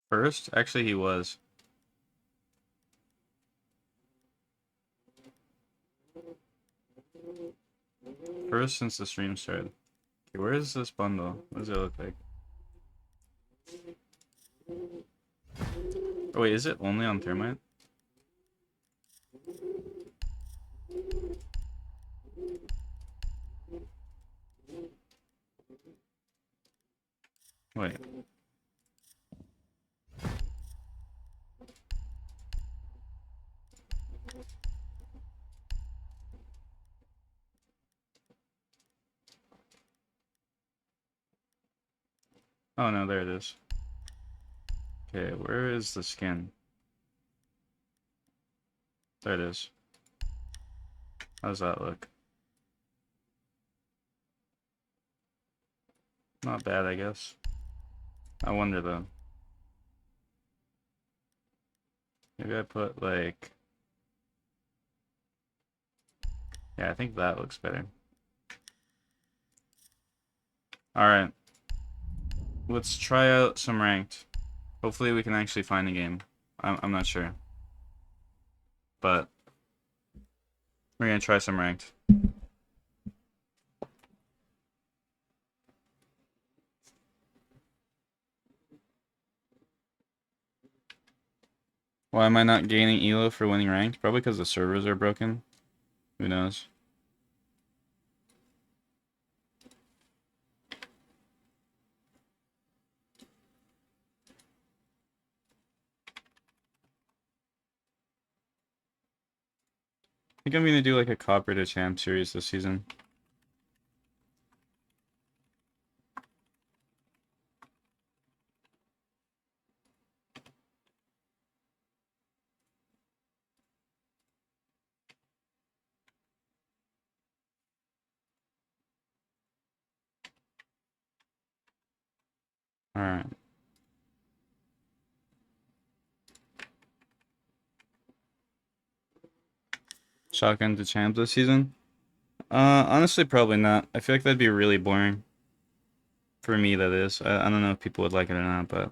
First? Actually, he was. First since the stream started. Okay, where is this bundle? What does it look like? Oh wait, is it only on Thermite? Wait. Oh no, there it is. Okay, where is the skin? There it is. How does that look? Not bad, I guess. I wonder though. Maybe I put like... Yeah, I think that looks better. Alright. Let's try out some ranked. Hopefully we can actually find a game. I'm not sure. But we're gonna try some ranked. Why am I not gaining elo for winning ranked? Probably because the servers are broken. Who knows? I think I'm gonna do like a Copper to Champ series this season. Alright. Shotgun to Champ this season? Honestly, probably not. I feel like that'd be really boring. For me, that is. I don't know if people would like it or not, but...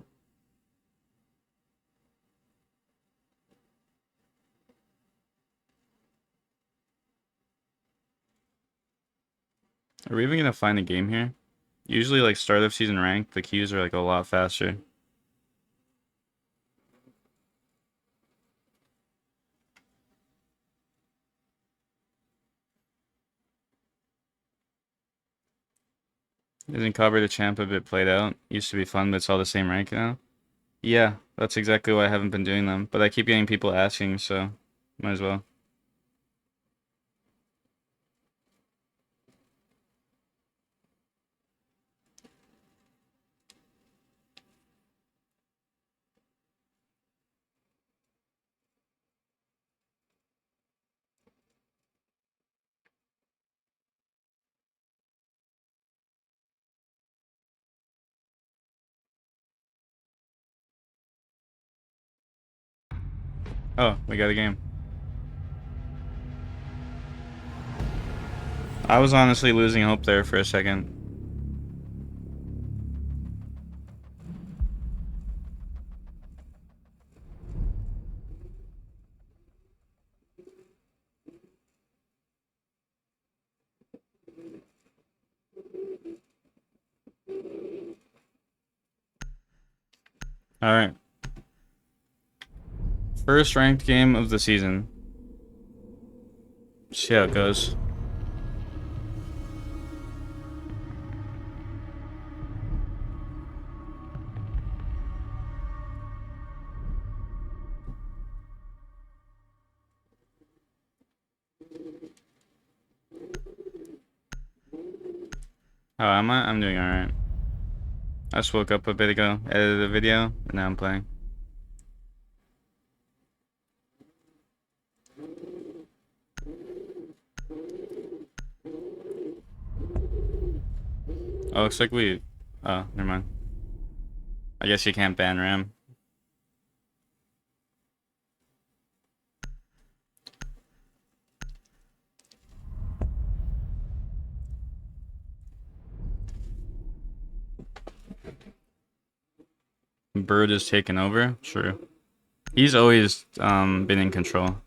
Are we even gonna find a game here? Usually, like, start of season ranked, the queues are, like, a lot faster. Isn't Copper to Champ a bit played out? Used to be fun, but it's all the same rank now? Yeah, that's exactly why I haven't been doing them. But I keep getting people asking, so might as well. Oh, we got a game. I was honestly losing hope there for a second. Alright. First ranked game of the season. See how it goes. Oh, am I? I'm doing alright. I just woke up a bit ago, edited a video, and now I'm playing. Oh, looks like we... Oh, never mind. I guess you can't ban Ram. Bird is taken over. True. He's always been in control.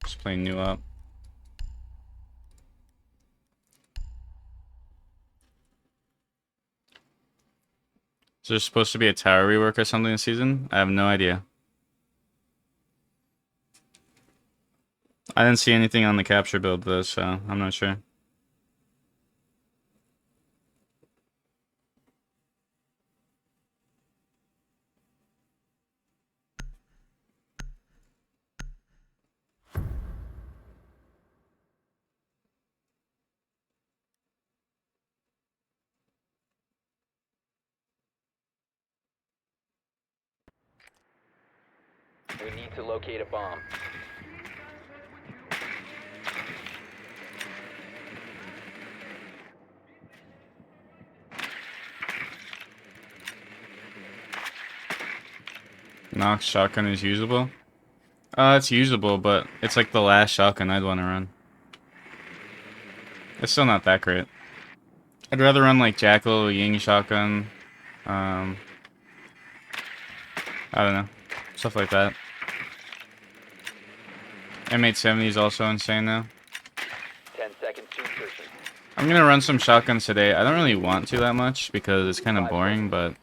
Just playing new up. Is there supposed to be a tower rework or something this season? I have no idea. I didn't see anything on the capture build though, so I'm not sure. We need to locate a bomb. Nox shotgun is usable? It's usable, but it's like the last shotgun I'd want to run. It's still not that great. I'd rather run like Jackal, Ying shotgun, I don't know, stuff like that. M870 is also insane now. 10 seconds to insertion. I'm gonna run some shotguns today. I don't really want to that much because it's kind of boring, but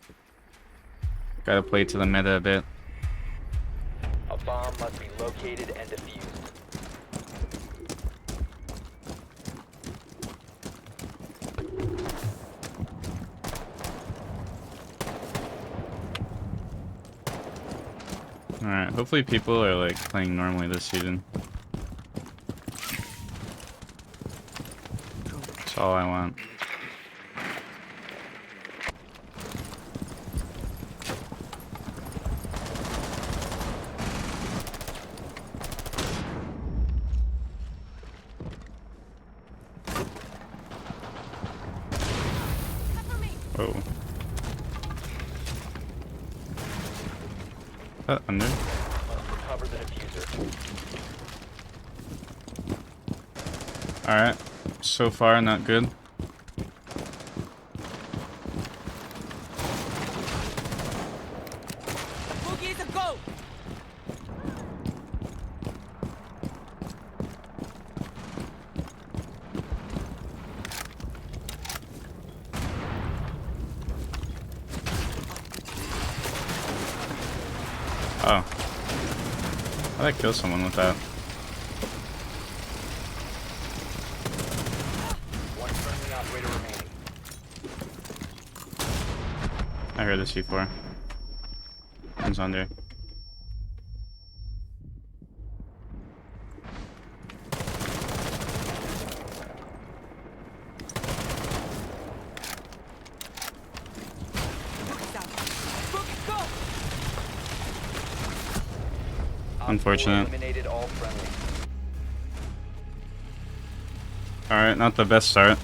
gotta play to the meta a bit. A bomb must be located and defused. Alright, hopefully people are like playing normally this season. That's all I want. Oh. Under? Must recover the diffuser. Alright. So far, not good. Boogies a go! Oh. How'd I kill someone with that? One friendly operator remaining. I heard the C4. One's under. Boogies out. Boogies go! Op Unfortunate. 4 eliminated all friendly. Alright, not the best start.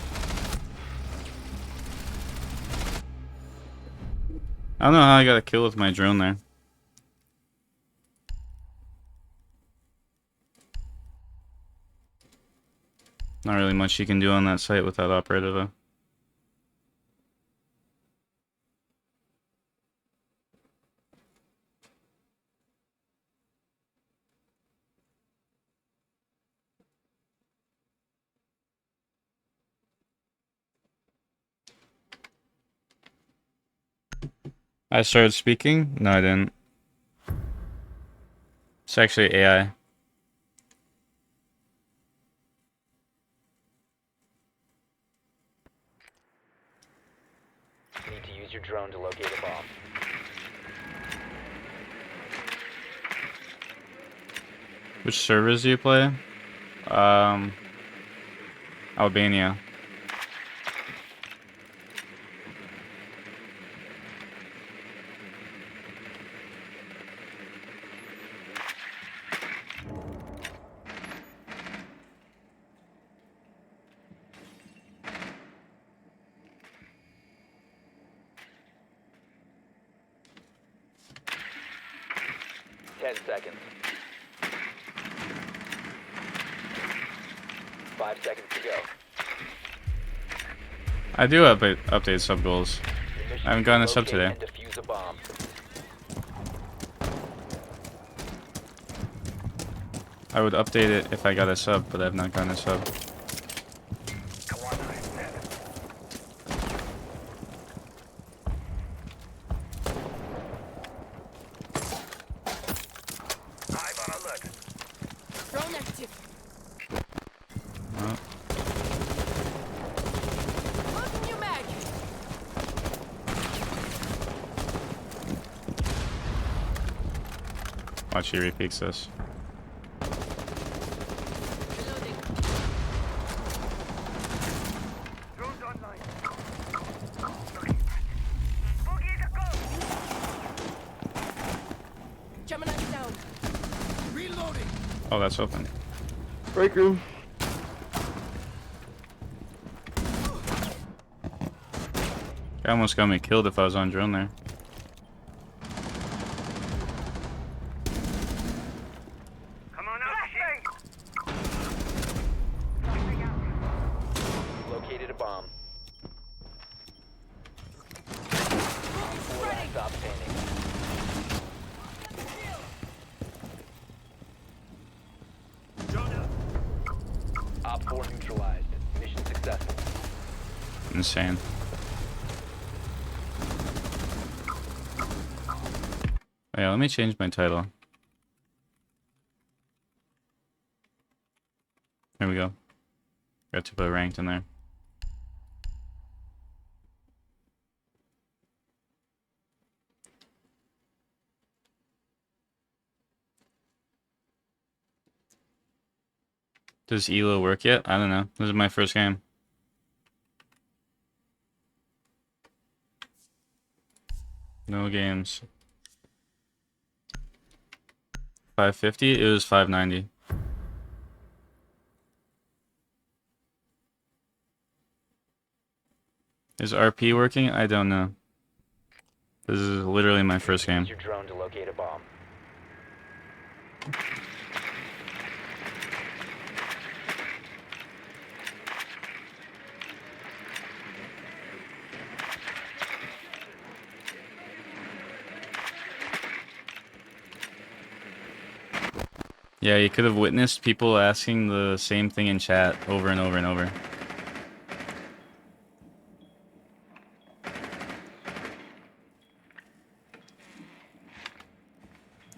I don't know how I got a kill with my drone there. Not really much you can do on that site without operator though. I started speaking? No, I didn't. It's actually AI. You need to use your drone to locate a bomb. Which servers do you play? Albania. 10 seconds. 5 seconds to go. I do update sub goals. Your mission I haven't is to gotten a sub locate today. and defuse a bomb. I would update it if I got a sub, but I've not gotten a sub. Drone active. Oh, Loading new mag. watch he repeats this. Reloading. Gemini down. Oh, that's open. Break room. Guy almost got me killed if I was on drone there. Located a bomb. Spreading. Stop standing. Op 4 neutralized. Mission successful. Insane. Oh, yeah, let me change my title. There we go. Got to put ranked in there. Does ELO work yet? I don't know. This is my first game. No games. 550? It was 590. Is RP working? I don't know. This is literally my first game. Use your drone to locate a bomb. Yeah, you could have witnessed people asking the same thing in chat over and over and over.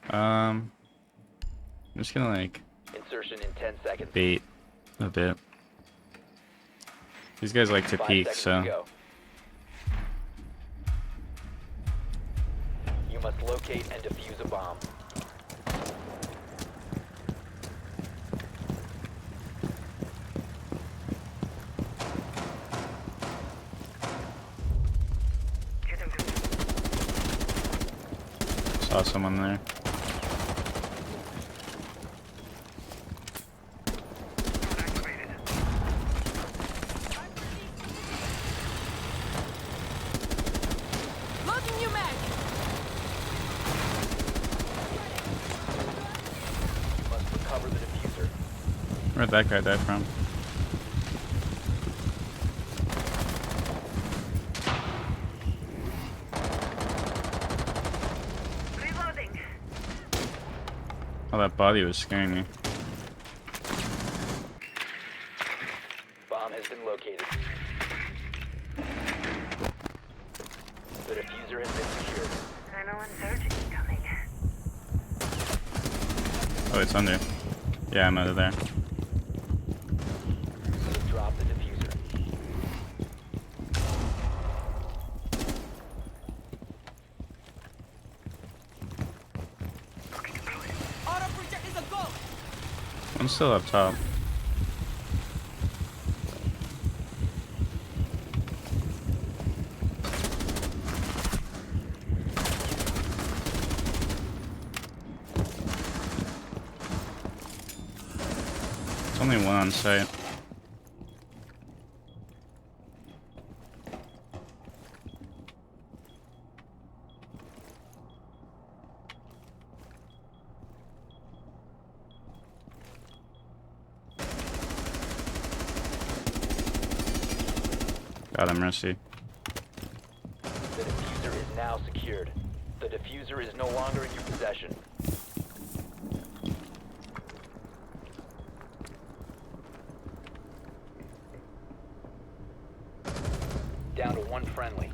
I'm just gonna like Insertion in 10 seconds. bait a bit. These guys like to 5 peek, seconds so to go. You must locate and defuse a bomb. saw someone there. Loading new mag. Must recover the diffuser. Where'd that guy die from? Oh, that body was scaring me. Bomb has been located. The diffuser has been secured. Oh, it's under. Yeah, I'm out of there. Drop the diffuser. Auto project is a go. I'm still up top. There's only one on site. God have mercy. The diffuser is now secured. The diffuser is no longer in your possession. Down to one friendly.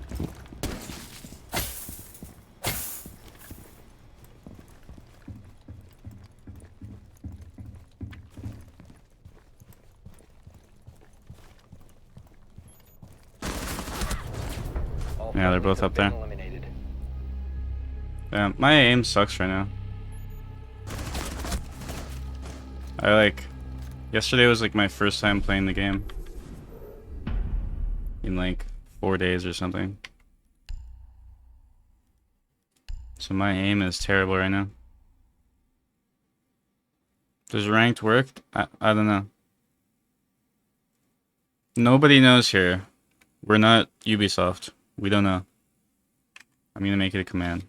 All Yeah, they're friendlies both have up there. been eliminated. Yeah, my aim sucks right now. Yesterday was like my first time playing the game. In like 4 days or something. So my aim is terrible right now. Does ranked work? I don't know. Nobody knows here. We're not Ubisoft. We don't know. I'm gonna make it a command.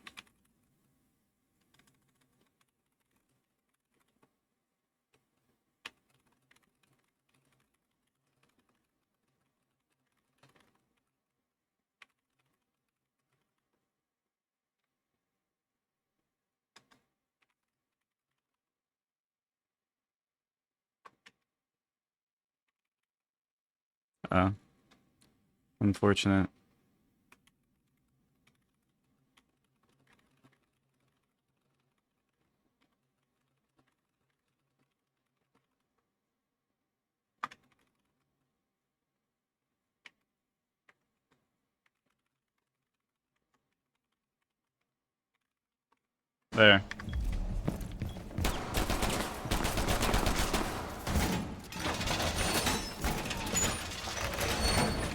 Unfortunate. There.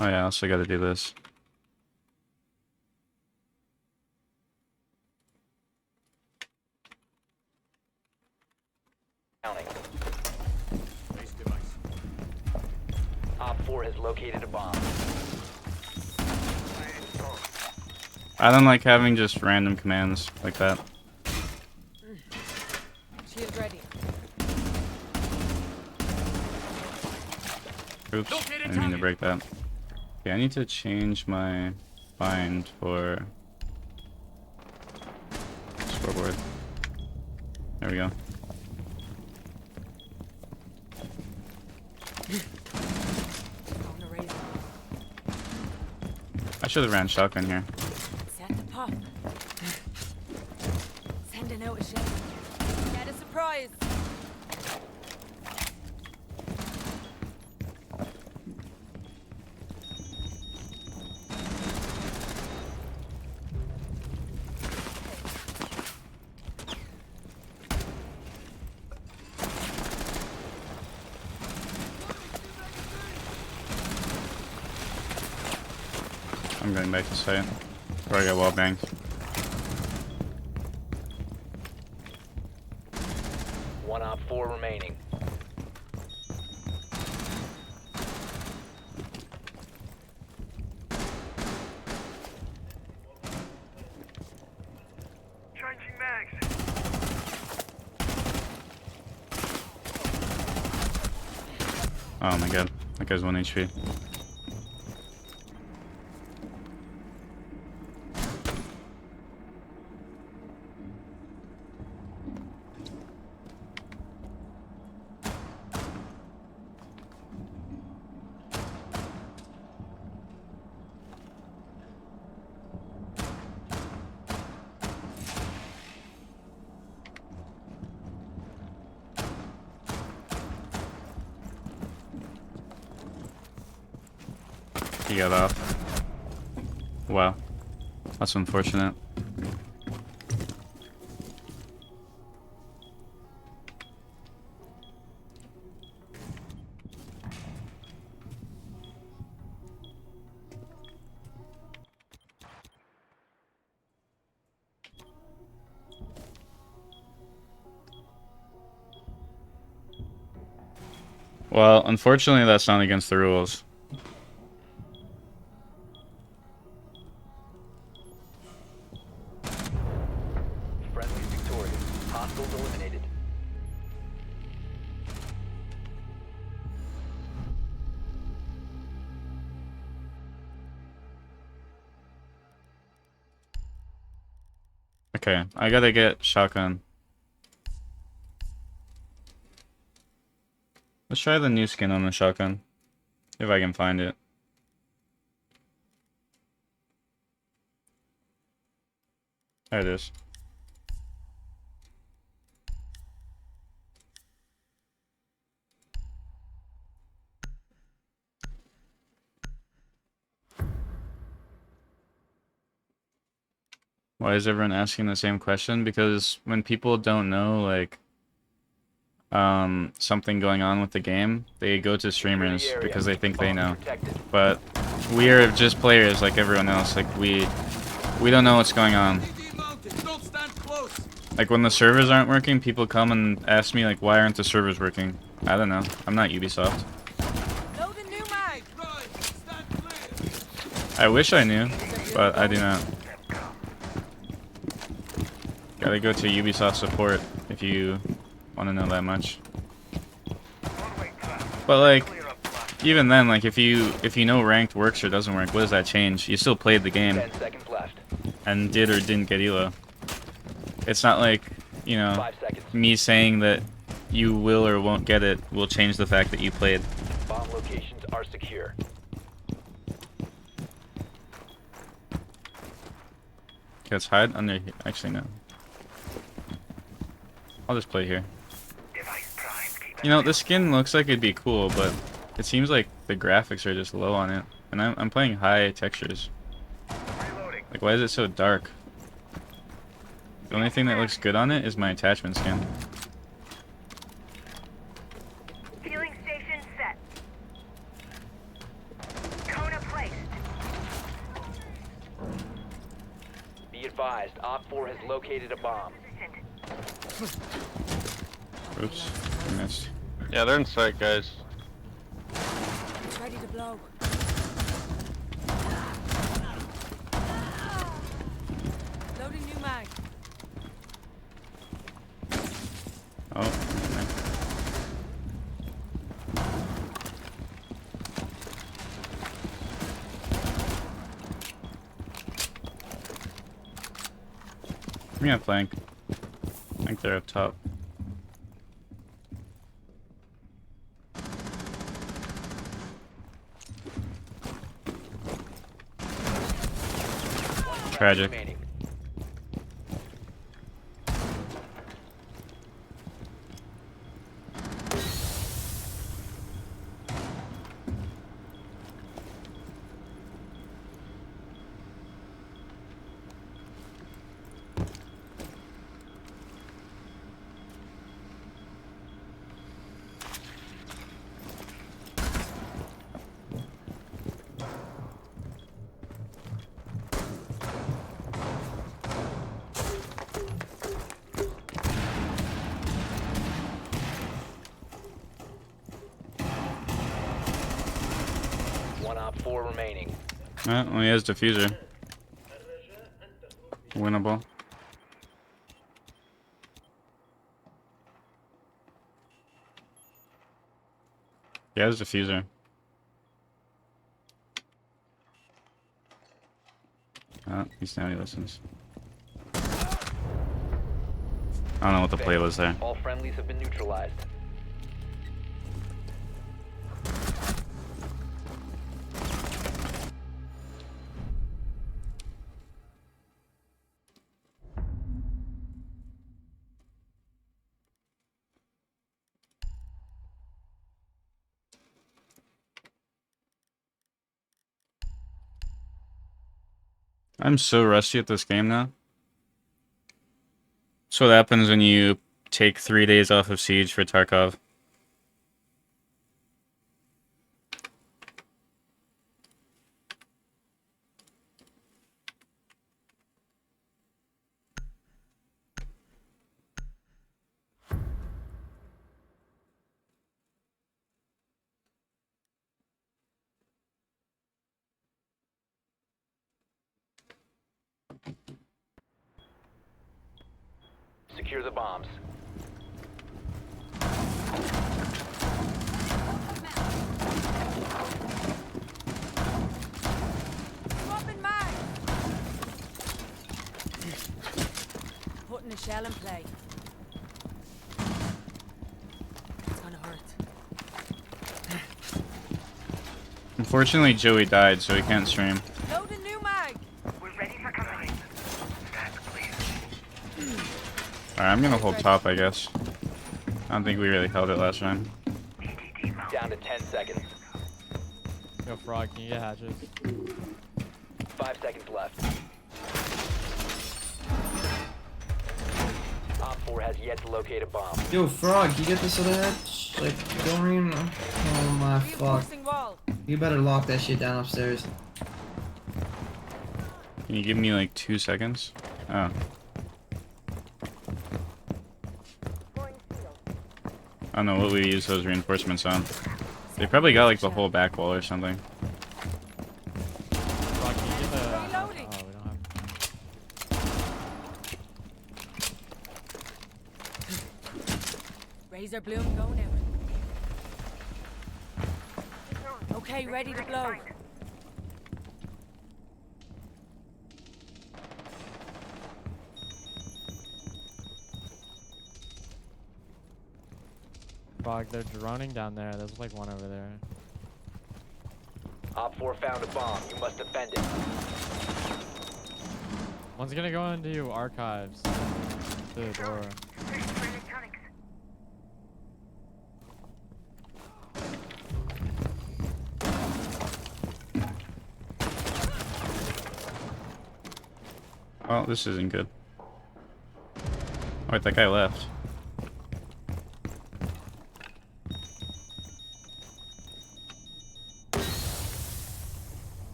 Oh yeah, I also gotta do this. Counting. Op 4 has located a bomb. I don't like having just random commands like that. Shield ready. Oops, I didn't mean to break that. Okay, I need to change my bind for scoreboard. There we go. On the razor. I should have ran shotgun here. Set the pop. Sending out a shell. Get a surprise. I'm going back to site. Or I got wall banged. One Op 4 remaining. Changing mags. Oh my god, that guy's 1 HP. He got off. Wow. That's unfortunate. Well, unfortunately that's not against the rules. Friendly victorious. Hostiles eliminated. Okay, I gotta get shotgun. Let's try the new skin on the shotgun. If I can find it. There it is. Why is everyone asking the same question? Because when people don't know, like, something going on with the game, they go to streamers because they think they know. But we are just players like everyone else. Like, we don't know what's going on. Like, when the servers aren't working, people come and ask me, like, why aren't the servers working? I don't know. I'm not Ubisoft. Load a new mag. I wish I knew, but I do not. Gotta go to Ubisoft support if you want to know that much. But like, even then, like if you know ranked works or doesn't work, what does that change? You still played the game 10 seconds left. and did or didn't get elo. It's not like, you know, 5 seconds. me saying that you will or won't get it will change the fact that you played. Bomb locations are secure. Okay, let's hide under here. Actually, no. I'll just play here. You know, the skin looks like it'd be cool, but it seems like the graphics are just low on it. And I'm playing high textures. Like, why is it so dark? The only thing that looks good on it is my attachment skin. Fueling station set. Kona placed. Be advised, Op 4 has located a bomb. Oops, I missed. Yeah, they're inside, guys. It's ready to blow. Loading new mag. Oh, okay. I'm gonna flank. I think they're up top. Tragic. Remaining. One Op 4 remaining. Well, he has diffuser. Winnable. He has diffuser. Oh, now he listens. I don't know what the play was there. All friendlies have been neutralized. I'm so rusty at this game now. That's what happens when you take 3 days off of Siege for Tarkov. Secure the bombs. Swapping mag. Shell and play. It's gonna hurt. Unfortunately, Joey died, so he can't stream. Load a new mag. We're ready for company. Alright, I'm gonna hold top, I guess. I don't think we really held it last time. Down to 10 seconds. Yo, Frog, can you get hatches? 5 seconds left. Op 4 has yet to locate a bomb. Yo, Frog, you get this other hatch? Like, don't even. Oh my fuck. Reinforcing wall. You better lock that shit down upstairs. Can you give me like 2 seconds? Oh. I don't know what we use those reinforcements on. They probably got like the whole back wall or something. Frog, can you get the... Reloading. Oh, we don't have... Razor bloom going out. Okay, ready to blow. Frog, they're droning down there. There's like one over there. Op 4 found a bomb. You must defend it. One's gonna go into archives. To the door. Search for electronics. Oh, this isn't good. Wait, that guy left.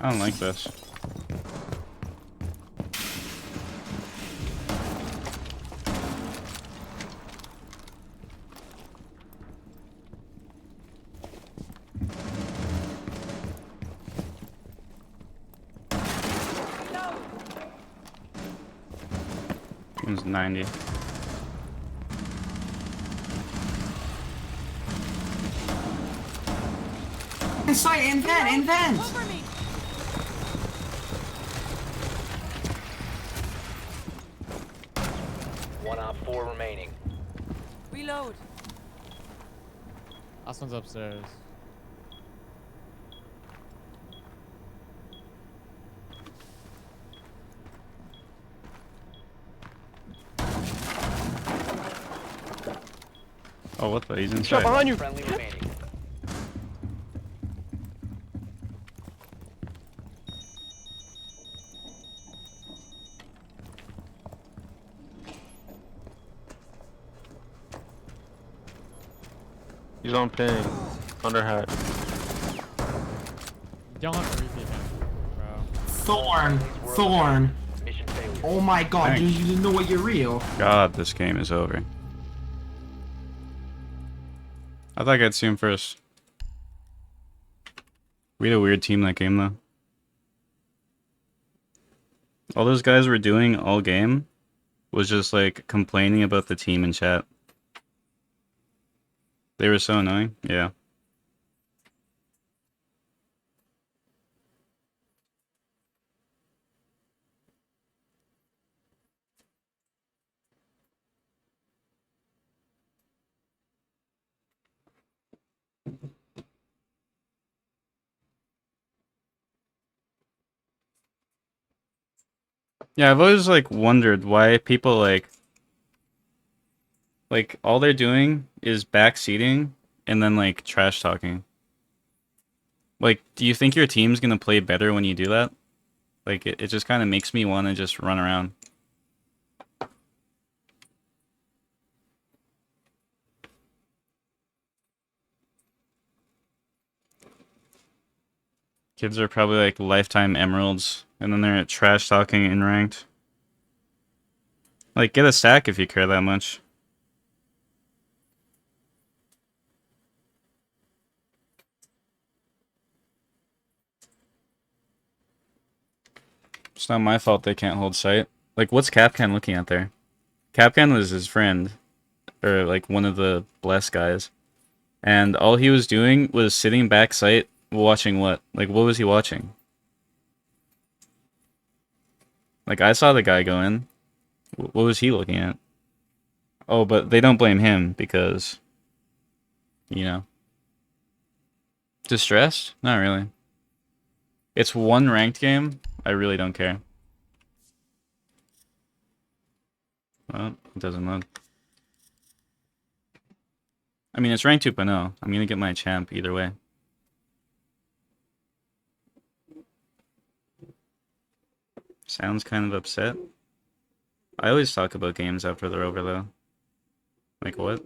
I don't like this. One's 90. Inside, invent! Cover me. One Op 4 remaining. Reload. Last one's upstairs. Oh, what the? He's inside. Friendly remaining. He's on ping. Under hat. You don't have to repeat him, bro. Thorn! Mission failure. Oh my god, Thanks. you know what you're real. God, this game is over. I thought I'd see him first. We had a weird team that game, though. All those guys were doing all game was just, like, complaining about the team in chat. They were so annoying. Yeah. Yeah, I've always like wondered why people like all they're doing is backseating and then like trash talking. Like, do you think your team's gonna play better when you do that? Like, it just kind of makes me want to just run around. Kids are probably like lifetime emeralds, and then they're trash talking in ranked. Like, get a stack if you care that much. It's not my fault they can't hold sight. Like, what's Capcan looking at there? Capcan was his friend, or like one of the blessed guys. And all he was doing was sitting back sight, watching what? Like, what was he watching? Like, I saw the guy go in. What was he looking at? Oh, but they don't blame him because, you know. Distressed? Not really. It's one ranked game. I really don't care. Well, it doesn't load. I mean, it's ranked 2.0. I'm gonna get my champ either way. Sounds kind of upset. I always talk about games after they're over, though. Like, what?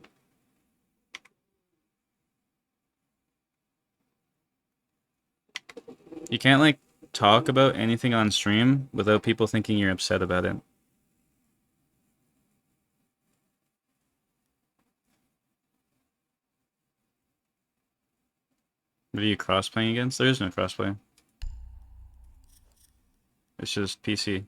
You can't, like, talk about anything on stream without people thinking you're upset about it. What are you cross-playing against? There is no crossplay. It's just PC.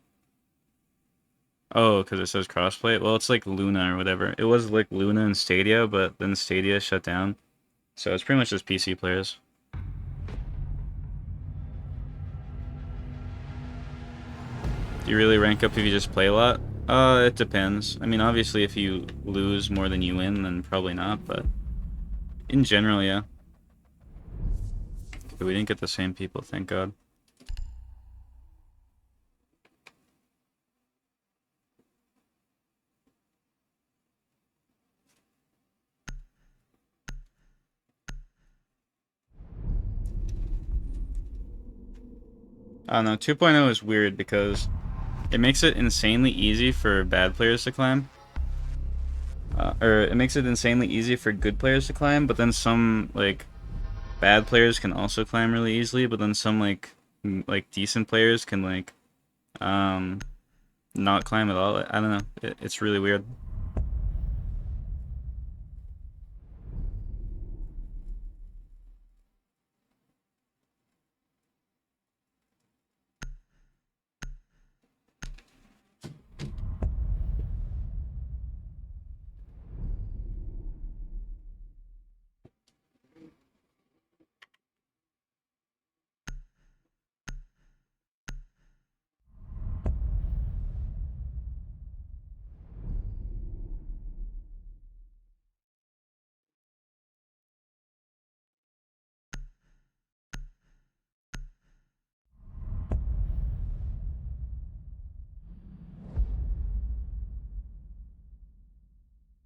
Oh, because it says crossplay? Well, it's like Luna or whatever. It was like Luna and Stadia, but then Stadia shut down. So it's pretty much just PC players. Do you really rank up if you just play a lot? It depends. I mean, obviously if you lose more than you win, then probably not, but in general, yeah. We didn't get the same people, thank God. I don't know, 2.0 is weird because it makes it insanely easy for bad players to climb. Or it makes it insanely easy for good players to climb, but then some, like, bad players can also climb really easily, but then some, like decent players can, like, not climb at all. I don't know. It's really weird.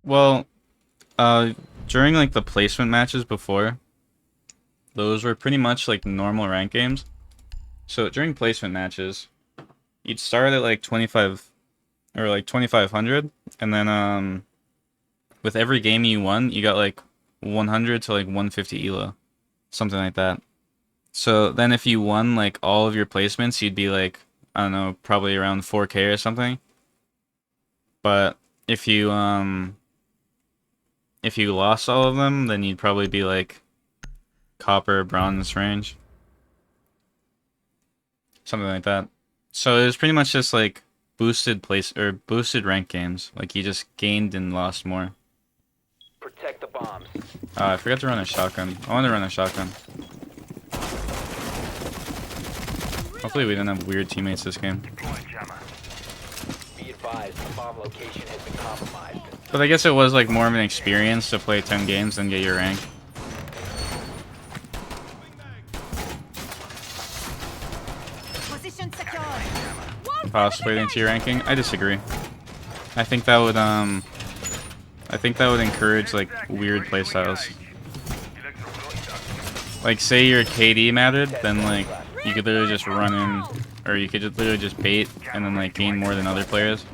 Well, during, like, the placement matches before, those were pretty much, like, normal rank games. So during placement matches, you'd start at, like, 25, or, like, 2,500, and then, with every game you won, you got, like, 100 to, like, 150 ELO. Something like that. So then if you won, like, all of your placements, you'd be, like, I don't know, probably around 4K or something. But if you lost all of them, then you'd probably be, like, copper, bronze range. Something like that. So it was pretty much just, like, boosted rank games. Like, you just gained and lost more. Protect the bombs. I forgot to run a shotgun. I want to run a shotgun. Hopefully we don't have weird teammates this game. Be advised, the bomb location has been compromised. But I guess it was, like, more of an experience to play 10 games and get your rank. Position secure. Possibly into your ranking. I disagree. I think that would encourage, like, weird playstyles. Like, say your KD mattered, then, like, you could literally just run in, or you could just literally just bait and then, like, gain more than other players.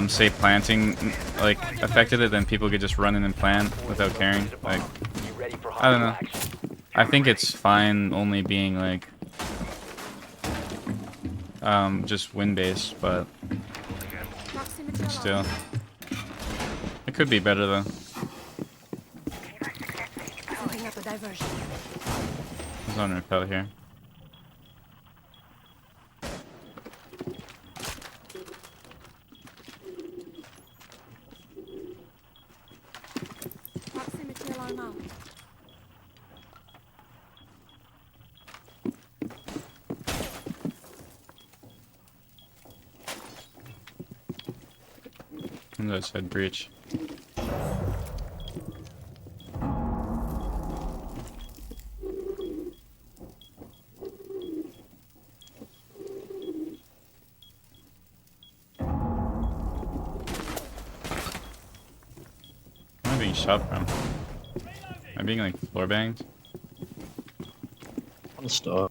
Say planting, like, affected it, then people could just run in and plant without caring. Like, I don't know. I think it's fine only being, like, just win-based, but still. It could be better, though. Setting up a diversion. There's on repel here. Proximity alarm out. One's outside breach. Where am I being shot from? Am I being like floor banged? I'm stuck.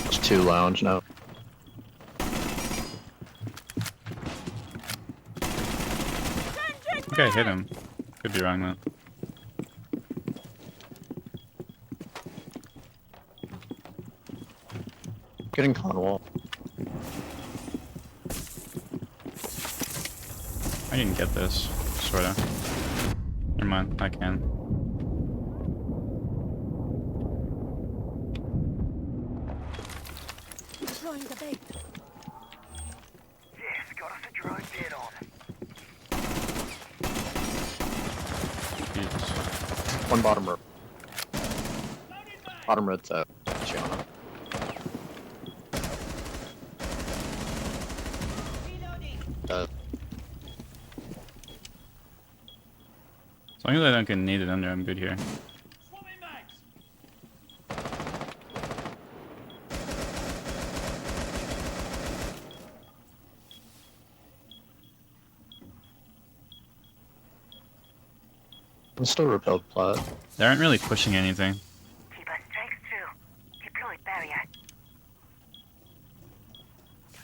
There's 2 lounge now. I think I hit him. Could be wrong though. Getting con wall. I can get this, sorta. Never mind, I can. Deploying the bait. Yes, got us a drone dead on. Jesus. 1 bottom row. Bottom red's out. Gianna. As long as I don't get needed under, I'm good here. I'm still repelled plat. They aren't really pushing anything. Keep our strikes true. Deploy barrier.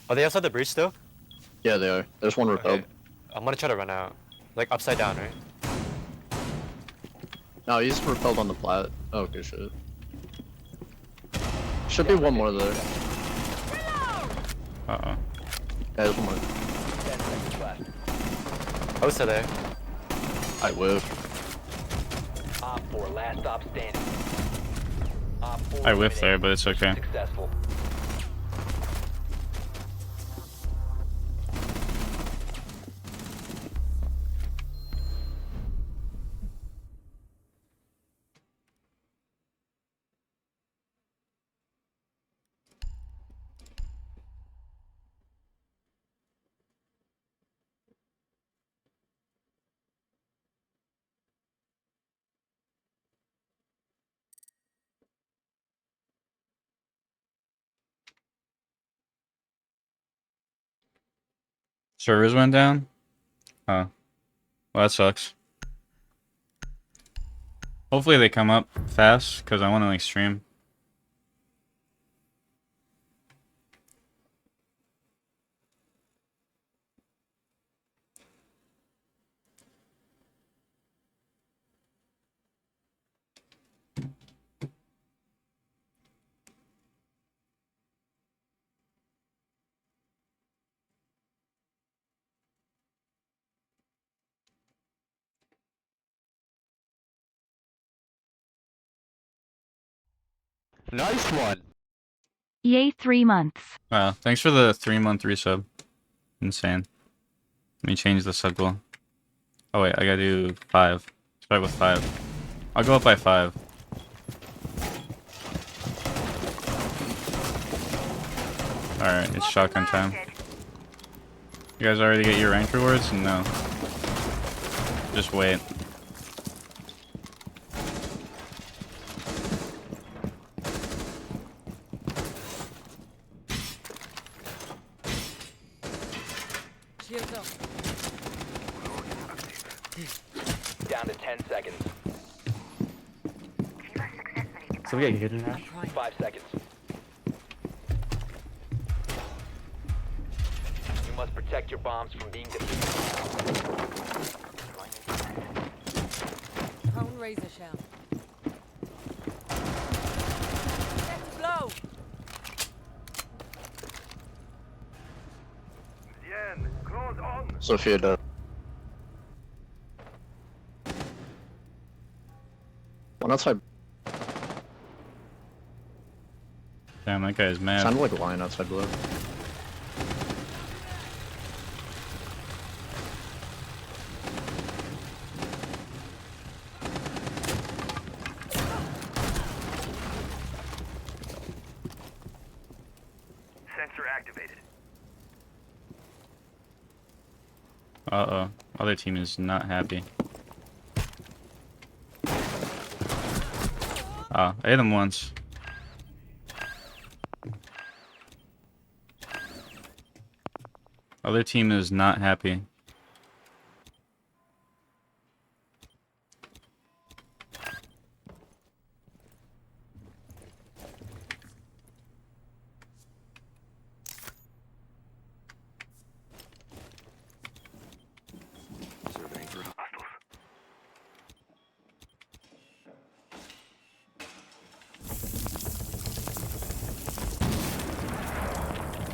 Are they outside the breach still? Yeah, they are. There's 1 repelled. Okay. I'm gonna try to run out. Like upside down, right? No, he's repelled on the plat. Oh, good shit. Should be 1 more there. Uh-oh. Yeah, there's 1 more. 10 seconds left. I was still there. I whiff. Op 4, last stop standing. Op 4 I whiffed there, eliminated. but it's okay. Successful. Servers went down? Oh. Well, that sucks. Hopefully they come up fast, because I want to like stream. Nice one. Yay, 3 months. Wow, thanks for the 3-month resub. Insane. Let me change the sub goal. Oh wait, I gotta do 5. Start with 5. I'll go up by 5. Alright, it's shotgun time. You guys already get your rank rewards? No. Just wait. Shields up. Down to 10 seconds. So we get hidden now. 5 seconds. You must protect your bombs from being defused. Prone razor shell. Let's blow. Sophia dead. One outside. Damn, that guy's mad. Sounded like a lion outside below. sensor activated. Uh-oh. Other team is not happy. Oh, I hit him once. Other team is not happy.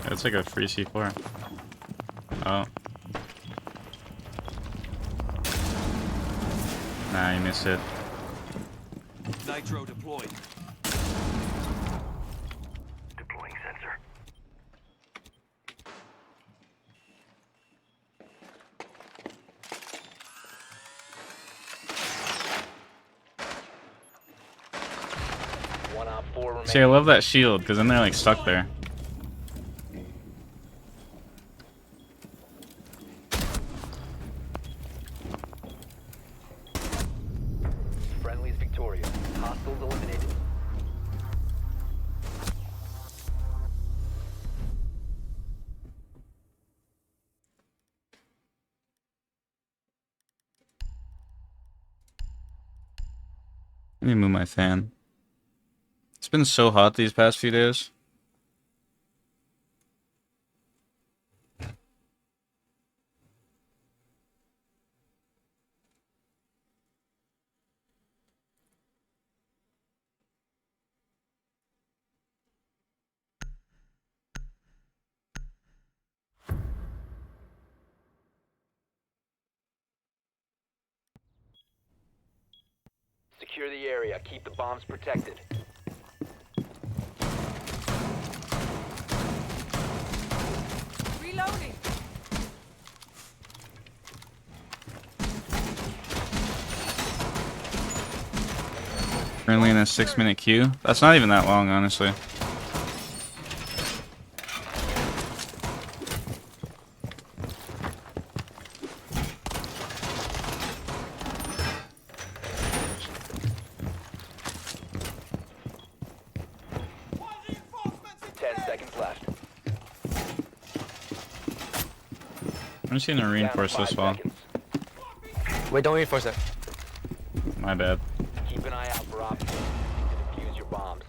It's like a free C4. Oh. Nah, you missed it. Nitro deployed. Deploying sensor. One op 4 remaining. See, I love that shield, because then they're like stuck there. Friendly's victorious. Hostiles eliminated. Let me move my fan. It's been so hot these past few days. Secure the area. Keep the bombs protected. Reloading. Currently in a 6-minute queue. That's not even that long, honestly. I'm just gonna reinforce this wall. Wait, don't reinforce it. My bad. Keep an eye out for options to defuse your bombs.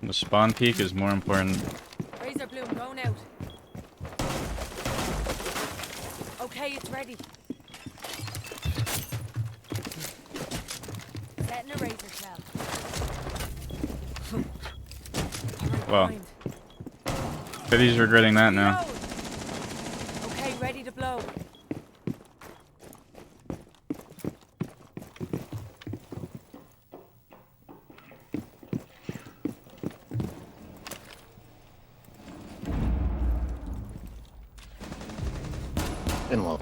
The spawn peak is more important. Razor bloom going out. Okay, it's ready. Setting a razor shell. Well, Fiddy's regretting that now. Reload. Okay, ready to blow. In low.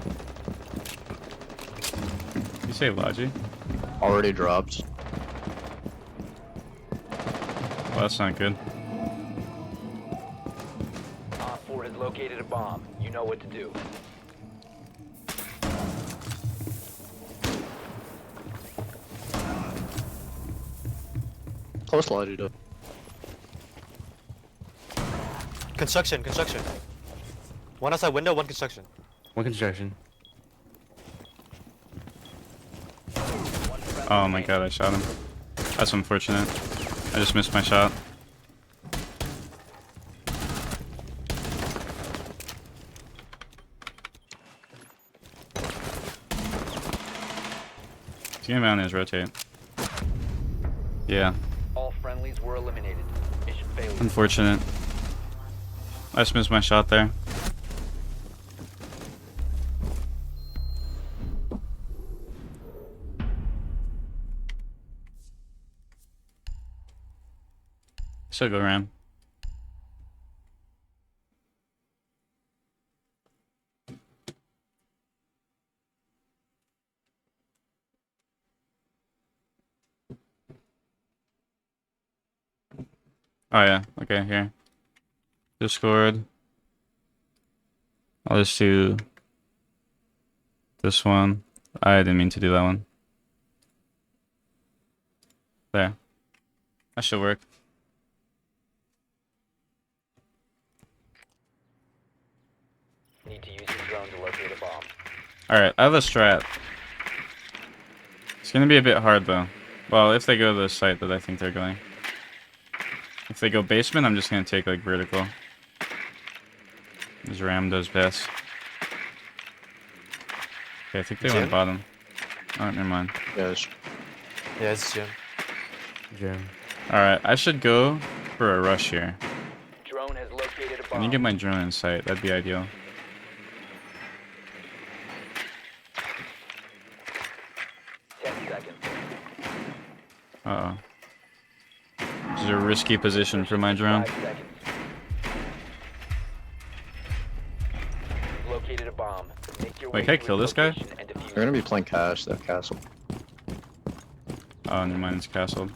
You say Logi? Already dropped. Well, that's not good. Op 4 has located a bomb. You know what to do. Close logic to. Construction, construction. One outside window, one construction. One construction. Oh my god, I shot him. That's unfortunate. I just missed my shot. Team around is rotate. Yeah, All friendlies were eliminated. Mission failure. unfortunate. I just missed my shot there. Still go around. Oh yeah, okay, here. Discord. I'll just do this one. I didn't mean to do that one. There. That should work. Need to use your drone to locate a bomb. Alright, I have a strat. It's gonna be a bit hard though. Well, if they go to the site that I think they're going. If they go basement, I'm just gonna take like vertical. As Ram does best. Okay, I think they went Jim? bottom. Oh, never mind. Yeah, Yeah, it's Jim. Jim. Alright, I should go for a rush here. Drone has located a Let bomb. me get my drone in sight, that'd be ideal. 10 seconds. Uh-oh. This is a risky position for my drone. 5 seconds. Located a bomb. Make your Wait, way can I to kill its this guy? location and defuse They're gonna be playing cash, that castle. Oh, never mind, it's castled.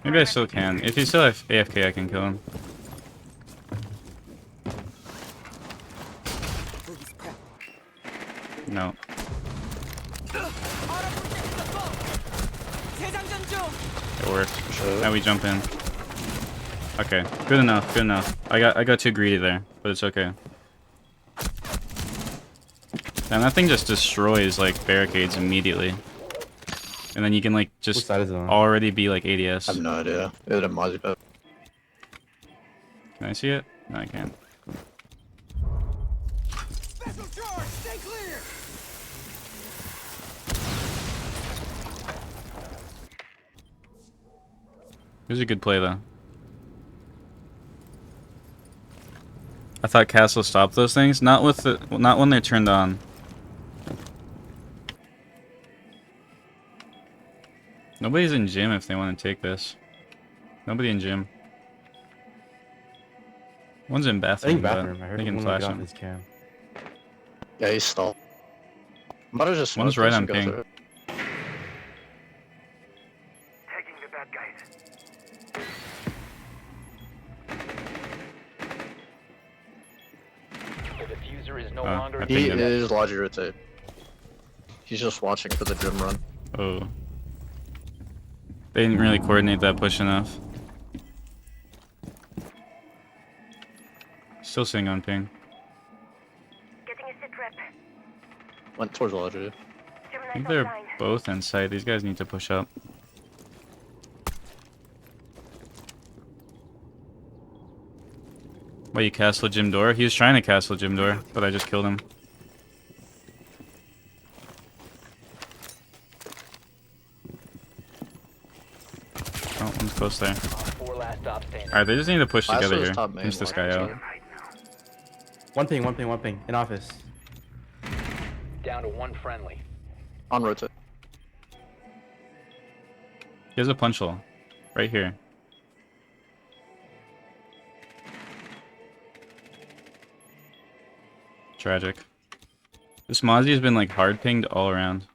Maybe I still can. If he's still AFK, I can kill him. No. It worked. Sure. Now we jump in. Okay, good enough, good enough. I got too greedy there, but it's okay. And that thing just destroys like barricades immediately. And then you can like What just side is it on? already be like I ADS. have no idea. It a Mozzie pet. Can I see it? No, I can't. It was a good play though. I thought Castle stopped those things. Not with the, not when they're turned on. Nobody's in gym if they want to take this. Nobody in gym. One's in I bathroom. think but bathroom. I heard they can one flash got him. his cam. Yeah, he's stalled. I'm about to just One's smoke right this on and go ping. through it. Taking the bad guys. The diffuser is no Oh, longer I in think He him. is logic rotate. He's just watching for the gym run. Oh. They didn't really coordinate that push enough. Still sitting on ping. Getting a sit rep. Went towards logic. I think they're both inside. These guys need to push up. Wait, you castle gym door? He was trying to castle gym door, but I just killed him. Oh, one's close there. Op 4 last stop standing. Alright, they just need to push Last together was here. top main, Pinch this watch guy out. out. One ping, in office. Down to one friendly. On rotate. He has a punch hole. Right here. Tragic. This Mozzie has been like hard pinged all around.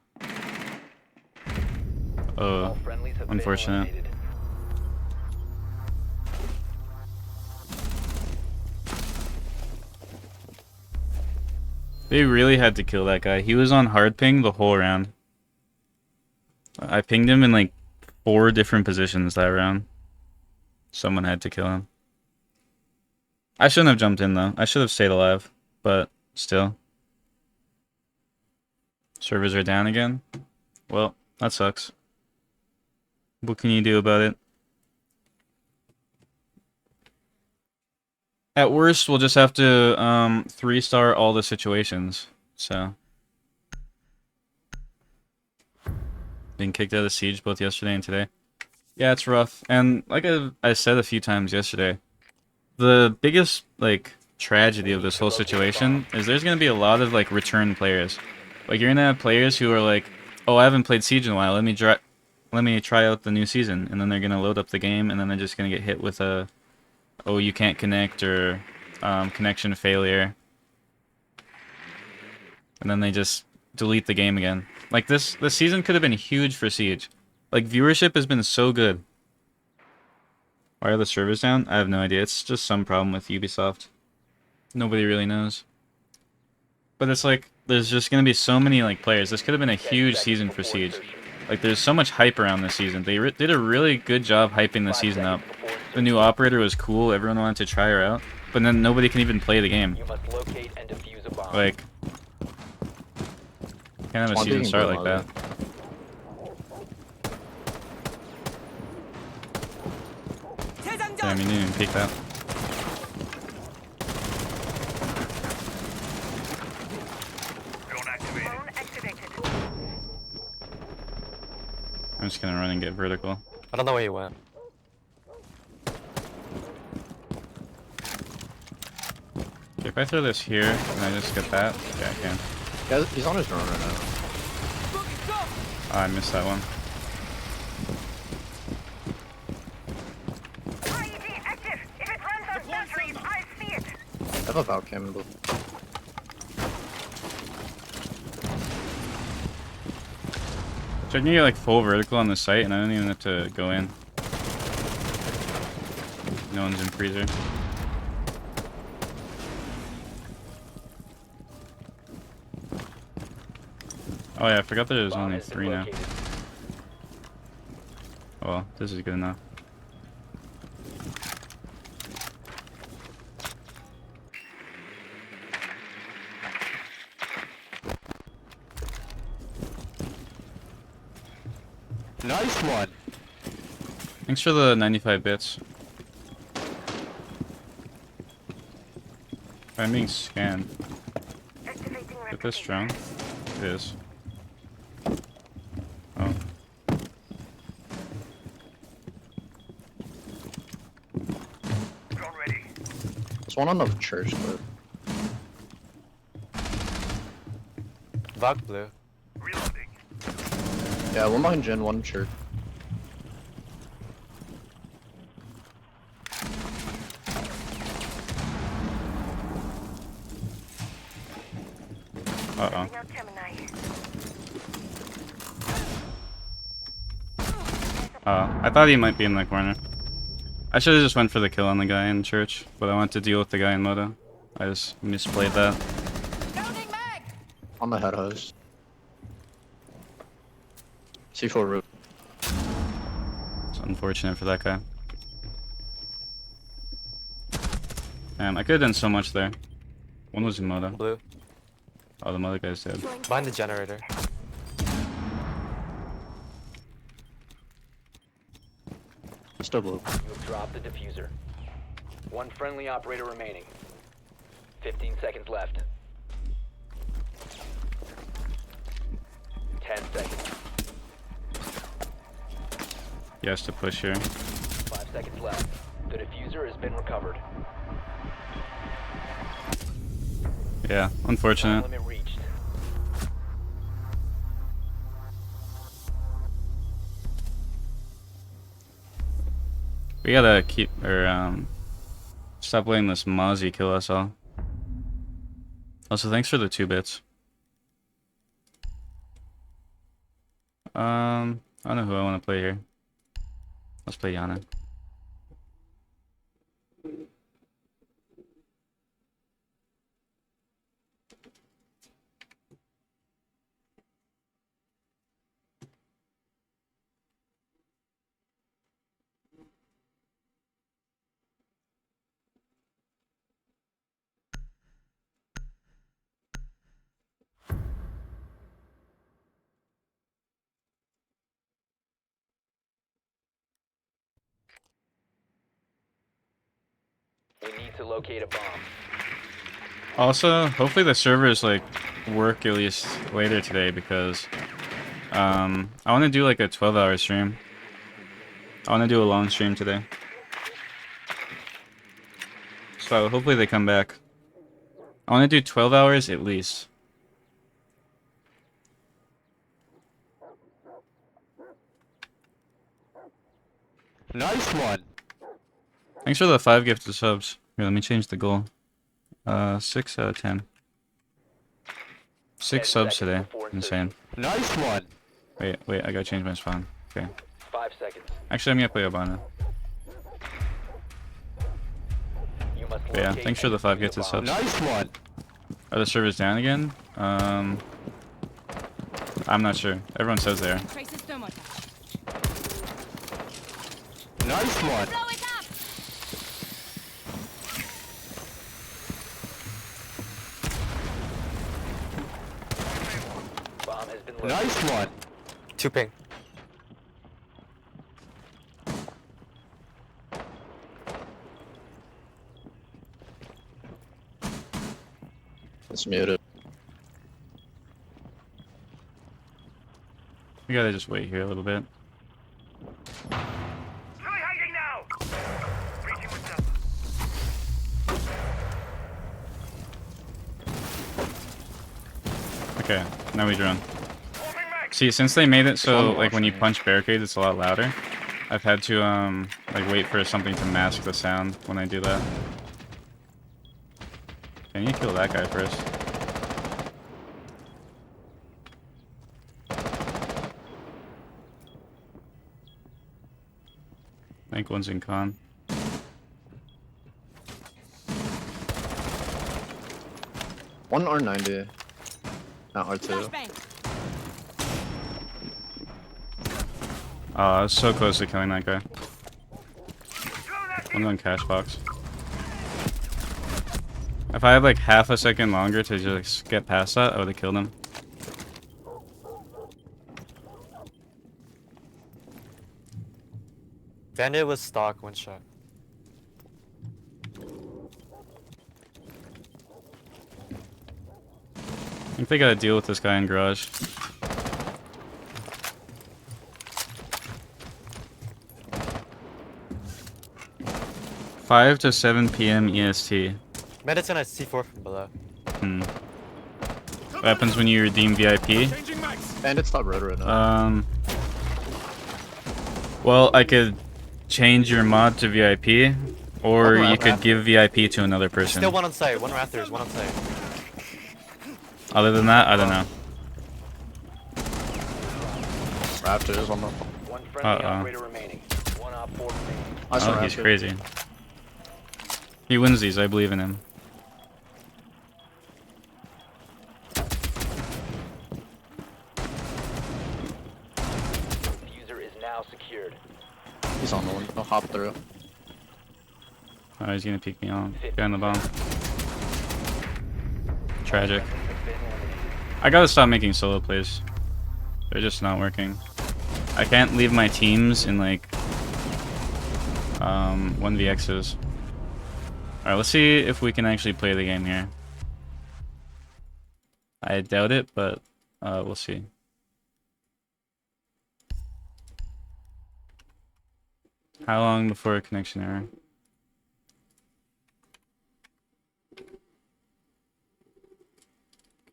All Oh, friendlies have been unfortunate. eliminated. They really had to kill that guy. He was on hard ping the whole round. I pinged him in like 4 different positions that round. Someone had to kill him. I shouldn't have jumped in though. I should have stayed alive, but still. Servers are down again. Well, that sucks. What can you do about it? At worst, we'll just have to 3-star all the situations. So, being kicked out of Siege both yesterday and today. Yeah, it's rough. And like I said a few times yesterday, the biggest like tragedy of this whole situation is there's gonna be a lot of like return players. Like you're gonna have players who are like, oh, I haven't played Siege in a while. Let me try out the new season, and then they're gonna load up the game, and then they're just gonna get hit with a, oh, you can't connect, or connection failure, and then they just delete the game again. Like this season could have been huge for Siege, Like, viewership has been so good. Why are the servers down? I have no idea. It's just some problem with Ubisoft. Nobody really knows. But it's like, there's just gonna be so many, like, players. This could have been a 10 huge seconds season for before Siege. insertion. Like, there's so much hype around this season. They did a really good job hyping the 5 season up. seconds before The insertion. new operator was cool. Everyone wanted to try her out. But then nobody can even play the game. You must locate and defuse a bomb. Like, can't have a Swan season taking start Blue like that. Damn, you didn't even peek that. Drone activated. I'm just gonna run and get vertical. I don't know where he went. Okay, if I throw this here, can I just get that? Okay, I can. Yeah, he's on his drone right now. Oh, I missed that one. IED active. If it runs on batteries, I see it. I have a Valk cam in blue. So I can get like full vertical on the site and I don't even have to go in. No one's in freezer. Oh yeah, I forgot that there's Bomb only has been 3 now. located. Oh, well, this is good enough. Nice one. Thanks for the 95 bits. I'm being scanned. Activating Is this replicator. drone? It is. Oh. Drone ready. There's one on the church, but Valk blue. Reloading. yeah, one behind Gen, one church. Uh-oh. Now Gemini. I thought he might be in the corner. I should have just went for the kill on the guy in church, but I wanted to deal with the guy in Moto. I just misplayed that. Loading mag! On the head hose. C4 roof. It's unfortunate for that guy. I could have done so much there. One was in Moto. Blue. Oh, the Moto guy's dead. Behind the generator. Still blue. You have dropped the diffuser. One friendly operator remaining. 15 seconds left. 10 seconds. He has to push here. 5 seconds left. The diffuser has been recovered. Yeah, unfortunate. Limit reached. We gotta keep, or, stop letting this Mozzie kill us all. Also, thanks for the 2 bits. I don't know who I want to play here. Let's play Yana. We need to locate a bomb. Also, hopefully the servers like work at least later today because I want to do like a 12-hour stream. I want to do a long stream today. So hopefully they come back. I want to do 12 hours at least. Nice one. Thanks for the 5 gifted subs. Here, let me change the goal. 6 out of 10. 6 subs today. Insane. Nice one. Wait, I gotta change my spawn. Okay. 5 seconds. Actually, I'm gonna play Obana. You must But yeah, locate thanks for the and 5 defuse gets the and bomb. subs. Nice one. Are the servers down again? I'm not sure. Everyone says they are. Traces thermite. Nice one. Blow it up! Bomb has been located. Nice one. 2 ping. It's muted. We gotta just wait here a little bit. Try hiding now. Breaching with them. Okay, now we drone. Open max. See, since they made it so One like when you more. punch barricades, it's a lot louder. I've had to like wait for something to mask the sound when I do that. Can you kill that guy first? I think one's in con. One R90. Not R2. Flashbang. Oh, I was so close to killing that guy. Throw that One's on cash box. If I had like half a second longer to just get past that, I would have killed him. Bandit was stock 1 shot. I think they gotta deal with this guy in garage. Five to 7 p.m. EST. Bandit's gonna C4 from below. What happens when you redeem VIP? Bandit stop rotor right now. Well, I could change your mod to VIP, or One you could raft. give VIP to another person. Still 1 on site. 1 rafters. 1 on site. Other than that, I don't know. Raptors on the. One friendly Uh-oh. operator remaining. 1 op 4 remaining. I saw Oh, he's Raptor. crazy. He wins these, I believe in him. Diffuser is now secured. He's on the one. I'll hop through. Oh, he's gonna peek me off. Guy on the bomb. Tragic. I gotta stop making solo plays. They're just not working. I can't leave my teams in like 1vx's. Alright, let's see if we can actually play the game here. I doubt it, but we'll see. How long before a connection error?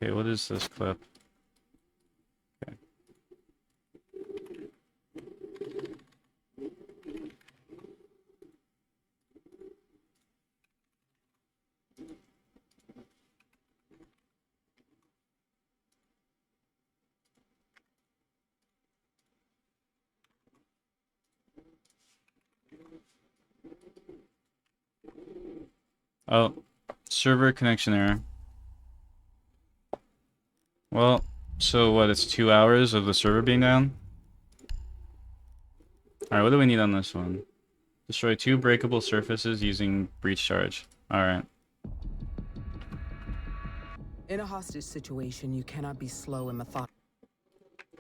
Okay, what is this clip? Okay. Oh, server connection error. Well, so what, it's 2 hours of the server being down? Alright, what do we need on this one? Destroy 2 breakable surfaces using breach charge. Alright. In a hostage situation, you cannot be slow and methodical.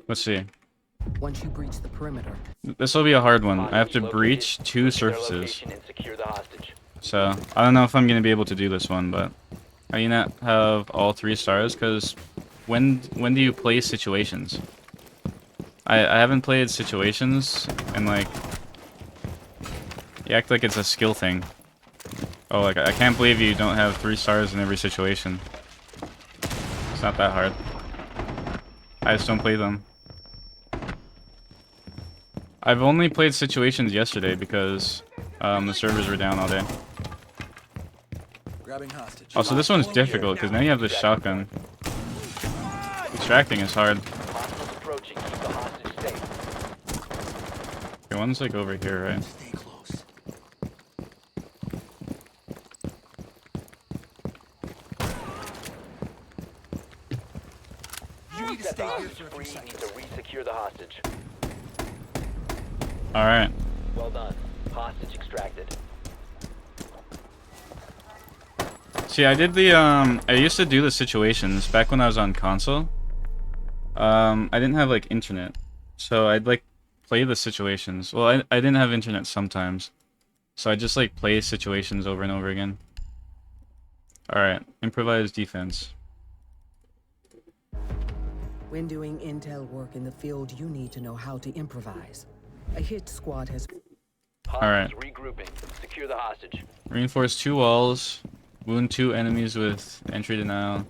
Let's see. Once you breach the perimeter, This will be a hard one. I have to Hostage breach located. 2 Their surfaces. location and secure the hostage. So, I don't know if I'm going to be able to do this one, but... Are you not have all 3 stars? Because when do you play situations? I haven't played situations, and like... You act like it's a skill thing. Oh, like, I can't believe you don't have 3 stars in every situation. It's not that hard. I just don't play them. I've only played situations yesterday because the servers were down all day. Also, this one's difficult because now you have the shotgun. Extracting is hard. Hostiles approaching. Keep the hostage safe. Okay, one's like over here, right? Stay close. You need to Set the stay here hostage for a free. few You need seconds. to re-secure the hostage. Alright. Well done. Hostage extracted. See, I did the, I used to do the situations back when I was on console. I didn't have, like, internet. So I'd, like, play the situations. Well, I didn't have internet sometimes. So I just, like, play situations over and over again. Alright, improvised defense. When doing intel work in the field, you need to know how to improvise. A hit squad has Hostage regrouping. Secure the hostage. Reinforce 2 walls. Wound 2 enemies with entry denial.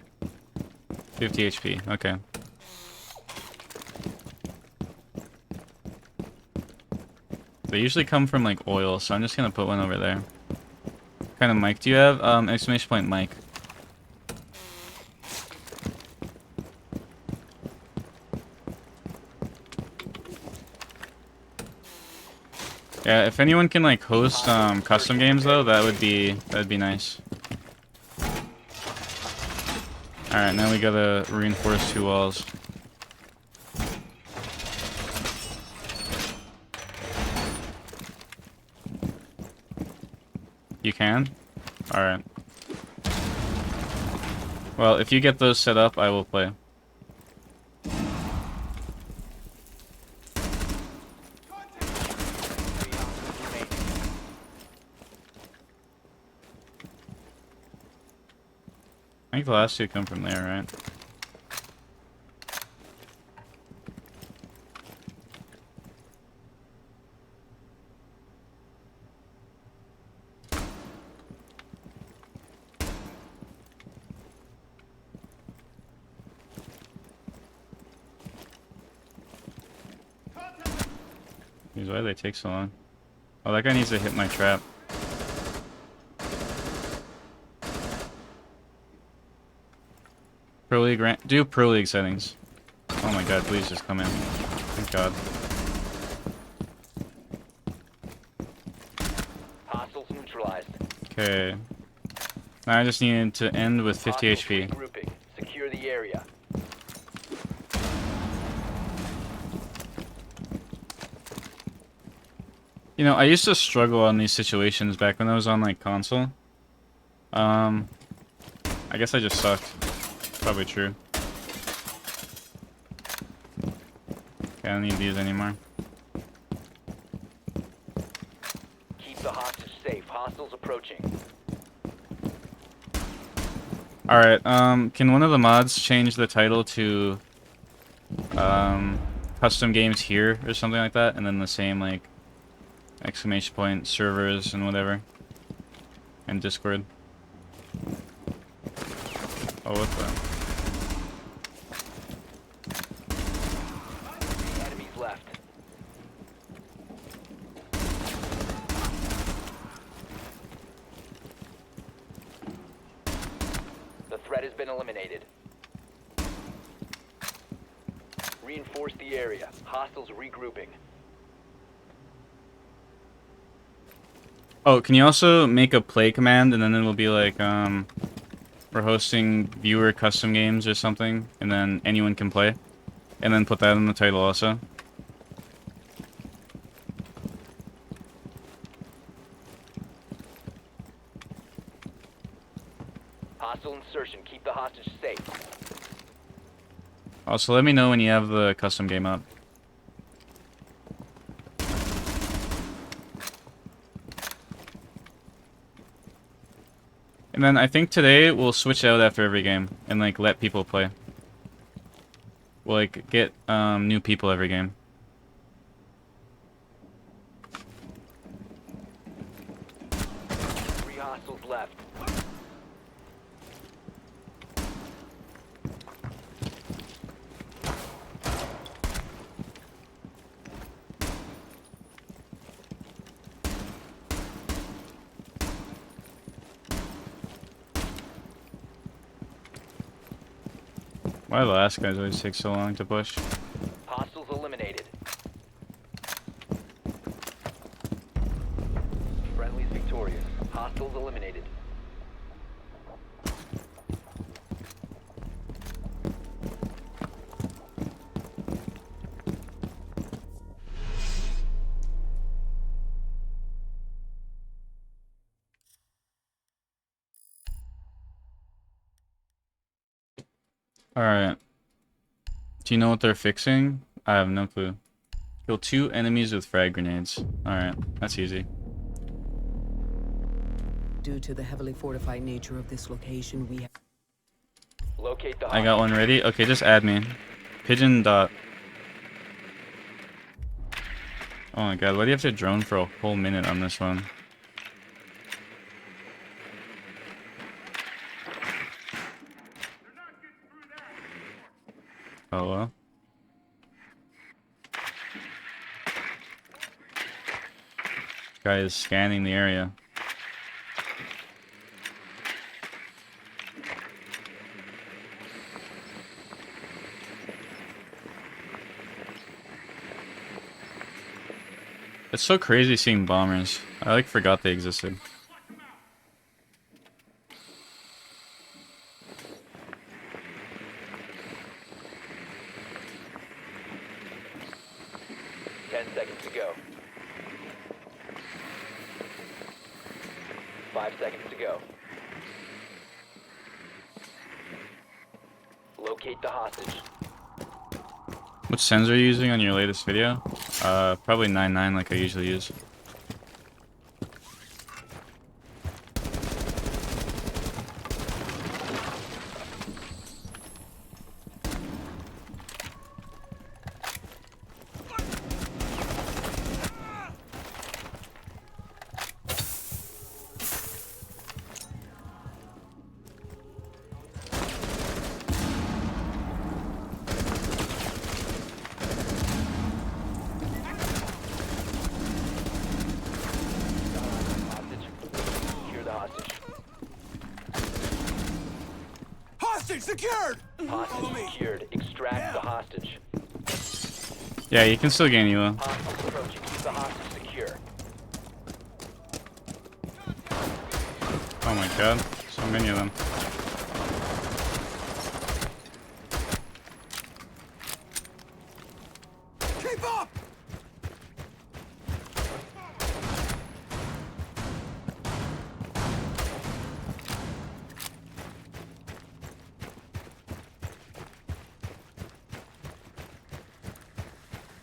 50 HP. Okay. They usually come from like oil, so I'm just gonna put one over there. What kind of mic do you have? Exclamation point mic. Yeah, if anyone can like host custom games though, that'd be nice. Alright, now we gotta reinforce 2 walls. You can? Alright. Well, if you get those set up, I will play. I think the last 2 come from there, right? Why do they take so long? Oh, that guy needs to hit my trap. Pro League do Pro League settings. Oh my god, please just come in. Thank god. Hostiles neutralized. Okay. Now I just needed to end with 50 Hostiles HP. regrouping. Secure the area. You know, I used to struggle on these situations back when I was on like console. I guess I just sucked. Probably true. Okay, I don't need these anymore. Keep the hostage safe. Hostiles approaching. Alright, can one of the mods change the title to custom games here or something like that, and then the same like exclamation point servers and whatever, and Discord? Oh, what the? Enemies left. The threat has been eliminated. Reinforce the area. Hostiles regrouping. Oh, can you also make a play command and then it'll be like, we're hosting viewer custom games or something, and then anyone can play? And then put that in the title also? Hostile insertion. Keep the hostage safe. Also, let me know when you have the custom game up. And then I think today we'll switch out after every game and like let people play. We'll like get new people every game. Three hostiles left. Why do the last guys always take so long to push? Hostiles eliminated. victorious. Hostiles eliminated. Alright. Do you know what they're fixing? I have no clue. Kill 2 enemies with frag grenades. Alright, that's easy. Due to the heavily fortified nature of this location, we have Locate the I got one ready. Okay, just add me. Pigeon dot. Oh my god, why do you have to drone for a whole minute on this one? Oh well. Guy is scanning the area. It's so crazy seeing bombers. I like forgot they existed. seconds to go. 5 seconds to go. Locate the hostage. What sensor are you using on your latest video? Probably 9.9 like I usually use. Hostage secured! Hostage secured. Extract the hostage. Yeah, you can still gain Elo. Hostiles approaching. Keep the hostage secure. Oh my god, so many of them. Keep up!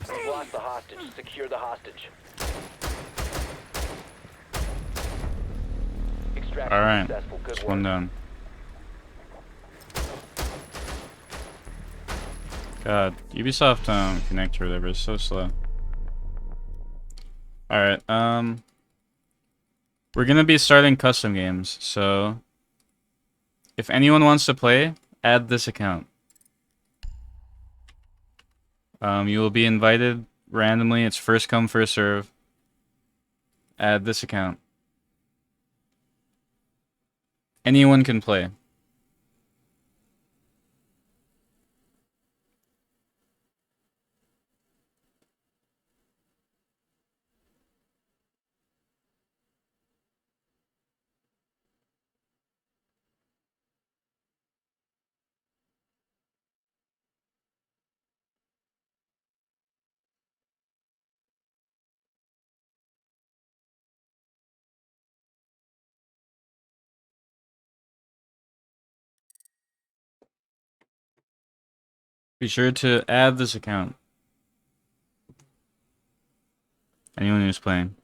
You've lost the hostage. Secure the hostage. Extraction Alright, successful. Good just work. one down. God, Ubisoft connector there, but it's so slow. Alright, we're gonna be starting custom games, so if anyone wants to play, add this account. You will be invited randomly, it's first come, first serve. Add this account. Anyone can play. Be sure to add this account. Anyone who's playing.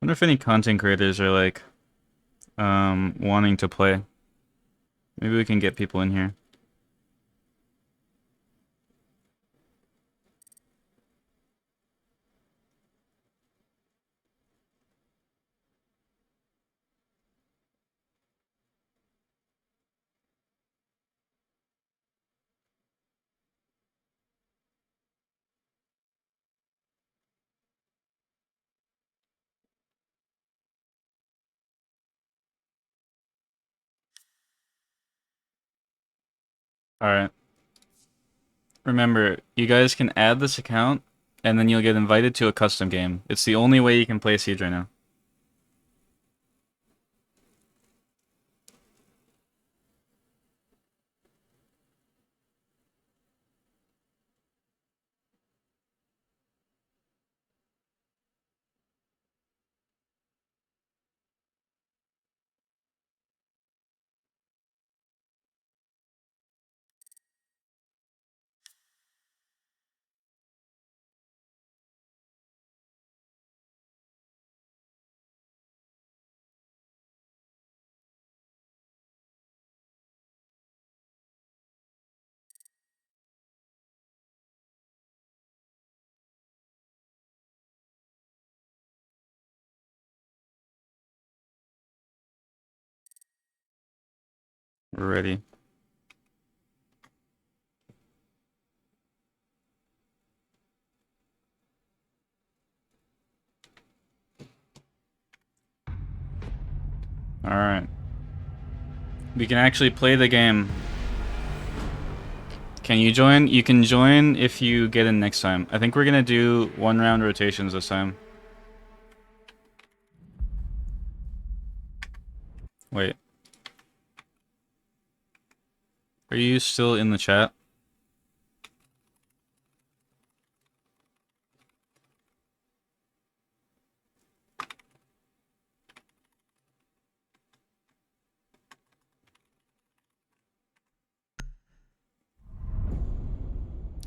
Wonder if any content creators are like wanting to play. Maybe we can get people in here. Alright. Remember, you guys can add this account, and then you'll get invited to a custom game. It's the only way you can play Siege right now. We're ready. Alright. We can actually play the game. Can you join? You can join if you get in next time. I think we're gonna do 1-round rotations this time. Wait. Are you still in the chat?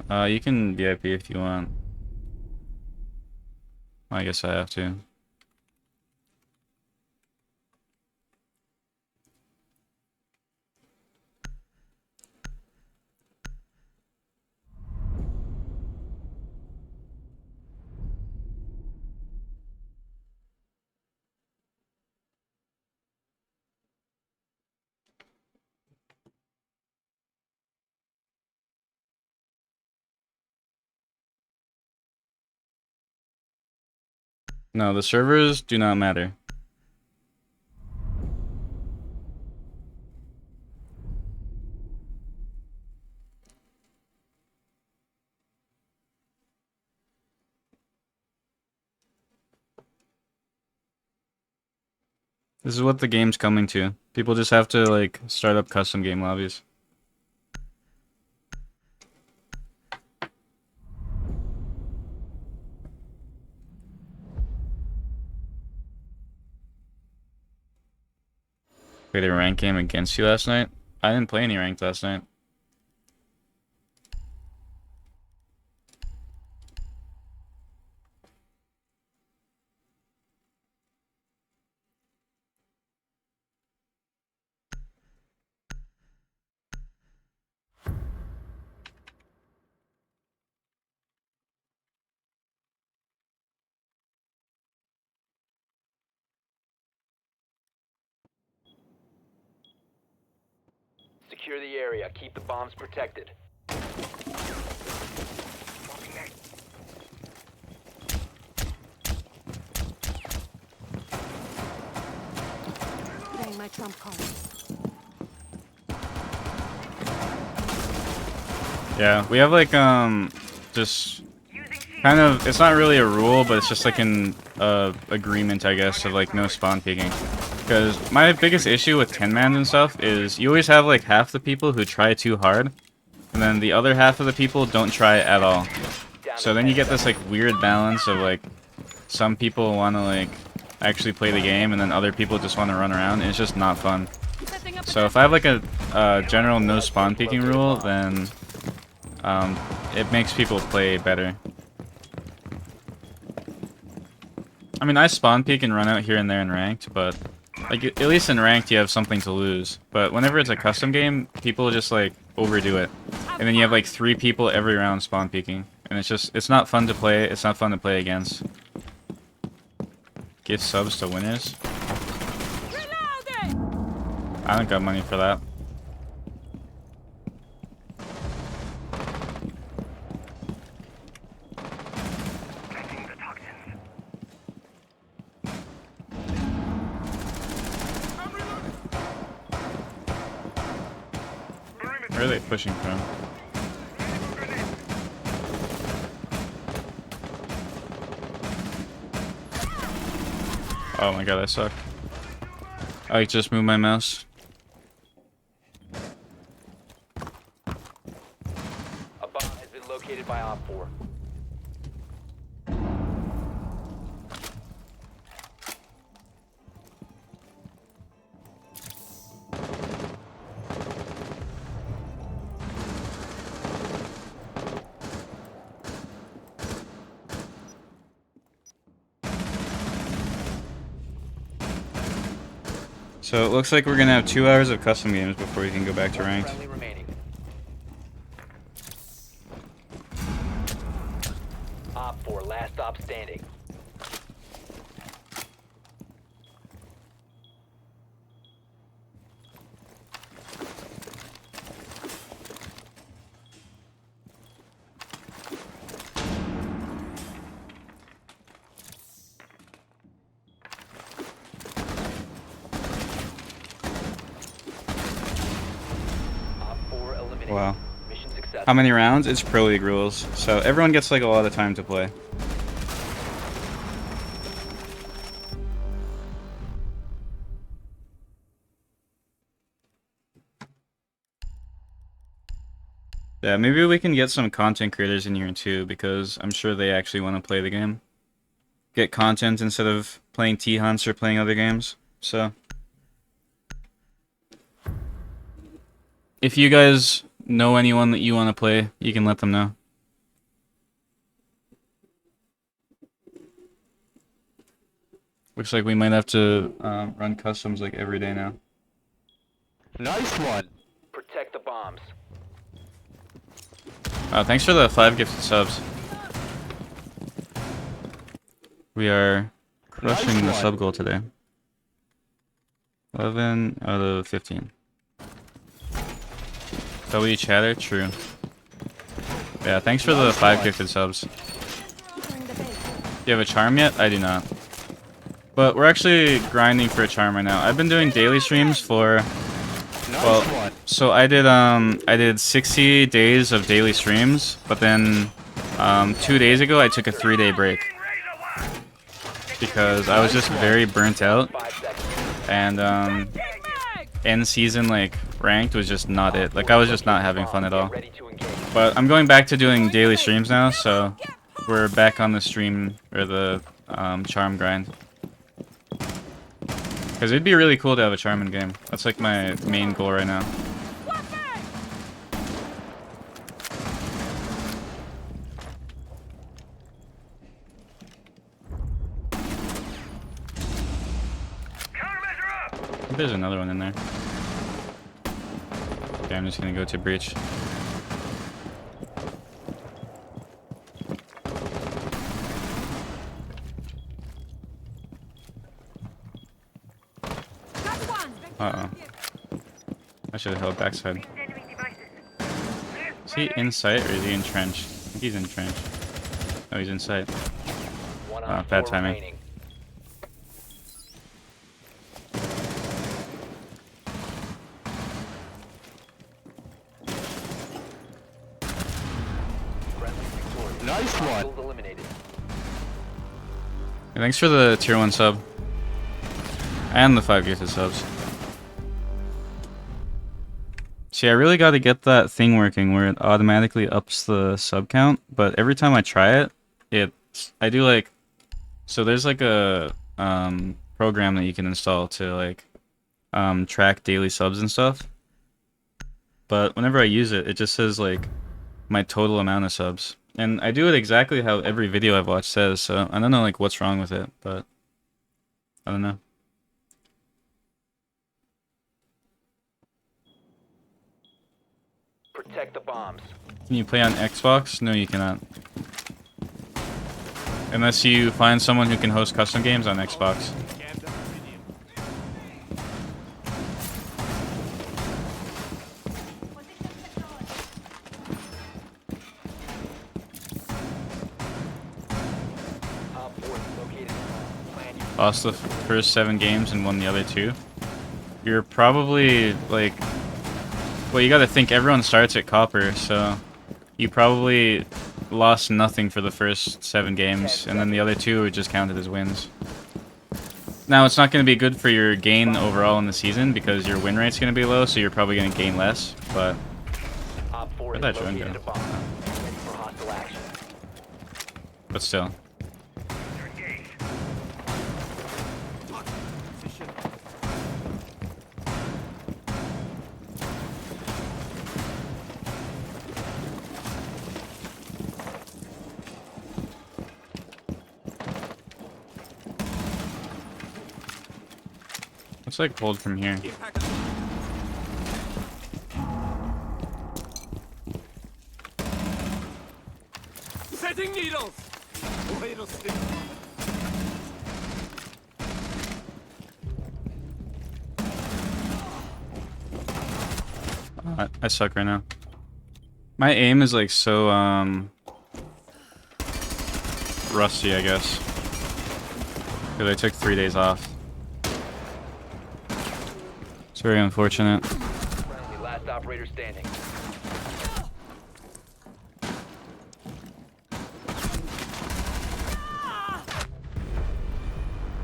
You can VIP if you want. I guess I have to. No, the servers do not matter. This is what the game's coming to. People just have to, like, start up custom game lobbies. Played a ranked game against you last night? I didn't play any ranked last night. Secure the area. Keep the bombs protected. Playing my trump card. Yeah, we have like just kind of, it's not really a rule, but it's just like an agreement, I guess, of like no spawn peeking. Because my biggest issue with 10-mans and stuff is you always have like half the people who try too hard, and then the other half of the people don't try at all. So then you get this like weird balance of like some people want to like actually play the game, and then other people just want to run around, and it's just not fun. So if I have like a general no spawn peeking rule, then it makes people play better. I mean, I spawn peek and run out here and there in ranked, but like at least in ranked you have something to lose. But whenever it's a custom game, people just like overdo it, and then you have like 3 people every round spawn peeking, and it's not fun to play. It's not fun to play against. Give subs to winners. I don't got money for that. Where are they pushing from? Oh my god, I suck. I just moved my mouse. A bomb has been located by Op 4. So it looks like we're gonna have 2 hours of custom games before we can go back to One ranked. friendly remaining. Op 4, last stop standing. Op 4 eliminated. Wow. Mission successful. How many rounds? It's Pro League rules, so everyone gets like a lot of time to play. Yeah, maybe we can get some content creators in here too, because I'm sure they actually want to play the game. Get content instead of playing T-Hunts or playing other games, so... If you guys know anyone that you want to play, you can let them know. Looks like we might have to run customs like every day now. Nice one. Protect the bombs. Thanks for the 5 gifted subs. We are crushing the Nice sub one. goal today. 11 out of 15. W chatter? True. Yeah, thanks for the Nice 5 one. gifted subs. Entering the base. Do you have a charm yet? I do not. But we're actually grinding for a charm right now. I've been doing daily streams for... Nice Well, one. so I did 60 days of daily streams, but then 2 days ago I took a 3-day break because I was just very burnt out, 5 seconds. and end season like ranked was just not it. Like I was just not having fun at all. Ready to engage. But I'm going back to doing daily streams now, so we're back on the stream or the charm grind. Because it'd be really cool to have a charm in game. That's like my main goal right now. I think there's another one in there. Okay, I'm just gonna go to breach. Uh-oh. I should have held backside. Is he in sight or is he in trench? I think he's in trench. Oh, he's in sight. One Ah, on bad 4 timing. remaining. Friendly victorious. Nice one. Hostiles eliminated. Yeah, thanks for the tier 1 sub. And the 5 gifted subs. See, I really got to get that thing working where it automatically ups the sub count, but every time I try it, I do like... So there's like a program that you can install to like track daily subs and stuff. But whenever I use it, it just says like my total amount of subs. And I do it exactly how every video I've watched says, so I don't know like what's wrong with it, but I don't know. Protect the bombs. Can you play on Xbox? No, you cannot. Unless you find someone who can host custom games on Xbox. Op 4 is located. Plan your Lost the first 7 games and won the other 2. You're probably like Well, you gotta think everyone starts at copper, so you probably lost nothing for the first 7 games, and then the other 2 are just counted as wins. Now, it's not going to be good for your gain overall in the season because your win rate's going to be low, so you're probably going to gain less, but... Op 4 Where'd has that drone located go? a bomb. Ready for hostile action. But still. Looks like hold from here. Setting needles. I suck right now. My aim is like so rusty, I guess. Because I took 3 days off. It's very unfortunate. Friendly, last operator standing.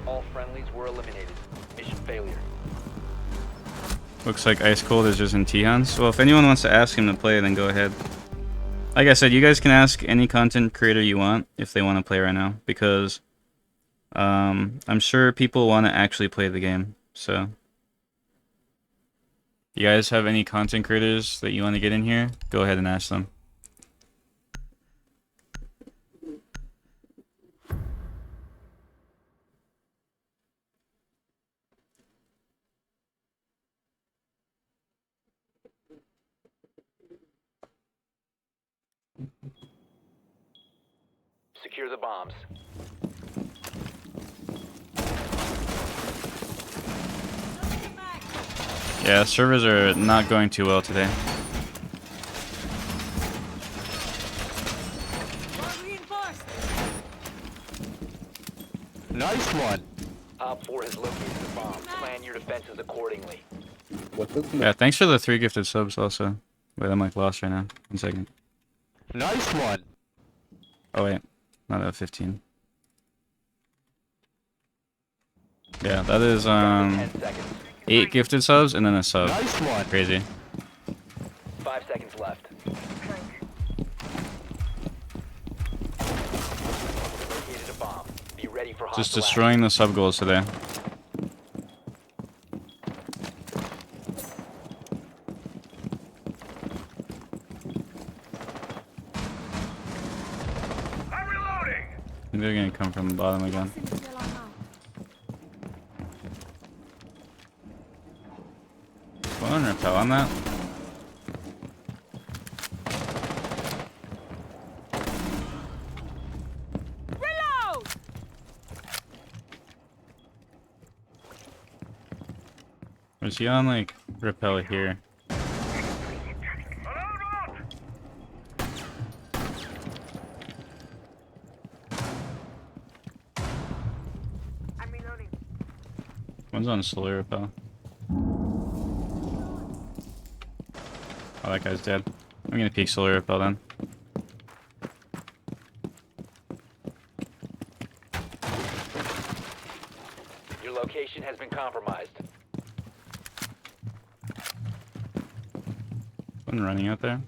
All friendlies were eliminated. Mission failure. Looks like Ice Cold is just in Tihan's. Well, if anyone wants to ask him to play, then go ahead. Like I said, you guys can ask any content creator you want if they want to play right now, because I'm sure people want to actually play the game. So, you guys have any content creators that you want to get in here? Go ahead and ask them. Secure the bombs. Yeah, servers are not going too well today. Nice one. Op 4 has located the bomb. Plan your defenses accordingly. Yeah, thanks for the 3 gifted subs also. Wait, I'm like lost right now. 1 second. Nice one. Oh wait, not at 15. Yeah, that is 10 seconds. 8 gifted subs and then a sub. Nice one. Crazy. 5 seconds left. Located a bomb. Be ready for hostile Just destroying the sub goals today. I'm reloading. I think they're gonna come from the bottom again. One repel on that. Reload! Was he on like repel here? I'm reloading. One's on solar repel. Oh, that guy's dead. I'm gonna peek solar repel then. Your location has been compromised. One running out there.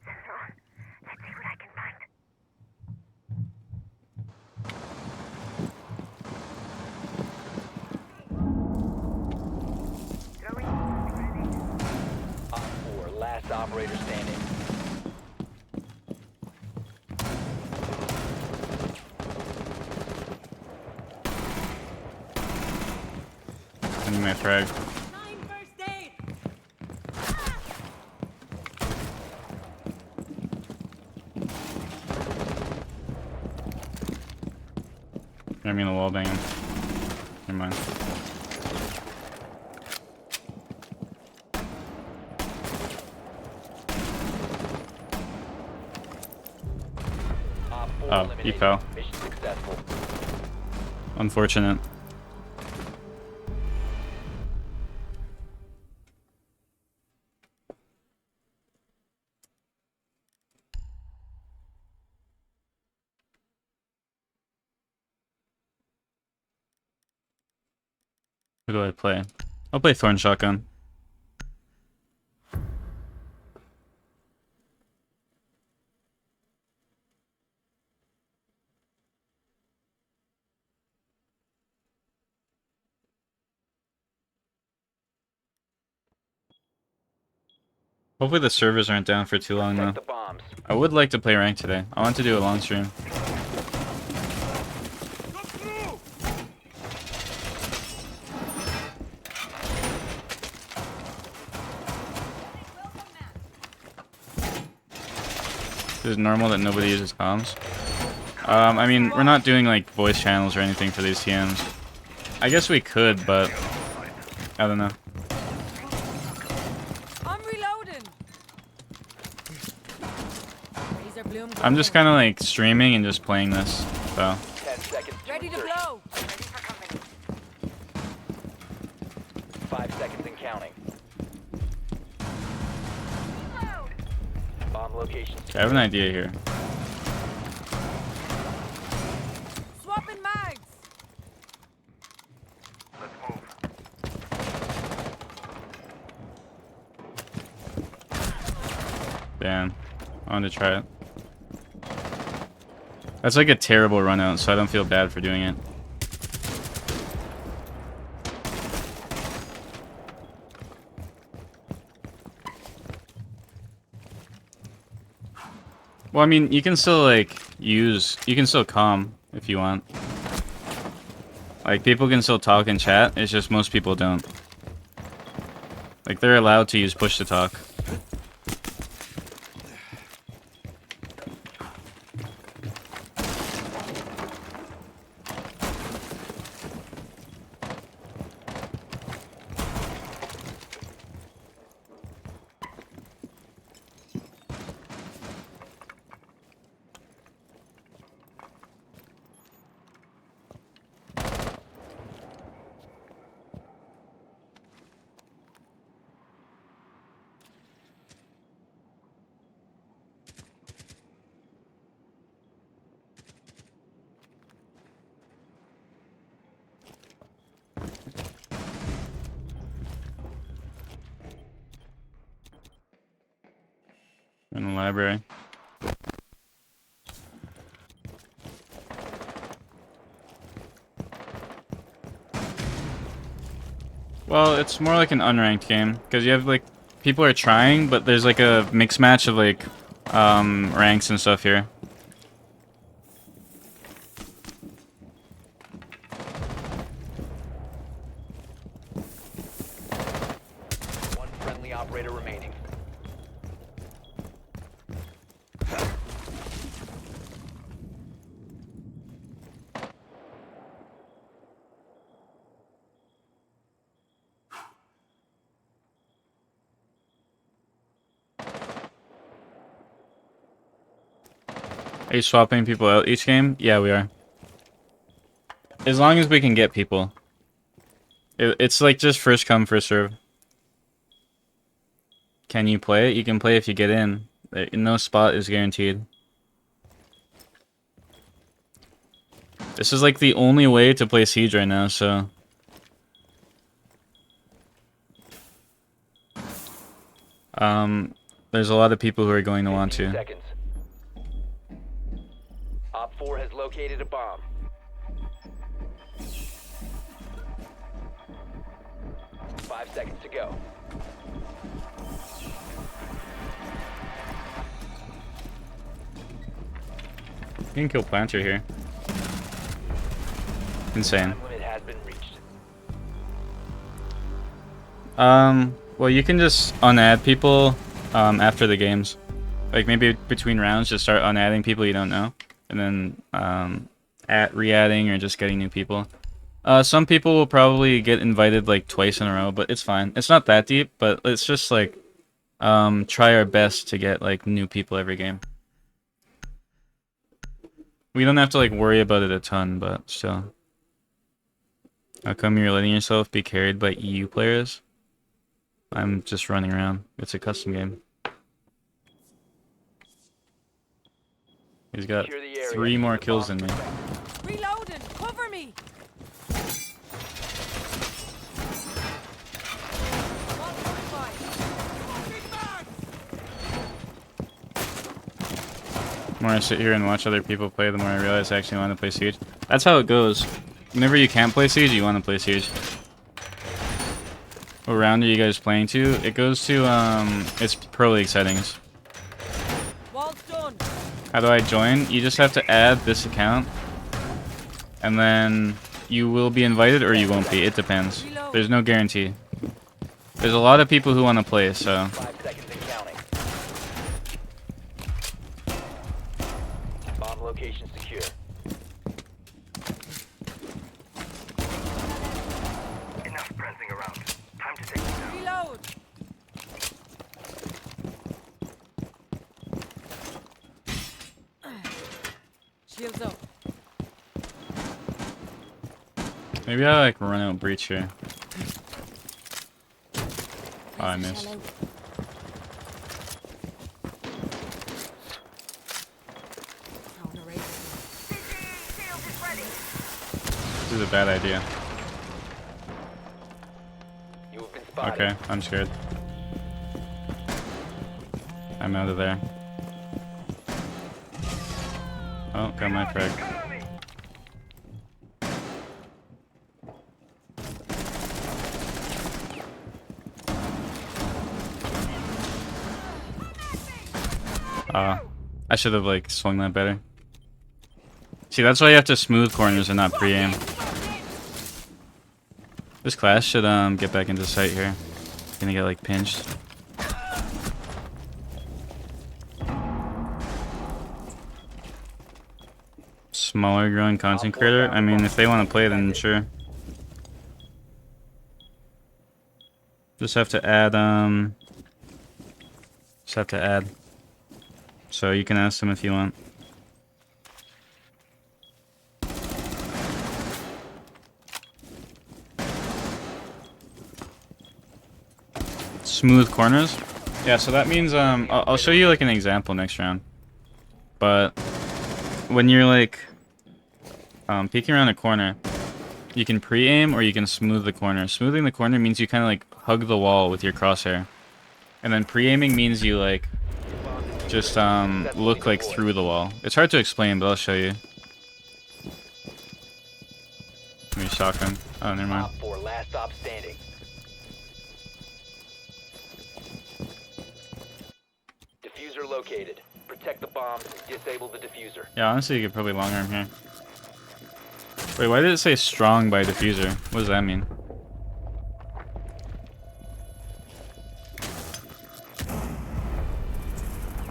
Let's see what I can find. Throwing grenade. Op 4, last operator standing. I need my frag. I mean the wall banging. Never mind. Op 4 Oh, he eliminated. fell. Mission successful. Unfortunate. Who do I play? I'll play Thorn Shotgun. Hopefully the servers aren't down for too long though. Protect the bombs. I would like to play ranked today. I want to do a long stream. Is it normal that nobody uses comms? I mean, we're not doing like voice channels or anything for these TMs. I guess we could, but I don't know. I'm reloading. Razor bloom I'm just kind of like streaming and just playing this, so. 10 seconds to ready to insertion. blow. 5 seconds and counting. Bomb location. I have an idea here. Swapping mags. Damn. I wanted to try it. That's like a terrible run out, so I don't feel bad for doing it. Well, I mean, you can still like you can still comm if you want. Like people can still talk and chat, it's just most people don't. Like they're allowed to use push to talk. In the library. Well, it's more like an unranked game because you have like people are trying, but there's like a mix match of like ranks and stuff here. One friendly operator remaining. Are you swapping people out each game? Yeah, we are. As long as we can get people. It's like just first come, first serve. Can you play it? You can play if you get in. No spot is guaranteed. This is like the only way to play Siege right now, so... there's a lot of people who are going to want 15 to. seconds. Op 4 has located a bomb. Five seconds to go. You can kill Planter here. Insane. Time limit has been reached. Well, you can just unadd people after the games. Like maybe between rounds, just start unadding people you don't know, and then re-adding or just getting new people. Some people will probably get invited like twice in a row, but it's fine. It's not that deep, but it's just like try our best to get like new people every game. We don't have to like worry about it a ton, but still. How come you're letting yourself be carried by EU players? I'm just running around. It's a custom game. He's got Secure the area. 3 more The kills than bomb me. Reloading. Cover me. The more I sit here and watch other people play, the more I realize I actually want to play Siege. That's how it goes. Whenever you can't play Siege, you want to play Siege. What round are you guys playing to? It goes to, it's Pro League settings. Wall's done. How do I join? You just have to add this account. And then you will be invited or you won't be. It depends. There's no guarantee. There's a lot of people who want to play, so... 5 seconds and counting. Bomb location secure. Enough prancing around. Time to take it down. Reload. Shields up. Maybe I like run out breach here. Oh, I missed. Shield is ready. This is a bad idea. You have been spotted. Okay, I'm scared. I'm out of there. Oh, got my frag. Cover me. I should have like swung that better. See, that's why you have to smooth corners and not pre-aim. This class should get back into sight here. Gonna get like pinched. Smaller growing content creator. I mean, if they want to play, then sure. Just have to add So you can ask them if you want. Smooth corners? Yeah, so that means I'll show you like an example next round. But when you're like peeking around a corner, you can pre-aim or you can smooth the corner. Smoothing the corner means you kind of like hug the wall with your crosshair. And then pre-aiming means you like just look like through the wall. It's hard to explain, but I'll show you. Let me shotgun. Oh, never mind. Op 4, last stop standing. Diffuser located. Protect the bombs and disable the diffuser. Yeah, honestly, you could probably long arm here. Wait, why did it say strong by diffuser? What does that mean?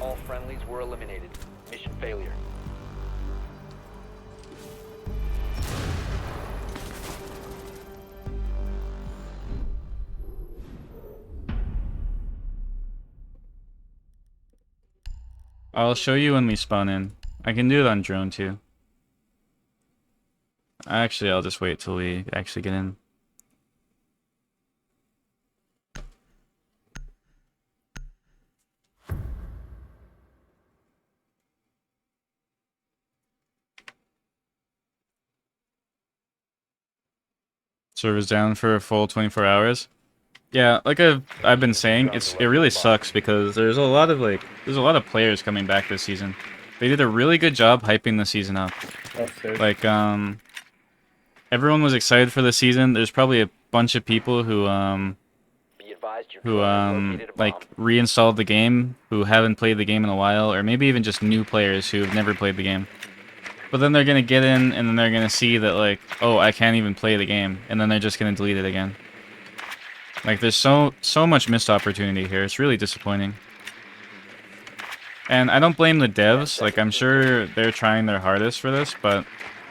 All friendlies were eliminated. Mission failure. I'll show you when we spawn in. I can do it on drone too. Actually, I'll just wait till we actually get in. Server's down for a full 24 hours. Yeah, like I've been saying, it really sucks because there's a lot of players coming back this season. They did a really good job hyping the season up. Like everyone was excited for the season. There's probably a bunch of people who Be advised your drone has located a bomb. like reinstalled the game, who haven't played the game in a while, or maybe even just new players who have never played the game. But then they're gonna get in and then they're gonna see that like, oh, I can't even play the game, and then they're just gonna delete it again. Like there's so much missed opportunity here. It's really disappointing. And I don't blame the devs. Like I'm sure they're trying their hardest for this, but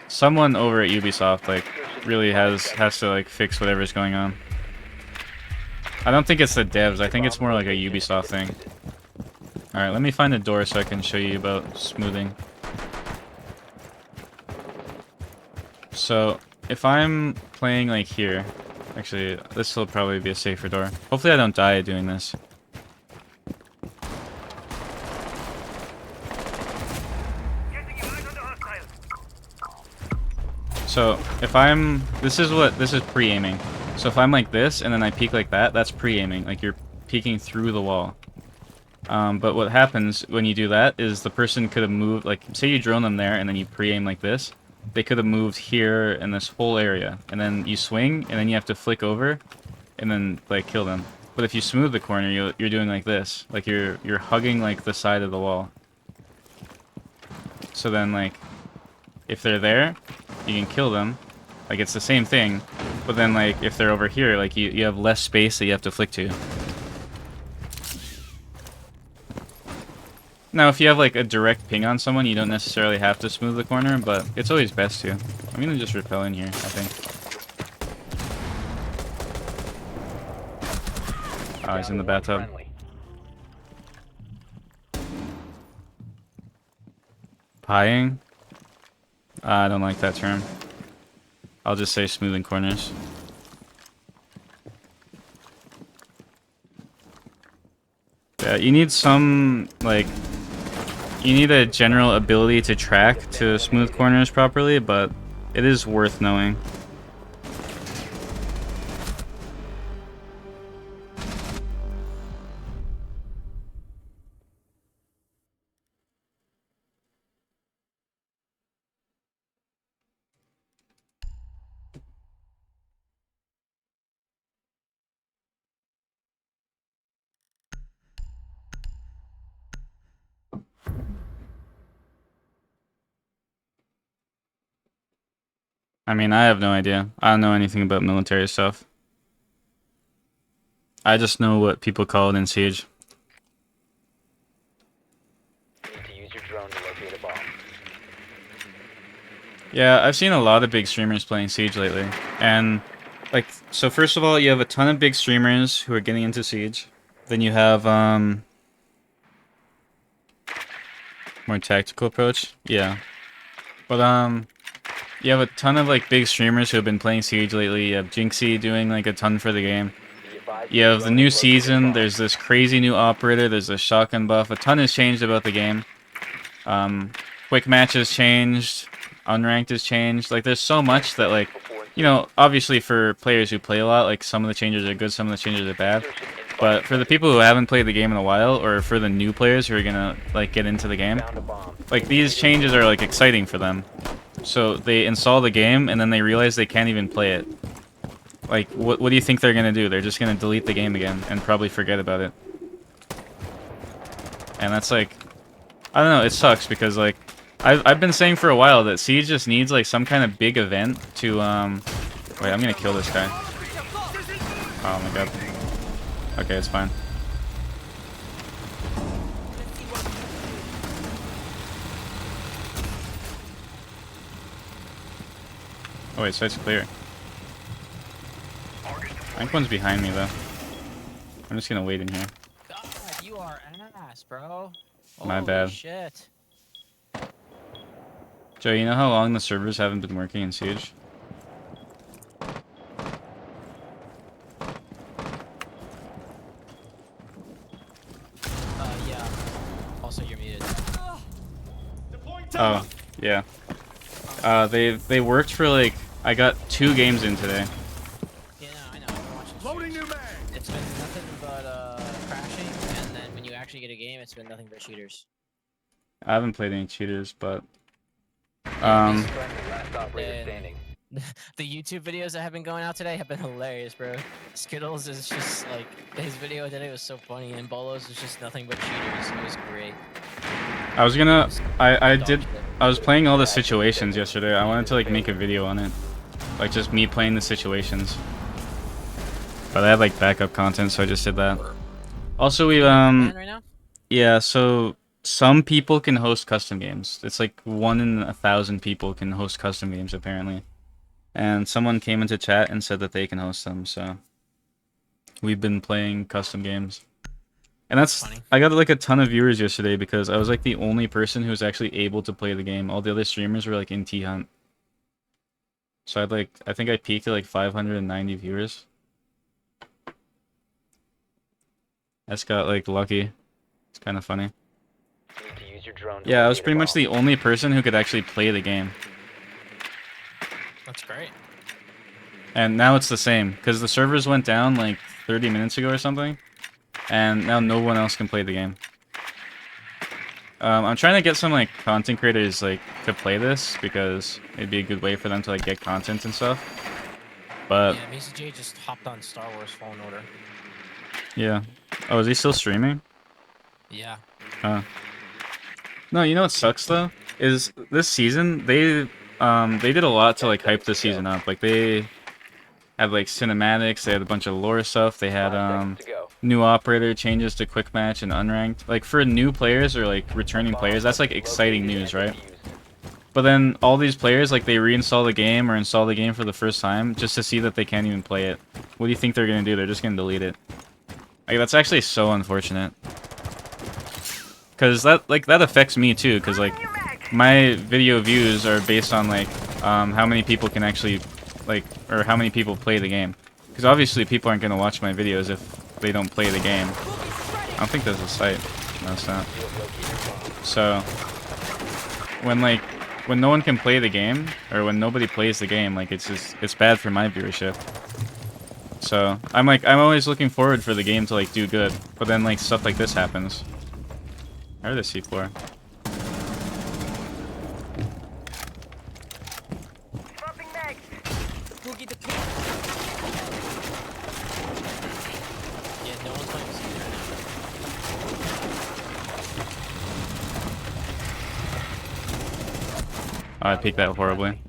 someone over at Ubisoft like really has to like fix whatever's going on. I don't think it's the devs. I think it's more like a Ubisoft thing. All right, let me find a door so I can show you about smoothing. So if I'm playing like here, actually this will probably be a safer door. Hopefully I don't die doing this. Getting you right under hostile. So if I'm, this is pre-aiming. So if I'm like this and then I peek like that, that's pre-aiming. Like you're peeking through the wall. But what happens when you do that is the person could have moved, like, say you drone them there and then you pre-aim like this. They could have moved here in this whole area. And then you swing, and then you have to flick over, and then, like, kill them. But if you smooth the corner, you're doing like this. Like, you're hugging, like, the side of the wall. So then, like, if they're there, you can kill them. Like, it's the same thing. But then, like, if they're over here, like, you have less space that you have to flick to. Now, if you have, like, a direct ping on someone, you don't necessarily have to smooth the corner, but it's always best to. I'm gonna just repel in here, I think. Oh, he's in the bathtub. Friendly. Pieing? I don't like that term. I'll just say smoothing corners. Yeah, you need some, like... You need a general ability to track to smooth corners properly, but it is worth knowing. I mean, I have no idea. I don't know anything about military stuff. I just know what people call it in Siege. You need to use your drone to locate a bomb. Yeah, I've seen a lot of big streamers playing Siege lately. And, like, so first of all, you have a ton of big streamers who are getting into Siege. Then you have, more tactical approach. Yeah. But, you have a ton of, like, big streamers who have been playing Siege lately. You have Jinxie doing, like, a ton for the game. Be advised You have the new drone is located a season, bomb. there's this crazy new operator, there's a shotgun buff. A ton has changed about the game. Quick match has changed. Unranked has changed. Like, there's so much that, like, you know, obviously for players who play a lot, like, some of the changes are good, some of the changes are bad. But for the people who haven't played the game in a while, or for the new players who are gonna, like, get into the game, Found a bomb. like, these changes are, like, exciting for them. So they install the game, and then they realize they can't even play it. Like, what do you think they're gonna do? They're just gonna delete the game again, and probably forget about it. And that's, like... I don't know, it sucks, because, like... I've been saying for a while that Siege just needs, like, some kind of big event to, Wait, I'm gonna kill this guy. Oh my god. Okay, it's fine. Oh wait, site's clear. I think one's behind me though. I'm just gonna wait in here. God, you are ass, bro. My Holy bad. Shit. Joe, you know how long the servers haven't been working in Siege? Yeah. Also, you're muted. Oh, yeah. They worked for like... I got 2 games in today. Yeah, I know. I've been watching streams. It's been nothing but crashing, and then when you actually get a game, it's been nothing but cheaters. I haven't played any cheaters, but... Friendly, last operator And- standing. The YouTube videos that have been going out today have been hilarious, bro. Skittles is just like his video today was so funny, and Bolos is just nothing but cheaters. It was great. I was gonna... I Dog did... shit. I was playing all the situations yesterday. I wanted to like make a video on it. Like just me playing the situations. But I had like backup content, so I just did that. Also we Man right now? yeah, so some people can host custom games. It's like 1 in 1,000 people can host custom games apparently. And someone came into chat and said that they can host them, so we've been playing custom games. And that's Funny. I got like a ton of viewers yesterday because I was like the only person who was actually able to play the game. All the other streamers were like in T-Hunt. So I'd like I think I peaked at like 590 viewers. I just got like lucky. It's kind of funny. You need to use your drone to Yeah, I was locate a pretty much bomb. the only person who could actually play the game. That's great. And now it's the same, because the servers went down like 30 minutes ago or something. And now no one else can play the game. I'm trying to get some like content creators like to play this because it'd be a good way for them to like get content and stuff. But Yeah, Macy J just hopped on Star Wars Fallen Order. yeah. Oh, is he still streaming? Yeah. No, you know what sucks though? Is this season they did a lot to like hype this season up. Like they had like cinematics, they had a bunch of lore stuff, they had 5 seconds to go. new operator changes to quick match and unranked. Like for new players or like returning players, that's like exciting news, right? But then all these players like they reinstall the game or install the game for the first time just to see that they can't even play it. What do you think they're gonna do? They're just gonna delete it. Like that's actually so unfortunate. Cause that affects me too. Cause like my video views are based on like how many people can actually like or how many people play the game. Because obviously people aren't gonna watch my videos if they don't play the game. I don't think there's a site. No, it's not. So when no one can play the game or when nobody plays the game, like it's bad for my viewership. So I'm always looking forward for the game to like do good, but then like stuff like this happens. I heard the C4. Swapping mags. Yeah, no one's playing Siege right now. Oh, I peeked that horribly.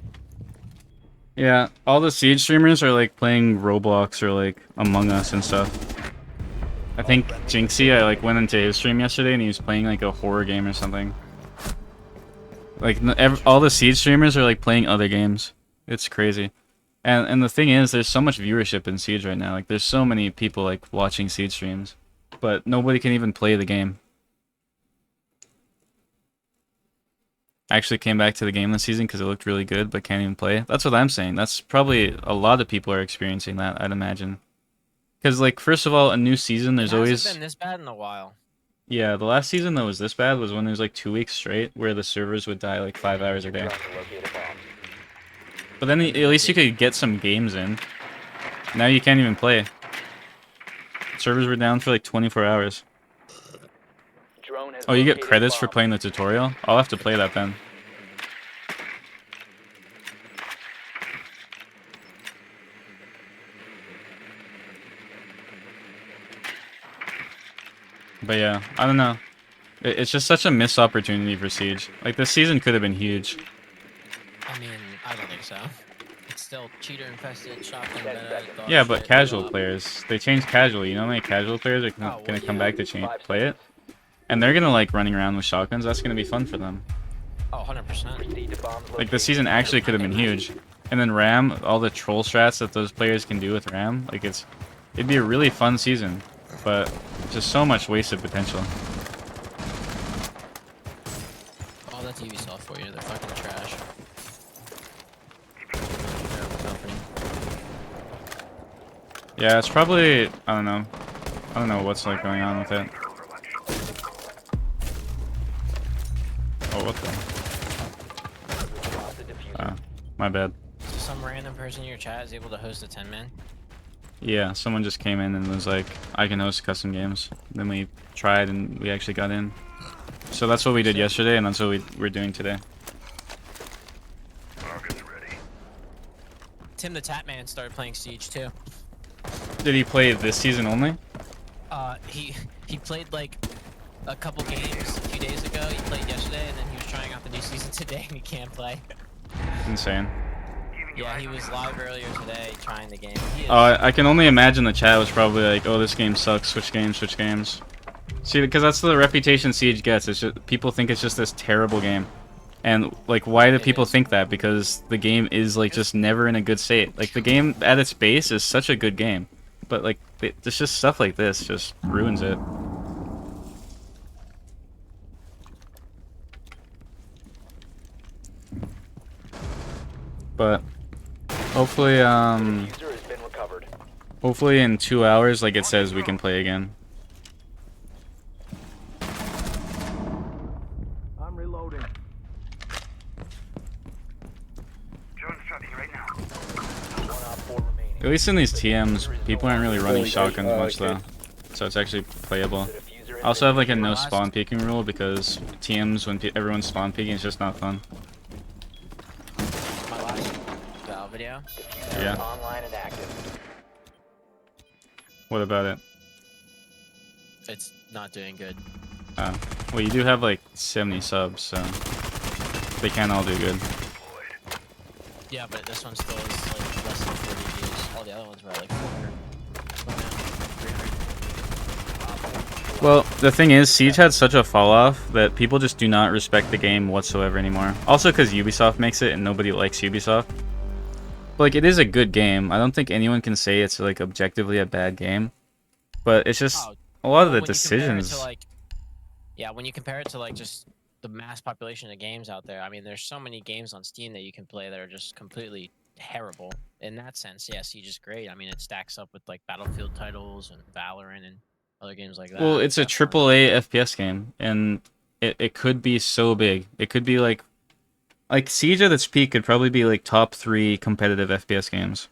Yeah, all the Siege streamers are like playing Roblox or like Among Us and stuff. I think Jinxie, I like went into his stream yesterday and he was playing like a horror game or something. Like all the Siege streamers are like playing other games. It's crazy. And the thing is, there's so much viewership in Siege right now. Like there's so many people like watching Siege streams, but nobody can even play the game. I actually came back to the game this season because it looked really good, but can't even play. That's what I'm saying. That's probably a lot of people are experiencing that, I'd imagine. Because, like, first of all, a new season, there's always... It hasn't been this bad in a while. Yeah, the last season that was this bad was when there was, like, 2 weeks straight where the servers would die, like, 5 hours a day. But then at least you could get some games in. Now you can't even play. Servers were down for, like, 24 hours. Oh, you get credits for playing the tutorial? I'll have to play that then. But yeah, I don't know. It's just such a missed opportunity for Siege. Like, this season could have been huge. I mean, I don't think so. It's still cheater-infested, shotgun meta, dog Yeah, but shit. casual players. They changed casual. You know how many casual players are gonna come back to play it? And they're gonna like running around with shotguns. That's gonna be fun for them. Oh, 100%. Like, the season actually could have been huge. And then Ram, all the troll strats that those players can do with Ram, like it'd be a really fun season. But just so much wasted potential. All that's Ubisoft for you. They're fucking trash. Yeah, it's probably, I don't know what's like going on with it. Oh, what the? My bad. So some random person in your chat is able to host a 10-man? Yeah, someone just came in and was like, I can host custom games. Then we tried and we actually got in. So that's what we did yesterday and that's what we're doing today. Tim the Tatman started playing Siege too. Did he play this season only? He played like a couple games a few days ago. He played yesterday and then he was trying out the new season today and he can't play. Insane. Yeah, he was live earlier today trying the game. I can only imagine the chat was probably like, oh, this game sucks, switch games, switch games. See, because that's the reputation Siege gets. It's just, people think it's just this terrible game. And, like, why do people think that? Because the game is, like, just never in a good state. Like, the game at its base is such a good game. But, like, there's just stuff like this just ruins it. But hopefully, hopefully in 2 hours, like it says, we can play again. I'm reloading. Jones dropping right now. At least in these TMs, people aren't really running shotguns much though, so it's actually playable. I also have like a no Last- spawn peeking rule because TMs when everyone's spawn peeking is just not fun. My last Val video. Diffuser Yeah. is online and active. What about it? It's not doing good. Well, you do have like 70 subs, so they can't all do good. Yeah, but this one still is like less than 40 views. All the other ones were at like 400. Going out, 300. Well, the thing is, Siege had such a fall off that people just do not respect the game whatsoever anymore. Also because Ubisoft makes it and nobody likes Ubisoft. But, like, it is a good game. I don't think anyone can say it's like objectively a bad game. But it's just a lot of the When you compare it to, decisions. like, yeah, when you compare it to like just the mass population of games out there, I mean, there's so many games on Steam that you can play that are just completely terrible. In that sense, yeah, Siege is great. I mean, it stacks up with like Battlefield titles and Valorant and other games like that. Well, it's a Definitely. AAA FPS game, and it could be so big. It could be like Siege at its peak could probably be like top 3 competitive FPS games.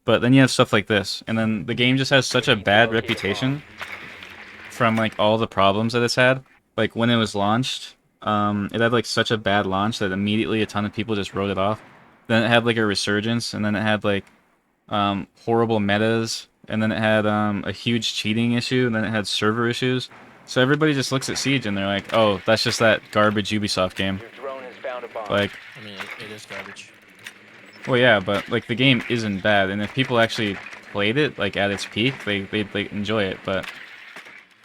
But then you have stuff like this, and then the game just has such a bad reputation from like all the problems that it's had. Like when it was launched, it had like such a bad launch that immediately a ton of people just wrote it off. Then it had like a resurgence, and then it had like horrible metas, and then it had a huge cheating issue, and then it had server issues. So everybody just looks at Siege and they're like, "Oh, that's just that garbage Ubisoft game." Your drone has found a bomb. Like, I mean, it is garbage. well, yeah, but like the game isn't bad, and if people actually played it like at its peak, they enjoy it. But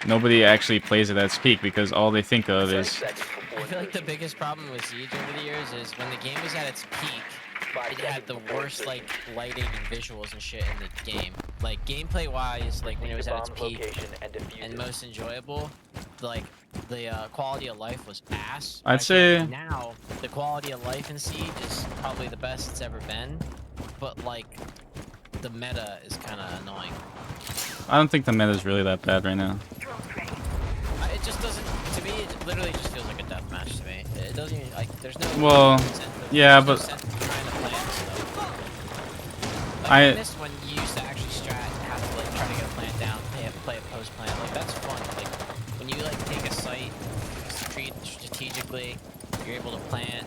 nobody actually plays it at its peak because all they think of 30 is seconds before I feel like the insertion. biggest problem with Siege over the years is when the game was at its peak, 5 it had seconds the before worst insertion. like lighting and visuals and shit in the game. Like gameplay wise, like when it was Your at its bomb's peak location and defuse and it. most enjoyable, like the quality of life was ass. I'd I feel like say- now the quality of life in Siege is probably the best it's ever been, but like the meta is kind of annoying. I don't think the meta is really that bad right now. It just doesn't. To me, it literally just feels like a death match to me. It doesn't even like. There's no. Well, incentive- yeah, there's no but- sense of trying to plan stuff. Like, I- I miss when you used to actually strat and have to like try to get a plan down, play a post plan. Like that's fun. Like when you like take a site, treat strategically, you're able to plan.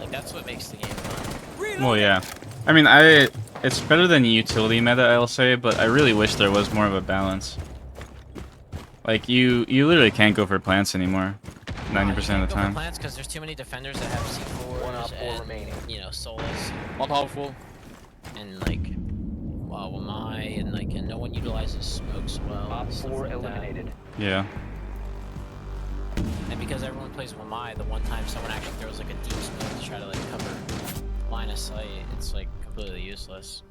Like that's what makes the game fun. Well, yeah. I mean, it's better than utility meta, I'll say, but I really wish there was more of a balance. Like you literally can't go for plants anymore, 90% of the time. Plants because there's too many defenders that have One op C4s 4 and remaining. you know Solus One powerful. and like Wamai and like and no one utilizes smokes well. Op and stuff 4 like that. eliminated. Yeah. And because everyone plays Wamai, the one time someone actually throws like a deep smoke to try to like cover line of sight, it's like completely useless.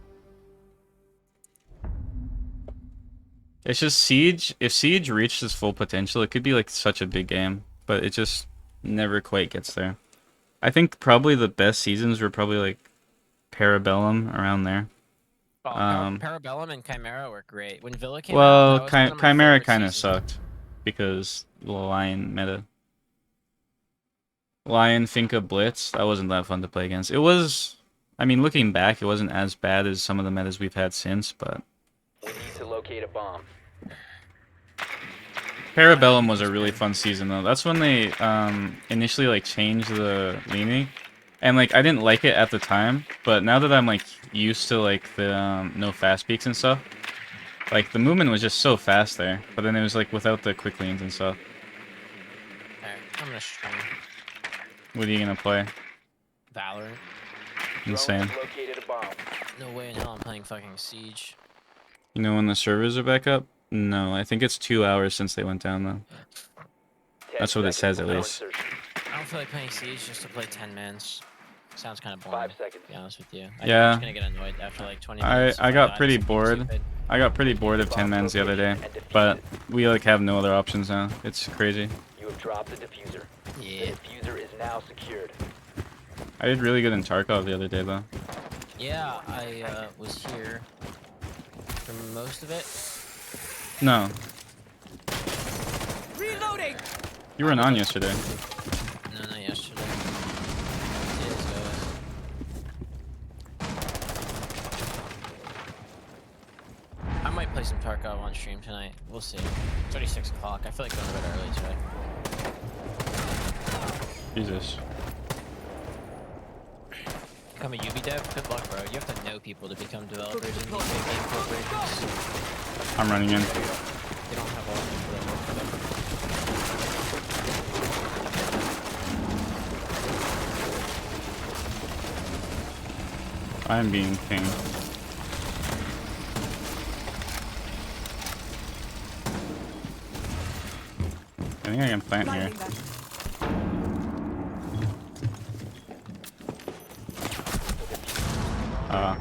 It's just Siege. If Siege reached its full potential, it could be like such a big game, but it just never quite gets there. I think probably the best seasons were probably like Parabellum around there. Oh, Um, Parabellum and Chimera were great. When Villa came out, Well, that was one of my Chimera favorite kind of seasons. sucked because the Lion meta. Lion, Finca, Blitz, that wasn't that fun to play against. It was, I mean, looking back, it wasn't as bad as some of the metas we've had since, but We need to locate a bomb. Parabellum was a really fun season though. That's when they initially like changed the leaning, and like I didn't like it at the time, but now that I'm like used to like the no fast peaks and stuff, like the movement was just so fast there. But then it was like without the quick leans and stuff. Alright, I'm gonna stream What are you gonna play? Valorant. Insane. Drone has located a bomb. No way in hell I'm playing fucking Siege. You know when the servers are back up? No, I think it's 2 hours since they went down though. 10 That's what it seconds says, at before least. insertion. I don't feel like playing Siege just to play 10 mans. Sounds kind of boring. 5 seconds. To be honest with you. Yeah. I'm just gonna get annoyed after like 20 I minutes. got if die, pretty it's bored. stupid. I got pretty bored of 10 mans the other day, but we like have no other options now. It's crazy. You have dropped the diffuser. Yeah. The diffuser is now secured. I did really good in Tarkov the other day though. Yeah, I was here for most of it. No. You weren't on yesterday. No, not yesterday. Days ago. I might play some Tarkov on stream stream tonight. We'll see. It's already 6 o'clock. I feel like going to bed early today. Jesus. Become a UV dev? Good luck, bro. You have to know people to become developers in these big game corporations. I'm running in. They don't have a lot of people that work for them. I'm being pinged. I think I can plant here.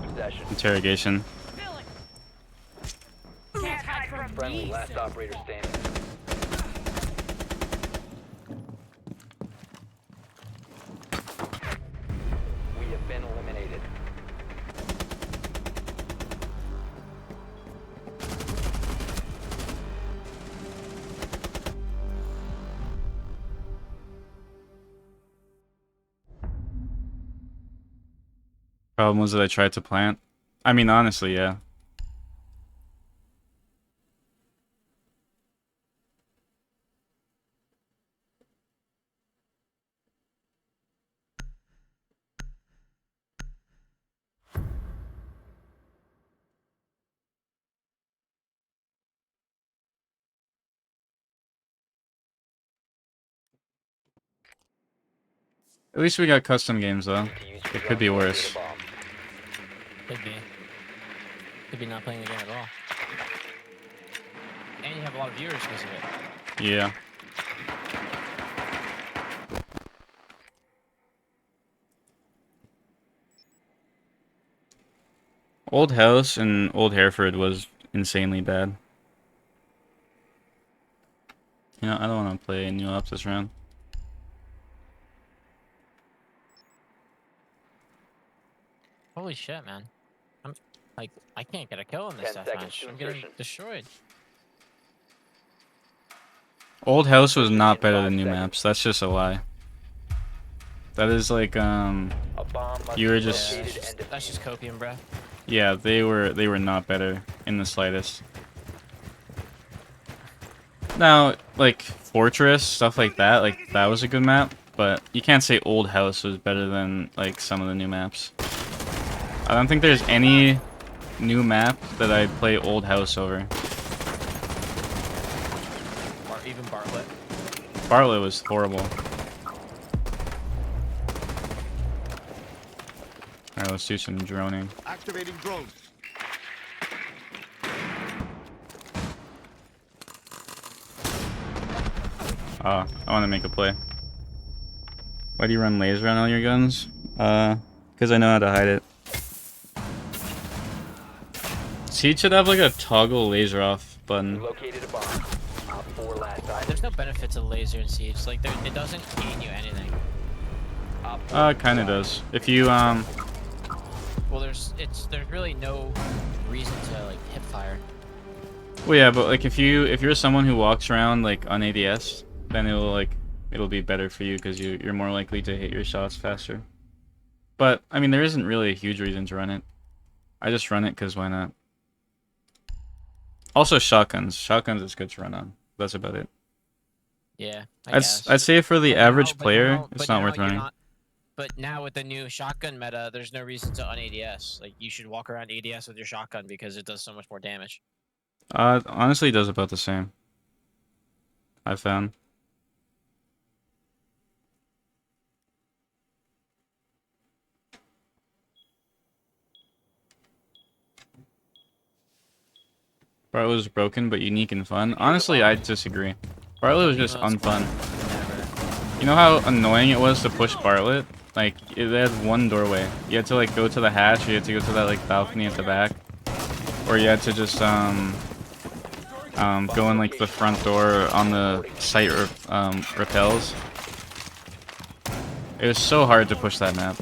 Possession. Interrogation. Can't hide from Friendly, me. last operator standing. We have been eliminated. Problem was that I tried to plant. I mean, honestly, yeah. At least we got custom games, though. To use your It drone could be to locate worse. a bomb. Could be. Could be not playing the game at all. And you have a lot of viewers because of it. Yeah. Old House and Old Hereford was insanely bad. You know, I don't want to play New Ops this round. Holy shit, man. I'm like, I can't get a kill in this 10 seconds deathmatch. to I'm getting insertion. destroyed. Old House was not better than In new 5 maps. That's just a lie. That is like A bomb must You were be just- located and That's just defused. copium, bruh. yeah, they were not better in the slightest. Now, like Fortress, stuff like that was a good map, but you can't say Old House was better than like some of the new maps. I don't think there's any new map that I'd play Old House over. Or even Bartlett. Bartlett was horrible. Alright, let's do some droning. Activating drone. I want to make a play. Why do you run laser on all your guns? Because I know how to hide it. Siege should have like a toggle laser off We button. located a bomb. Op 4 last operator. There's no benefit to laser and siege. Like, it doesn't gain you anything. Op 4 Kinda does. If you, Well, there's really no reason to like hip fire. well, yeah, but like if you're someone who walks around like on ADS, then it'll be better for you because you're more likely to hit your shots faster. But I mean, there isn't really a huge reason to run it. I just run it because why not? Also, shotguns. Shotguns is good to run on. That's about it. Yeah, I'd say for the But average now- but player, now- it's but not now worth you're running. not- But now with the new shotgun meta, there's no reason to un-ADS. Like, you should walk around ADS with your shotgun because it does so much more damage. Honestly, it does about the same. I found. Bartlett was broken but unique and fun. Honestly, I disagree. Bartlett was just unfun. Never. You know how annoying it was to push Bartlett? Like, it had one doorway. You had to like go to the hatch, or you had to go to that like balcony at the back. Or you had to just go in like the front door on the site repels. It was so hard to push that map.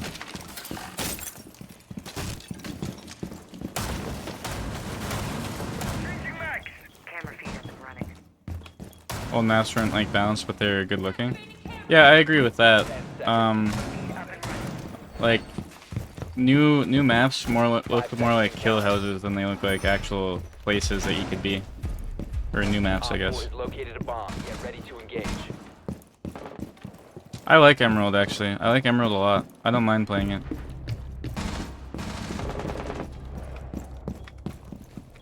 Changing mags. Camera feed isn't running. Old maps weren't like balanced, but they're good looking. Yeah, I agree with that. Like new maps look more like kill houses than they look like actual places that you could be. Or new maps, I Op 4 guess. has located a bomb. Get ready to engage. I like Emerald, actually. I like Emerald a lot. I don't mind playing it.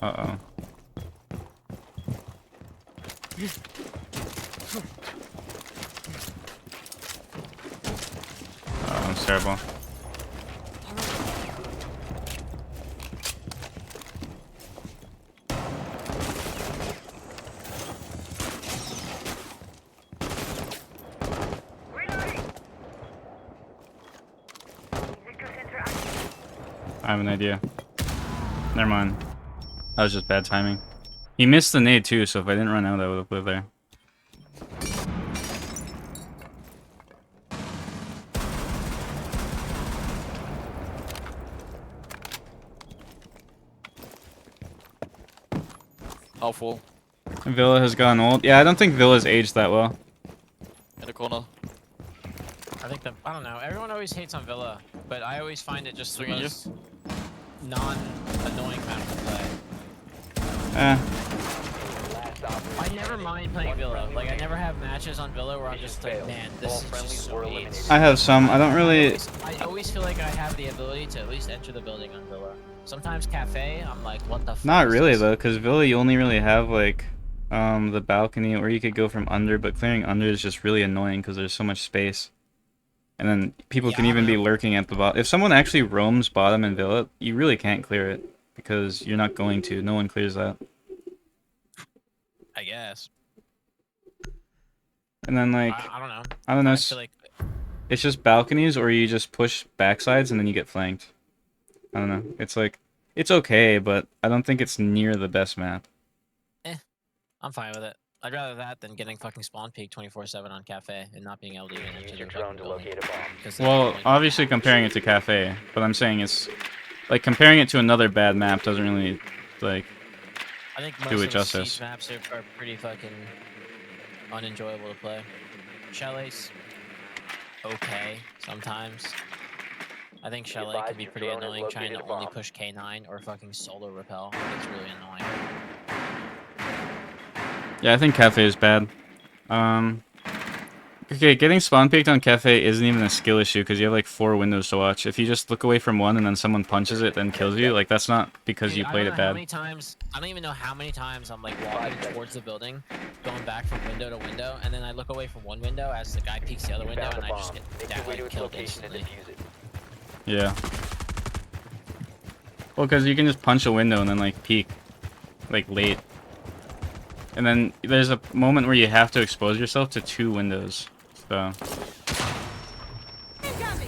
Uh-oh. Oh, that's terrible. Reloading. Victor Center active. I have an idea. Never mind. That was just bad timing. He missed the nade too, so if I didn't run out, I would have lived there. How full? Villa has gone old. Yeah, I don't think Villa's aged that well. In the corner. I think I don't know. Everyone always hates on Villa, but I always find it just the Swinging you. most non-annoying map to play. Eh. Last operator I never standing. mind playing One Villa. friendly Like I remaining. never have matches on Villa where I'm Mission just like, failed. man, All this is friendlies just so were AIDS. eliminated. I have some. I don't really... I always feel like I have the ability to at least enter the building on Villa. Sometimes Cafe, I'm like, what the fuck? Not is really, this? though, because Villa, you only really have, like, the balcony, or you could go from under, but clearing under is just really annoying because there's so much space. And then people Yeah, can I even don't be know. lurking at the bottom. If someone actually roams bottom in Villa, you really can't clear it, because you're not going to. No one clears that. I guess. And then, like, I don't know. I don't know, I feel like it's just balconies, or you just push backsides and then you get flanked. I don't know. It's like, it's okay, but I don't think it's near the best map. I'm fine with it. I'd rather that than getting fucking spawn peek 24/7 on Cafe and not being able to even enter Use the your fucking drone to building. locate a bomb. Because then Well, I'm like, obviously comparing it to Cafe, but I'm saying it's, like, comparing it to another bad map doesn't really, like, I think do most it of the justice. siege maps are pretty fucking unenjoyable to play. Chalets, okay, sometimes. I think Chalet advised can be your pretty drone has annoying trying to located a only bomb. push K9 or fucking solo repel. It's really annoying. Yeah, I think Cafe is bad. Okay, getting spawn peeked on Cafe isn't even a skill issue because you have like 4 windows to watch. If you just look away from one and then someone punches it, then kills you, like that's not because Dude, you I played don't it know how bad. many times, I don't even know how many times I'm like walking towards the building, going back from window to window, and then I look away from one window as the guy peeks the other You window, found and a I just bomb. get Make your way to its killed location and instantly. defuse it. Yeah. Well, because you can just punch a window and then like peek, like late. And then there's a moment where you have to expose yourself to 2 windows. So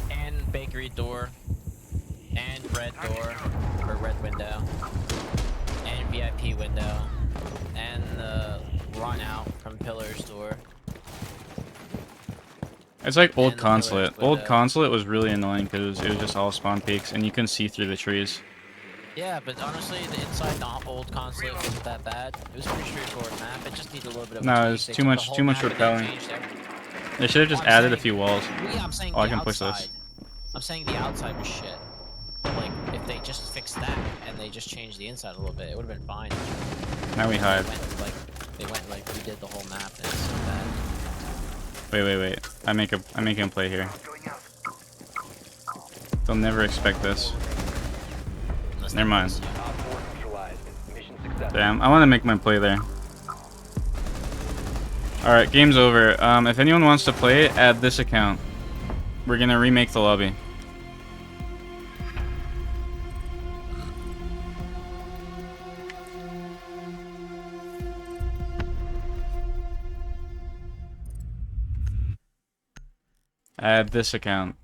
And bakery door, and red door, or red window, and VIP window, and the run out from pillars door. it's like old And the pillars consulate. Old window. consulate was really annoying because it was just all spawn peaks and you couldn't see through the trees. Yeah, but honestly, the inside not old consulate wasn't that bad. It was a pretty straightforward map. It just needed a little bit of. a No, tweak. it's They too took the much- whole too much map and they repelling. changed everything. They should have just I'm added a saying- few walls. Well, yeah, I'm saying Oh, I the can push outside. this. I'm saying the outside was shit. But like, if they just fixed that and they just changed the inside a little bit, it would have been fine. Now we hide. They went like redid the whole map and it's so bad. Wait. I make him play here. They'll never expect this. Unless they Never mind. miss you. Op 4 neutralized. Mission successful. Damn, I want to make my play there. Alright, game's over. If anyone wants to play, add this account. We're gonna remake the lobby. Add this account.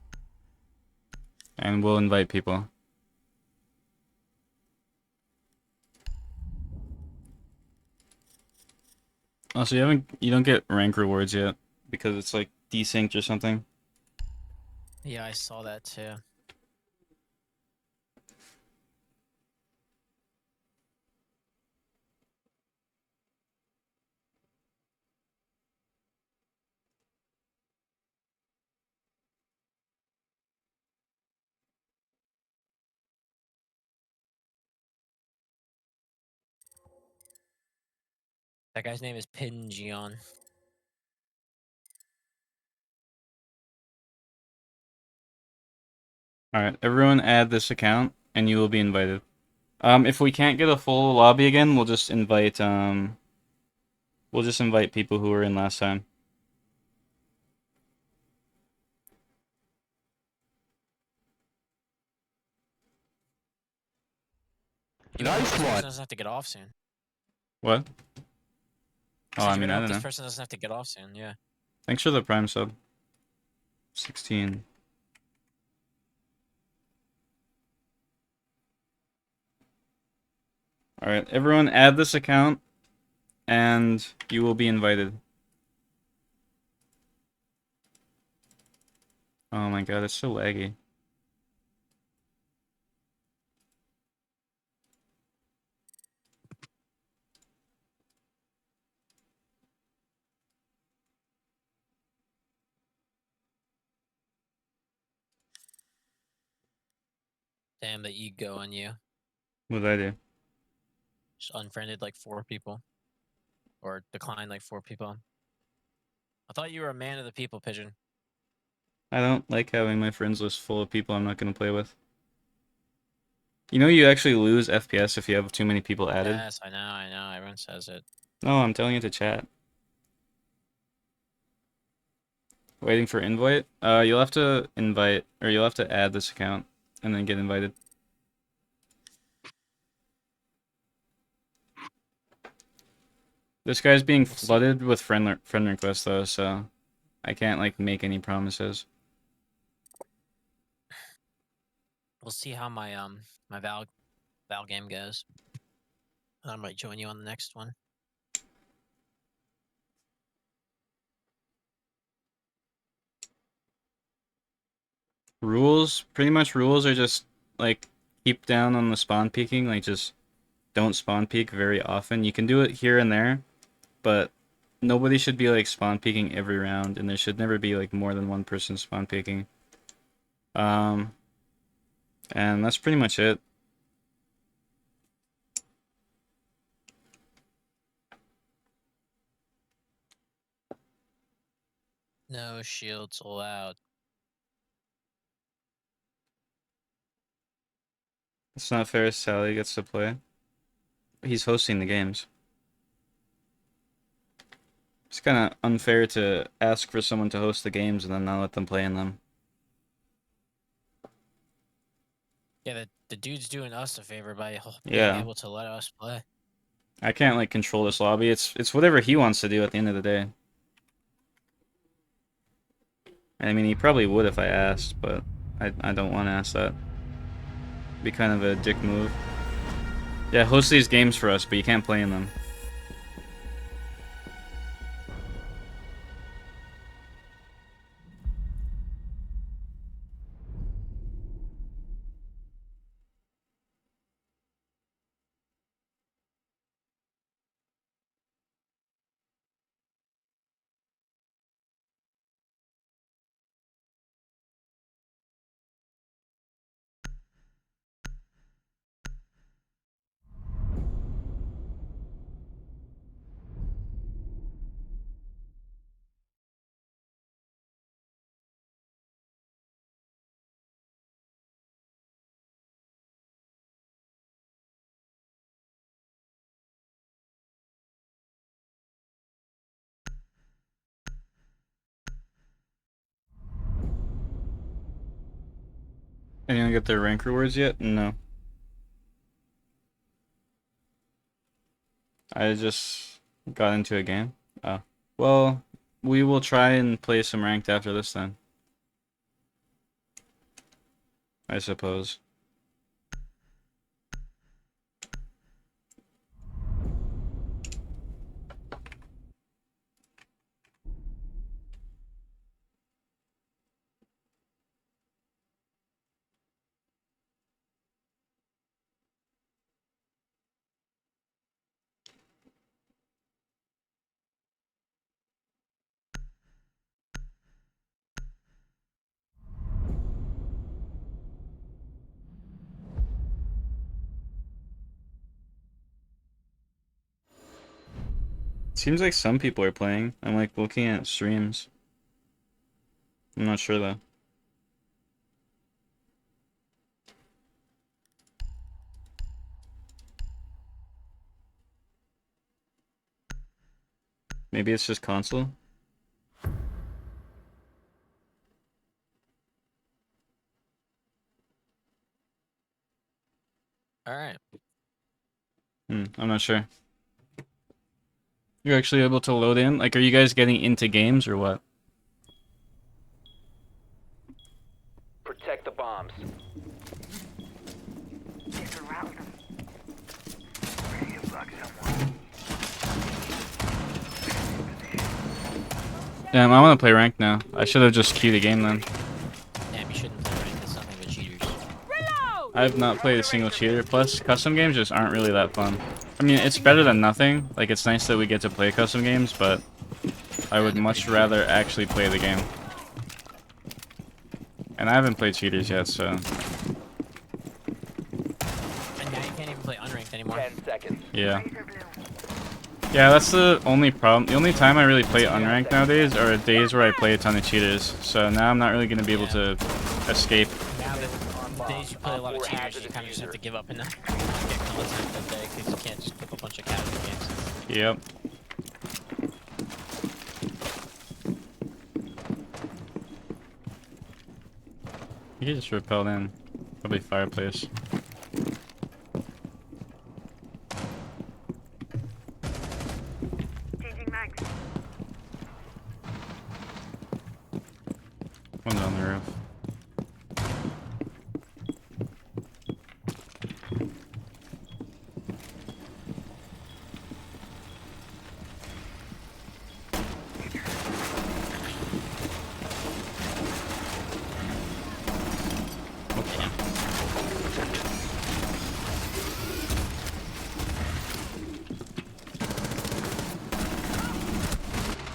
And we'll invite people. Also, you don't get rank rewards yet because it's like desynced or something. Yeah, I saw that too. That guy's name is Pinjion. Alright, everyone add this account, and you will be invited. If we can't get a full lobby again, we'll just invite people who were in last time. Nice This person one. doesn't have to get off soon. What? Oh, I mean, I don't This know. person doesn't have to get off soon. Yeah. Thanks for the Prime sub. 16. Alright, everyone add this account, and you will be invited. Oh my god, it's so laggy. Damn the ego on you. What did I do? Just unfriended like 4 people. Or declined like 4 people. I thought you were a man of the people, Pigeon. I don't like having my friends list full of people I'm not going to play with. You know you actually lose FPS if you have too many people added? Yes, I know. Everyone says it. No, I'm telling you to chat. Waiting for invite? You'll have to invite, or you'll have to add this account, and then get invited. This guy's being flooded with friend requests though, so I can't like make any promises. We'll see how my my Val game goes. I might join you on the next one. Rules, pretty much rules are just like keep down on the spawn peeking, like just don't spawn peek very often. You can do it here and there, but nobody should be like spawn peeking every round, and there should never be like more than one person spawn peeking. And that's pretty much it. No shields allowed. It's not fair if Sally gets to play. He's hosting the games. It's kind of unfair to ask for someone to host the games and then not let them play in them. Yeah, the dude's doing us a favor by being Yeah. able to let us play. I can't like control this lobby. It's whatever he wants to do at the end of the day. I mean, he probably would if I asked, but I don't want to ask that. Be kind of a dick move. Yeah, host these games for us, but you can't play in them. Anyone get their rank rewards yet? No. I just got into a game. Oh. Well, we will try and play some ranked after this then. I suppose. Seems like some people are playing. I'm like looking at streams. I'm not sure though. Maybe it's just console. All right. I'm not sure. You're actually able to load in? Like, are you guys getting into games or what? Protect the bombs. This will rattle them. Ready to block someone. Damn, I want to play ranked now. I should have just queued a game then. Damn, you shouldn't play ranked. It's nothing but cheaters. I have not played a single cheater. Plus, custom games just aren't really that fun. I mean, it's better than nothing. Like, it's nice that we get to play custom games, but I would much rather actually play the game. And I haven't played cheaters yet, so... And now you can't even play unranked anymore. 10 seconds. Yeah. Yeah, that's the only problem. The only time I really play unranked nowadays are days where I play a ton of cheaters. So now I'm not really going to be able to escape. Now the days you play a lot of cheaters, you kind of just have to give up and not get content that day because you can't just pick a bunch of casual games. Yep. You can just repel in. Probably fireplace. Changing mags. One's on the roof.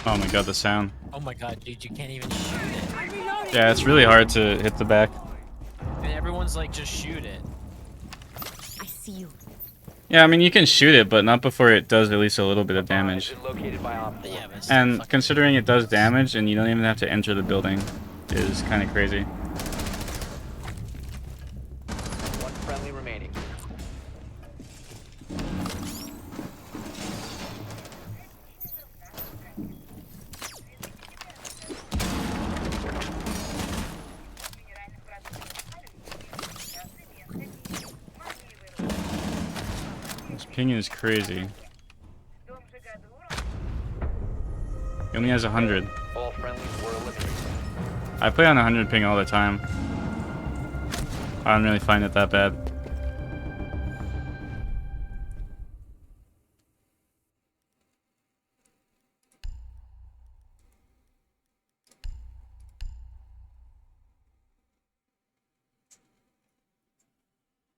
Oh my god, the sound. Oh my god, dude, you can't even shoot it. Yeah, it's really hard to hit the back. And everyone's like, just shoot it. I see you. Yeah, I mean, you can shoot it, but not before it does at least a little bit of Bomb damage. has been located by Op 4. Yeah, but it's still And fucking- considering it does damage and you don't even have to enter the building is kind of crazy. One friendly remaining. This ping is crazy. He only has 100. All friendlies were eliminated. I play on 100 ping all the time. I don't really find it that bad.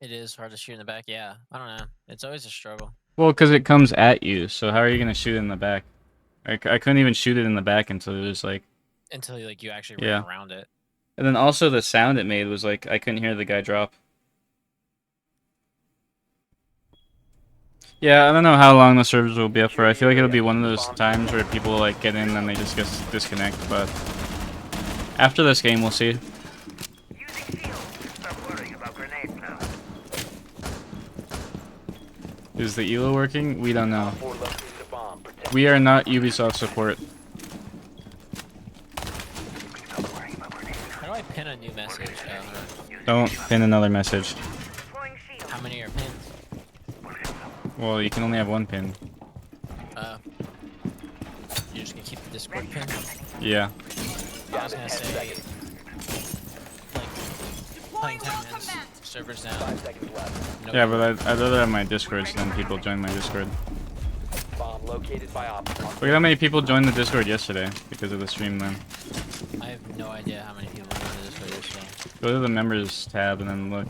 It is hard to shoot in the back, yeah. I don't know. It's always a struggle. Well, because it comes at you, so how are you going to shoot it in the back? I couldn't even shoot it in the back until it was like... Until you actually Yeah. run around it. And then also the sound it made was like, I couldn't hear the guy drop. Yeah, I don't know how long the servers will be up for. I feel like it'll be one of those times where people like get in and they just disconnect, but... After this game, we'll see. Using shield. Stop worrying about grenades now. Is the ELO working? We don't know. Op 4 located a bomb. Protect. We are not Ubisoft support. Stop worrying about grenades now. How do I pin a new message? Don't pin another message. Deploying shield. How many are pinned? Well, you can only have one pin. You're just gonna keep the Discord pin? Yeah. I was Down gonna to 10 say, seconds. like, playing 10 minutes, servers down. 5 seconds left. no Yeah, good. but I'd rather have my Discord so then people join my Discord. Bomb located by Op 4. Look at how many people joined the Discord yesterday because of the stream then. I have no idea how many people went to Discord yesterday. Go to the members tab and then look.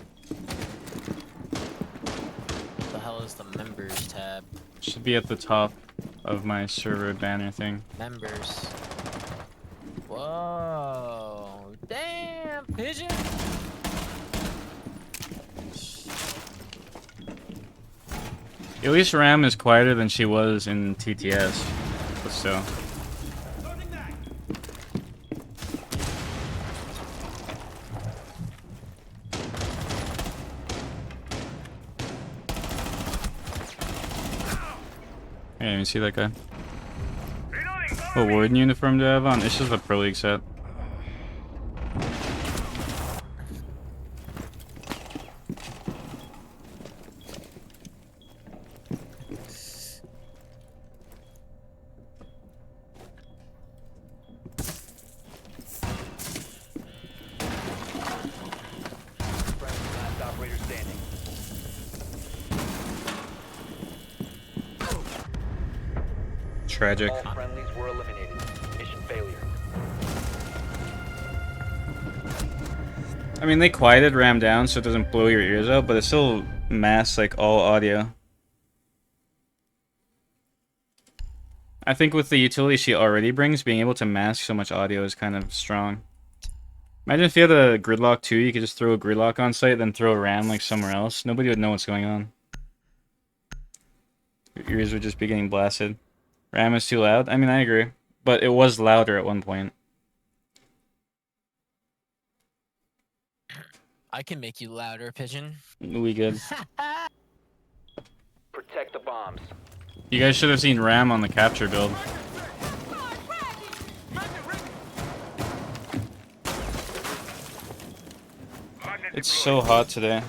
What the hell is the members tab? Should be at the top of my server banner thing. Members. Whoa. Damn, pigeon. At least Ram is quieter than she was in TTS. but still. I didn't even see that guy. What warden uniform do I have on? It's just a Pro League set. Last operator standing. Tragic. All friendlies were eliminated. Mission failure. I mean, they quieted Ram down so it doesn't blow your ears out, but it still masks like all audio. I think with the utility she already brings, being able to mask so much audio is kind of strong. Imagine if you had a gridlock too, you could just throw a gridlock on site, then throw a Ram like somewhere else. Nobody would know what's going on. Your ears would just be getting blasted. Ram is too loud? I mean, I agree. But it was louder at one point. I can make you louder, Pigeon. We good. Protect the bombs. You guys should have seen Ram on the capture build. It's so hot today.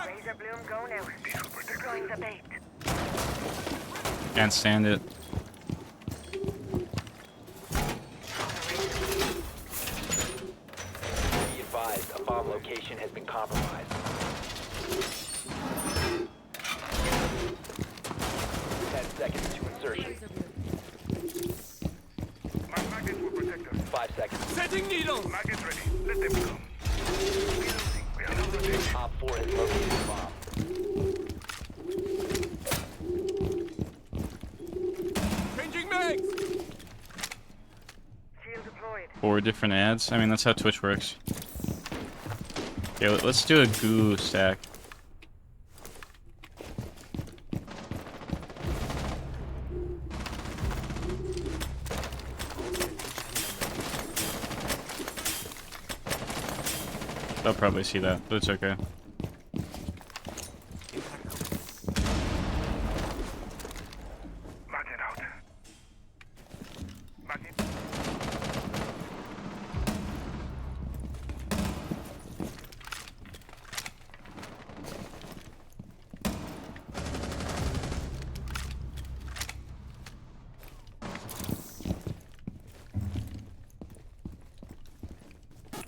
Razor bloom go now. Deploying the bait. Can't stand it. Be advised, a bomb location has been compromised. 10 seconds to insertion. 5 seconds. Setting needle. Maggot ready. Let them come. Op 4 has located the bomb. Changing mags. Shield deployed. 4 different ads. I mean, that's how Twitch works. Okay, let's do a goo stack. They'll probably see that, but it's okay. Magnet out. Magnet.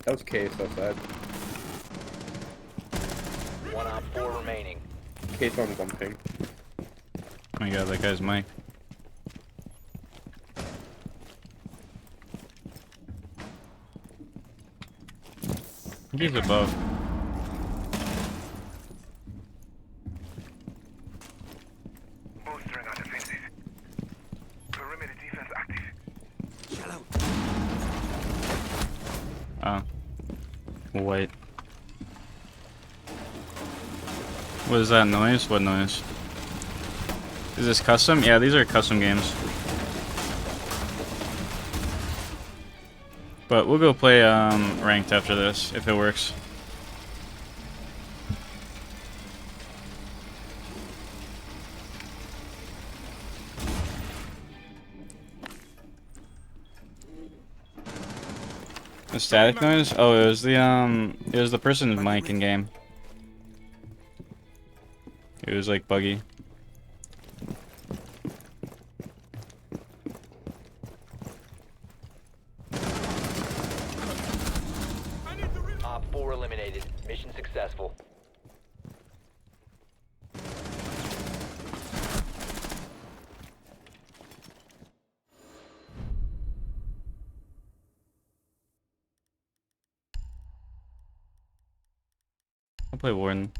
That was case outside. 1 op 4 remaining. Case on bumping. Oh my god, that guy's mic. I think he's above. Bolstering our defenses. Perimeter defense active. Shell out. Oh. Wait. What is that noise? What noise? Is this custom? Yeah, these are custom games. But we'll go play ranked after this, if it works. The static noise? Oh, it was the person's mic in game. It was like buggy. Op 4 eliminated. Mission successful. I'll play Warden.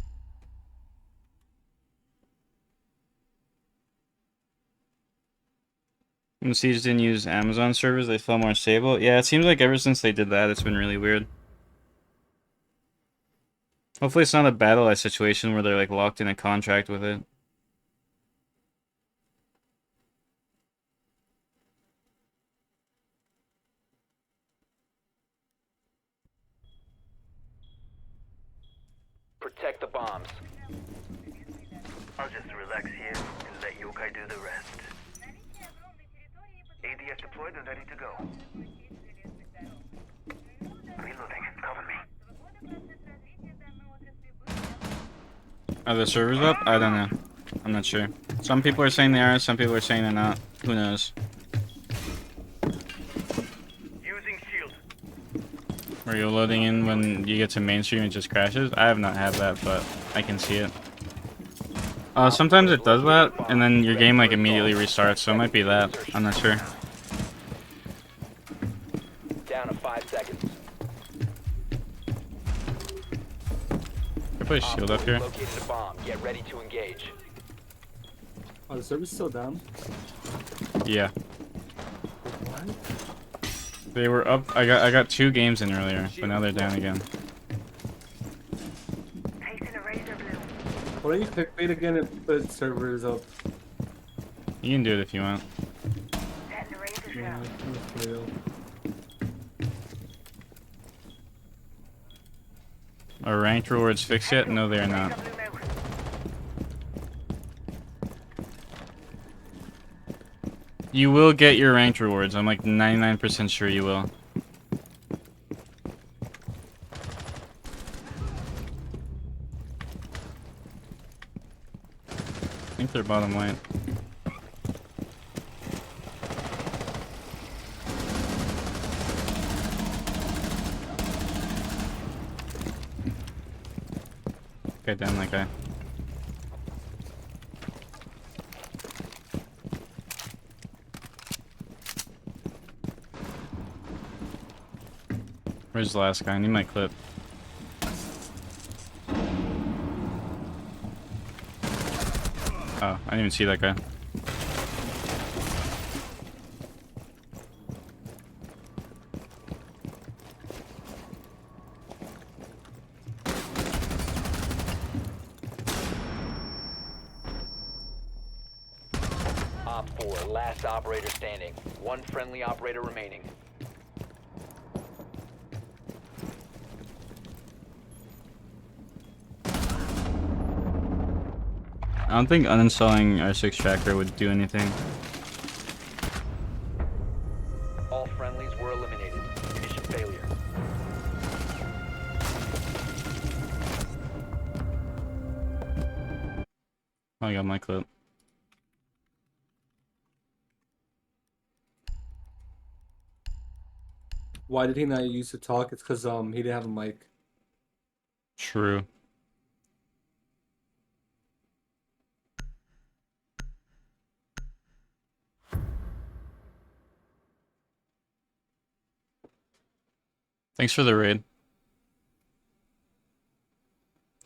When Siege didn't use Amazon servers, they felt more stable. Yeah, it seems like ever since they did that, it's been really weird. Hopefully it's not a battle-eye situation where they're like locked in a contract with it. Protect the bombs. I'll just relax here and let Yokai do the rest. ADS deployed and ready to go. Reloading. Cover me. Are the servers up? I don't know. I'm not sure. Some people are saying they are, some people are saying they're not. Who knows? Using shield. Were you loading in when you get to mainstream and it just crashes? I have not had that, but I can see it. Sometimes it does that, and then your game like immediately restarts, so it might be that. I'm not sure. Down to 5 seconds. I put a shield up here. Located a bomb. Get ready to engage. Oh, the server's still down? Yeah. They were up. I got 2 games in earlier, but now they're down again. Why don't you clickbait again if the server is up? You can do it if you want. Yeah, that's real. Are ranked rewards fixed yet? No, they are not. You will get your ranked rewards. I'm like 99% sure you will. I think they're bottom right. Okay, down that guy. Where's the last guy? I need my clip. Oh, I didn't even see that guy. Op 4, last operator standing. One friendly operator remaining. I don't think uninstalling R6 Tracker would do anything. All friendlies were eliminated. Mission failure. I got my clip. Why did he not use to talk? It's because he didn't have a mic. True. Thanks for the raid.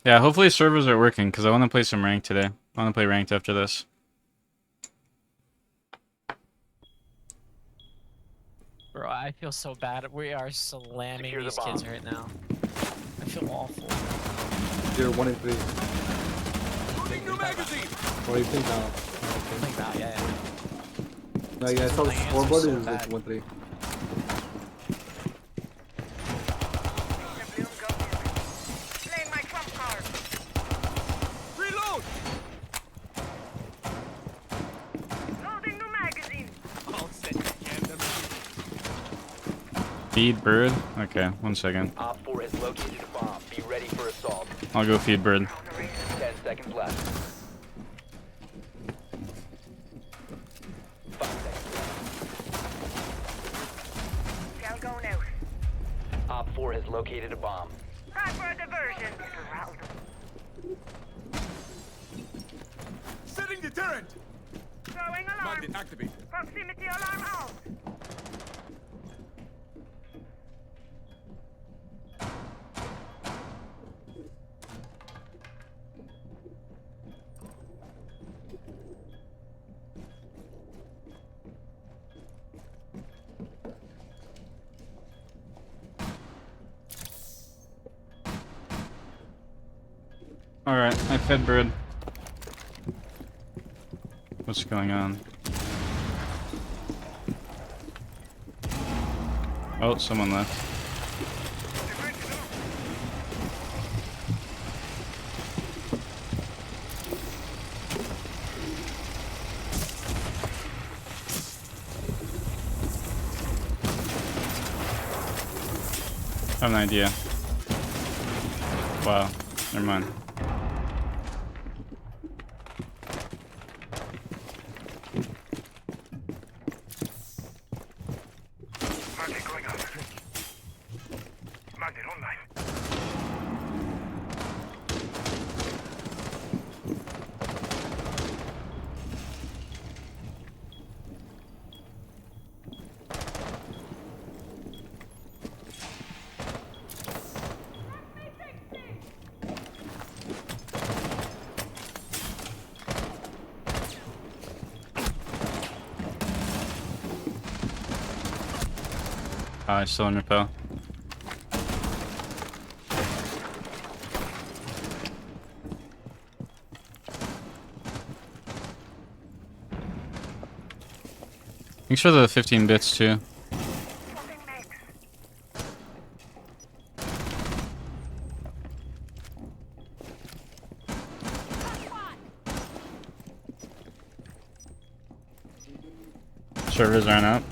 Yeah, hopefully servers are working, because I want to play some ranked today. I want to play ranked after this. Bro, I feel so bad. We are slamming Secure the these kids bomb. right now. I feel awful. You're 1 and 3. What do you think now? Like that, yeah. No, yeah, I saw the My hands are scoreboard so is like bad. 1-3. Playing my trump card. Reload! Loading new magazine. I'll set the Feed bird? Okay, 1 second. Op 4 has located a bomb. Be ready for assault. I'll go feed bird. 10 seconds left. 5 seconds. Shall go now. Op 4 has located a bomb. Time for a diversion. It'll rattle them. Setting deterrent! Throwing alarm. Activate. Proximity alarm out. Alright, I fed bird. What's going on? Oh, someone left. I have an idea. Wow. Never mind. Market going up. Market online. I still in repel. Thanks for the 15 bits too. Servers aren't up.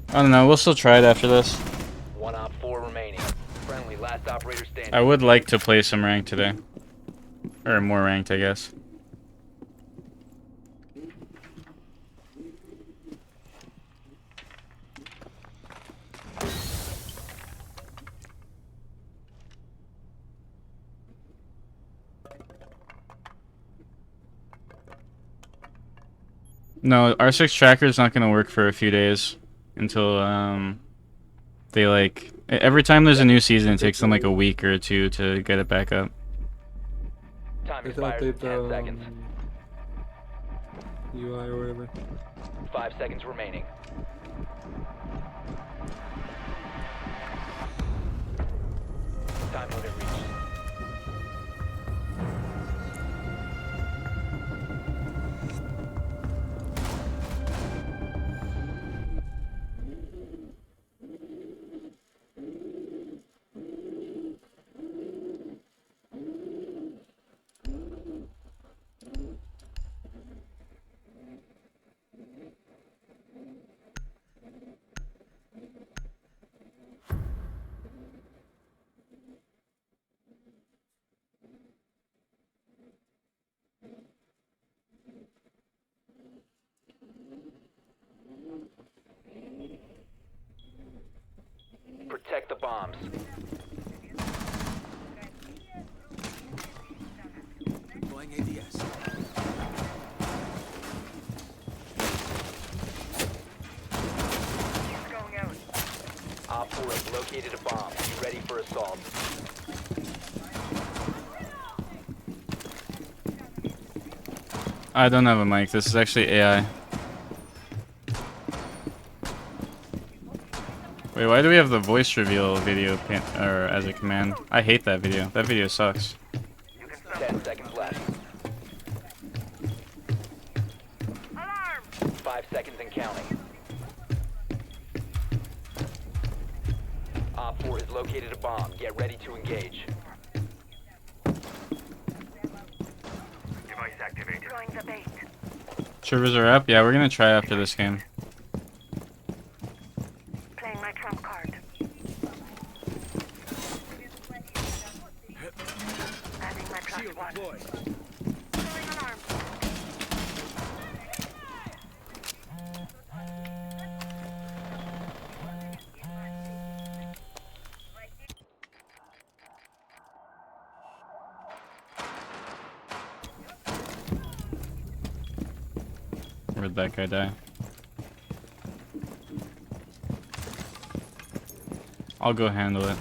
I don't know, we'll still try it after this. 1 op 4 remaining. Friendly, last operator standing. I would like to play some ranked today. Or more ranked, I guess. No, R6 tracker is not going to work for a few days until they like every time there's a new season it takes them like a week or two to get it back up. Time They expires in update 10 seconds. UI or whatever. 5 seconds remaining. Time limit reached. Protect the bombs. Going ADS. Going out. Op 4 has located a bomb. Be ready for assault. I don't have a mic. This is actually AI. Wait, why do we have the voice reveal video or as a command? I hate that video. That video sucks. 10 seconds left. Alarm! 5 seconds and counting. Op 4 has located a bomb. Get ready to engage. Device activated. Throwing the bait. Servers are up? Yeah, we're gonna try after this game. Playing my trump card. Adding my plus one. Throwing alarm. Where'd that guy die? I'll go handle it.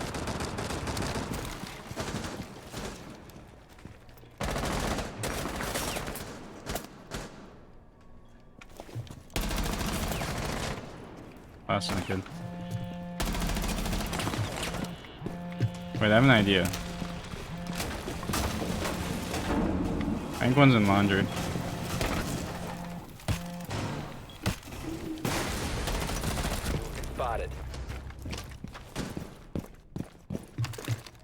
That's not good. Wait, I have an idea. I think one's in laundry. Spotted.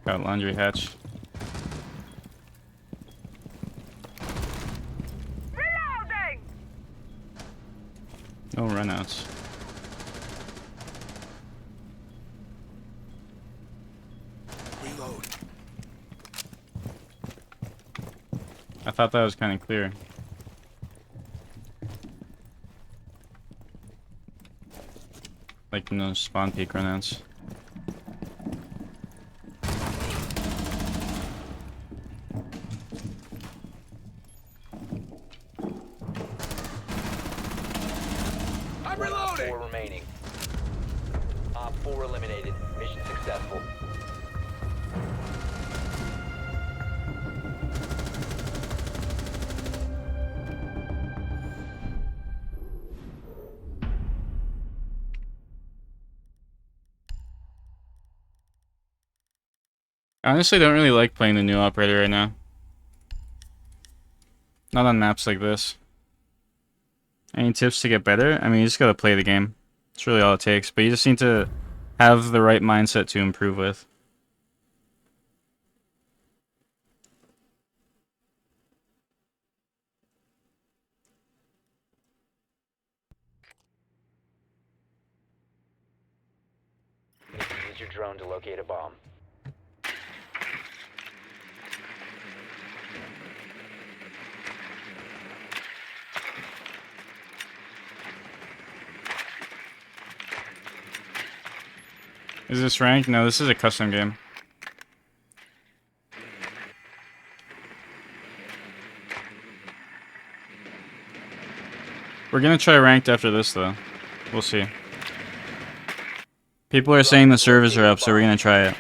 Got laundry hatch. Reloading! No runouts. thought that was kind of clear. Like no spawn peak runouts. I'm reloading. 4 remaining. Op 4 eliminated. Mission successful. I honestly don't really like playing the new operator right now. Not on maps like this. Any tips to get better? I mean, you just gotta play the game. That's really all it takes. But you just need to have the right mindset to improve with. Use your drone to locate a bomb. Is this ranked? No, this is a custom game. We're gonna try ranked after this though. We'll see. People are saying the servers are up, so we're gonna try it.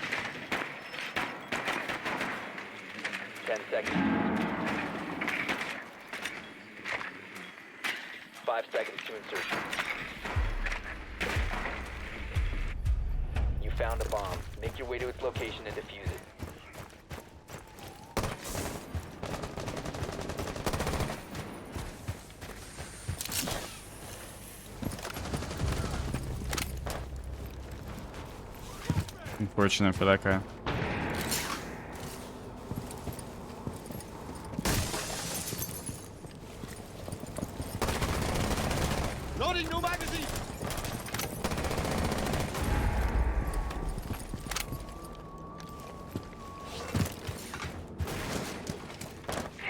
10 seconds. 5 seconds to insertion. You found a bomb. Make your way to its location and defuse it. Unfortunate for that guy. Loading new magazine.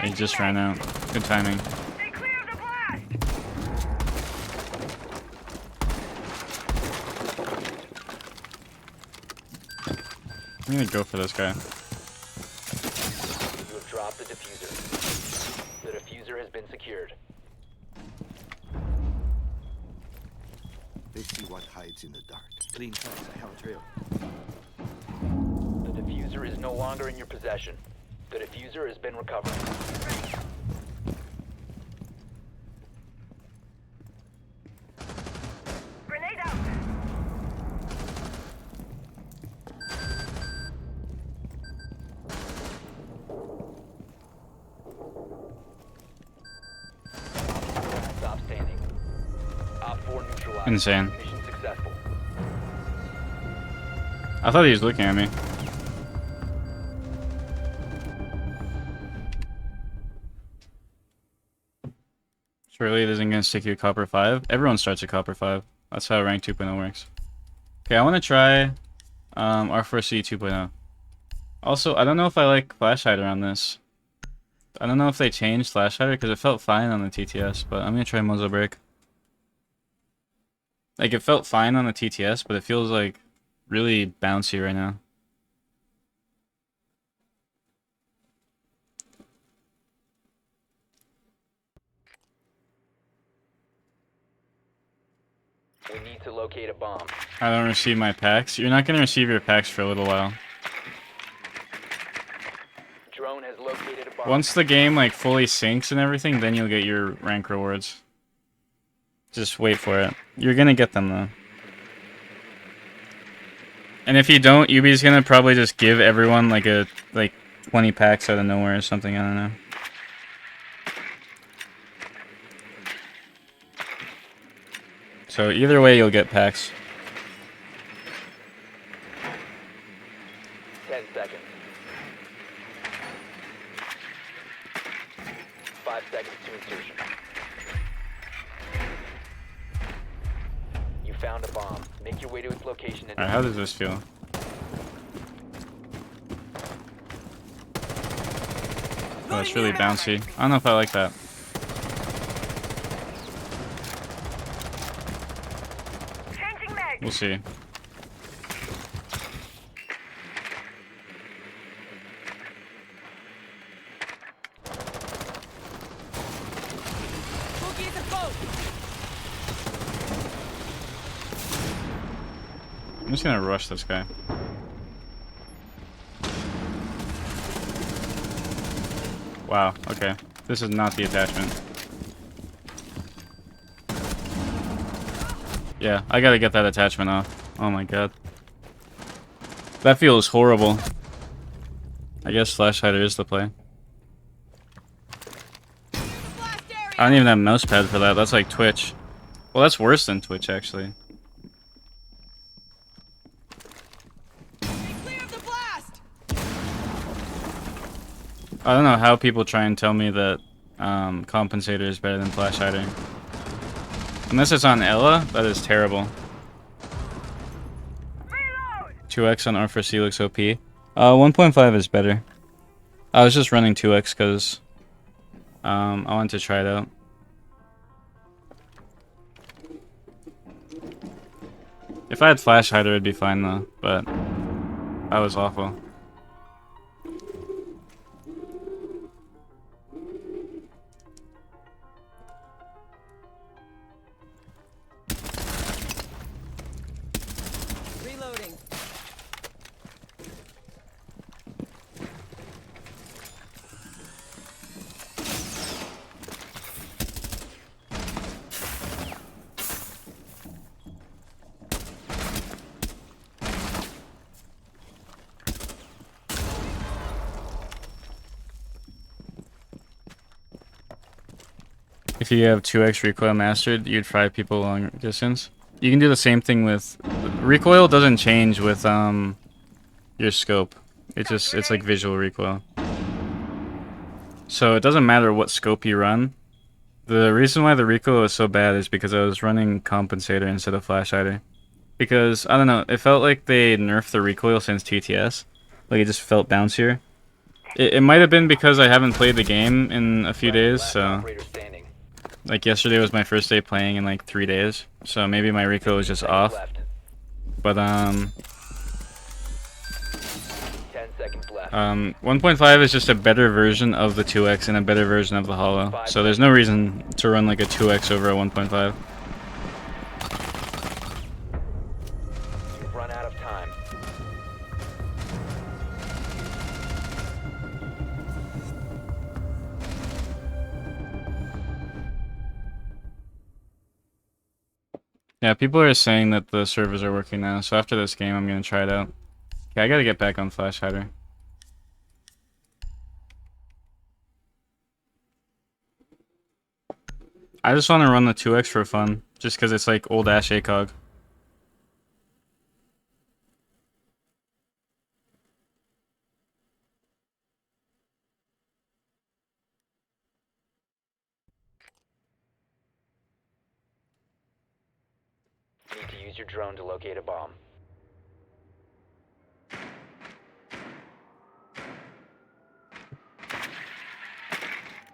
He just ran out. Good timing. They cleared the blast. I'm gonna go for this guy. You have dropped the diffuser. The diffuser has been secured. They see what hides in the dark. Clean cuts a hell trail. The diffuser is no longer in your possession. The diffuser has been recovered. Grenade out. Stop standing. Op 4 neutralized. Insane. Mission successful. I thought he was looking at me. Surely it isn't gonna stick you at Copper 5. Everyone starts at Copper 5. That's how rank 2.0 works. Okay, I wanna try R4C 2.0. Also, I don't know if I like Flash Hider on this. I don't know if they changed Flash Hider because it felt fine on the TTS, but I'm gonna try Muzzle Break. Like, it felt fine on the TTS, but it feels like really bouncy right now. We need to locate a bomb. I don't receive my packs. You're not gonna receive your packs for a little while. Drone has located a bomb. Once the game like fully syncs and everything, then you'll get your rank rewards. Just wait for it. You're gonna get them though. And if you don't, Ubi's gonna probably just give everyone like 20 packs out of nowhere or something, I don't know. So either way you'll get packs. 10 seconds. 5 seconds to insertion. You found a bomb. Make your way to its location and Alright, how does this feel? Oh, it's really bouncy. I don't know if I like that. We'll see. I'm just gonna rush this guy. Wow, okay. This is not the attachment. Yeah, I gotta get that attachment off. Oh my god. That feels horrible. I guess Flash Hider is the play. I don't even have a mouse pad for that. That's like Twitch. Well, that's worse than Twitch, actually. I don't know how people try and tell me that Compensator is better than Flash Hider. Unless it's on Ella, that is terrible. 2x on R4C looks OP. 1.5 is better. I was just running 2x because I wanted to try it out. If I had Flash Hider, it'd be fine though, but that was awful. If you have 2x recoil mastered, you'd fry people long distance. You can do the same thing with... Recoil doesn't change with your scope. It's like visual recoil. So it doesn't matter what scope you run. The reason why the recoil was so bad is because I was running Compensator instead of Flash Hider. Because, I don't know, it felt like they nerfed the recoil since TTS. Like it just felt bouncier. It might have been because I haven't played the game in a few days, so... Like yesterday was my first day playing in like 3 days, so maybe my recoil was just off. But 1.5 is just a better version of the 2x and a better version of the Hollow. So there's no reason to run like a 2x over a 1.5. You've run out of time. Yeah, people are saying that the servers are working now, so after this game I'm gonna try it out. Okay, I gotta get back on Flash Hider. I just want to run the 2x for fun, just because it's like old Ash ACOG. Need to use your drone to locate a bomb.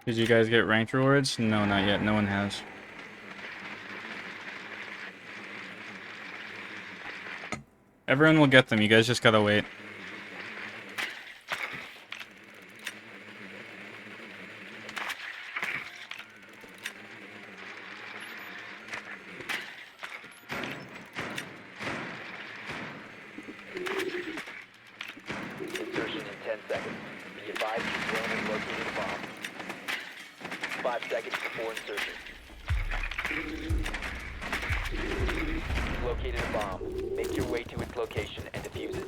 Did you guys get ranked rewards? No, not yet. No one has. Everyone will get them. You guys just gotta wait. Insertion in 10 seconds. Be advised your drone has located a bomb. 5 seconds before insertion. You've located a bomb. Make your way to its location and defuse it.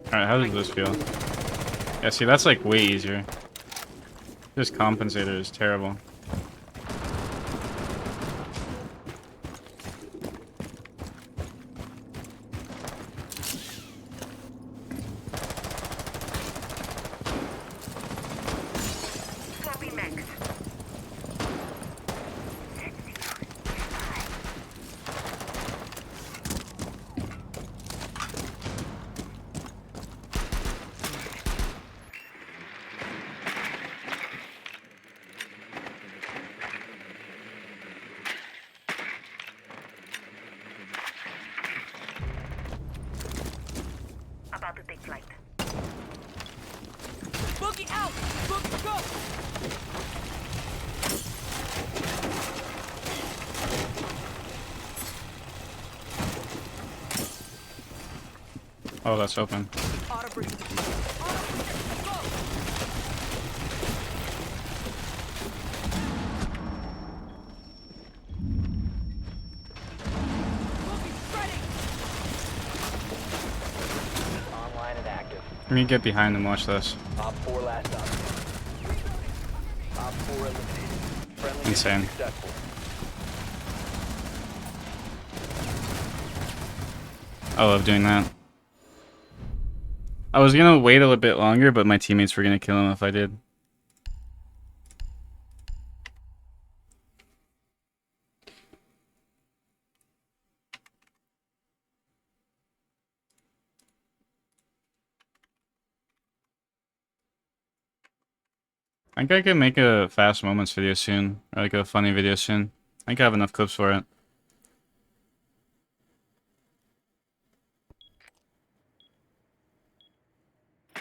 Alright, how does this feel? Yeah, see, that's like way easier. This Compensator is terrible. flight. Boogie out! Boogie go! Oh, that's open. Auto breach. Auto breach. Go! Boogie ready! Online and active. Let me get behind and watch this. Op 4 last up. Op 4 eliminated. Friendly Insane. mission successful. I love doing that. I was gonna wait a little bit longer, but my teammates were gonna kill him if I did. I think I could make a fast moments video soon, or like a funny video soon. I think I have enough clips for it.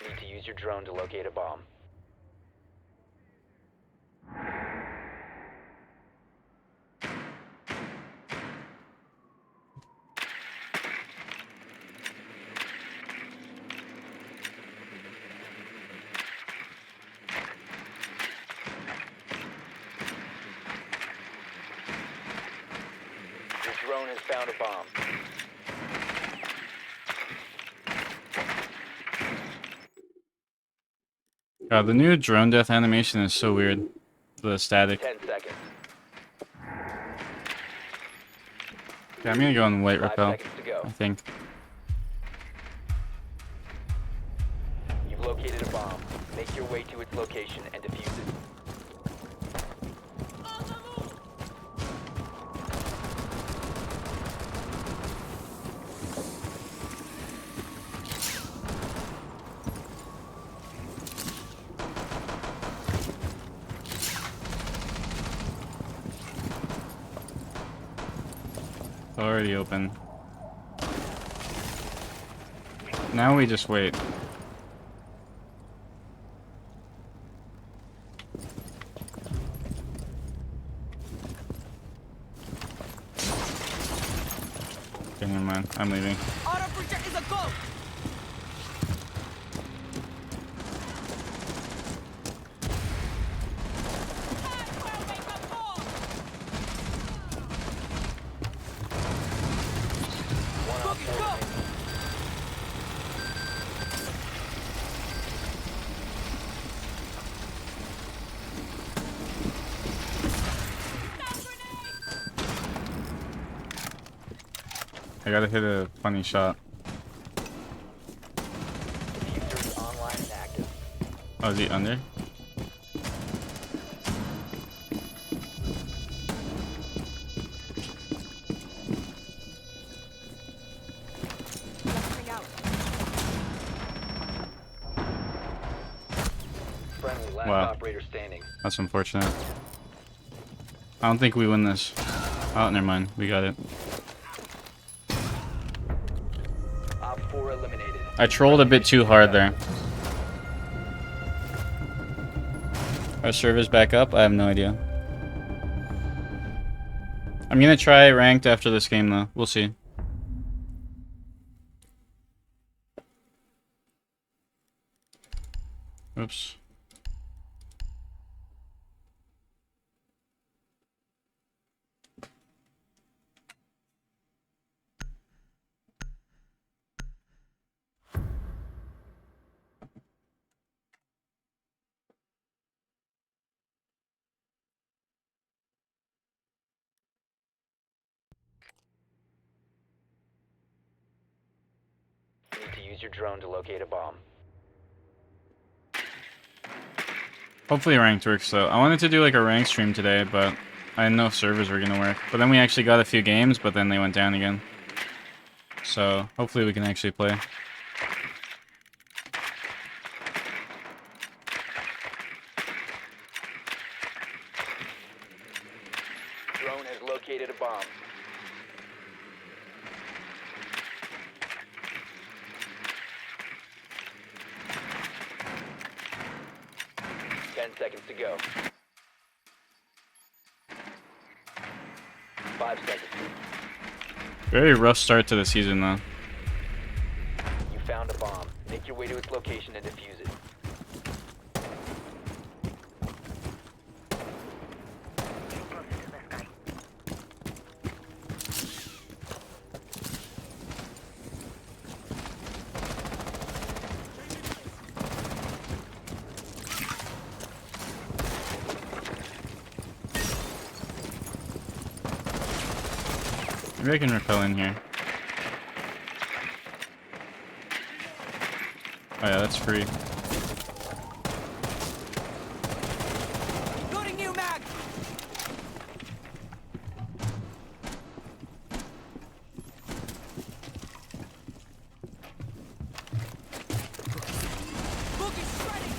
Need to use your drone to locate a bomb. Your drone has found a bomb. God, the new drone death animation is so weird. The static. 10 seconds. Okay, I'm gonna go on white 5 repel, seconds to go. I think. You've located a bomb. Make your way to its location and defuse it. Already open. Now we just wait. Okay, never mind. I'm leaving. Auto breacher is a go! One op 4 remaining. I gotta hit a funny shot. Diffuser is online and active. Oh, is he under? Blasting out. Friendly, last Wow. operator standing. That's unfortunate. I don't think we win this. Oh, never mind. We got it. Op 4 eliminated. I trolled a bit too hard there. Our server's back up? I have no idea. I'm gonna try ranked after this game though. We'll see. Oops. Need to use your drone to locate a bomb. Hopefully ranked works though. I wanted to do like a ranked stream today, but I didn't know if servers were gonna work. But then we actually got a few games, but then they went down again. So hopefully we can actually play. Drone has located a bomb. seconds to go. 5 seconds. Very rough start to the season, though. You found a bomb. Make your way to its location and defuse it. Maybe I can repel in here. Oh yeah, that's free. Loading new mag. Book is shredding.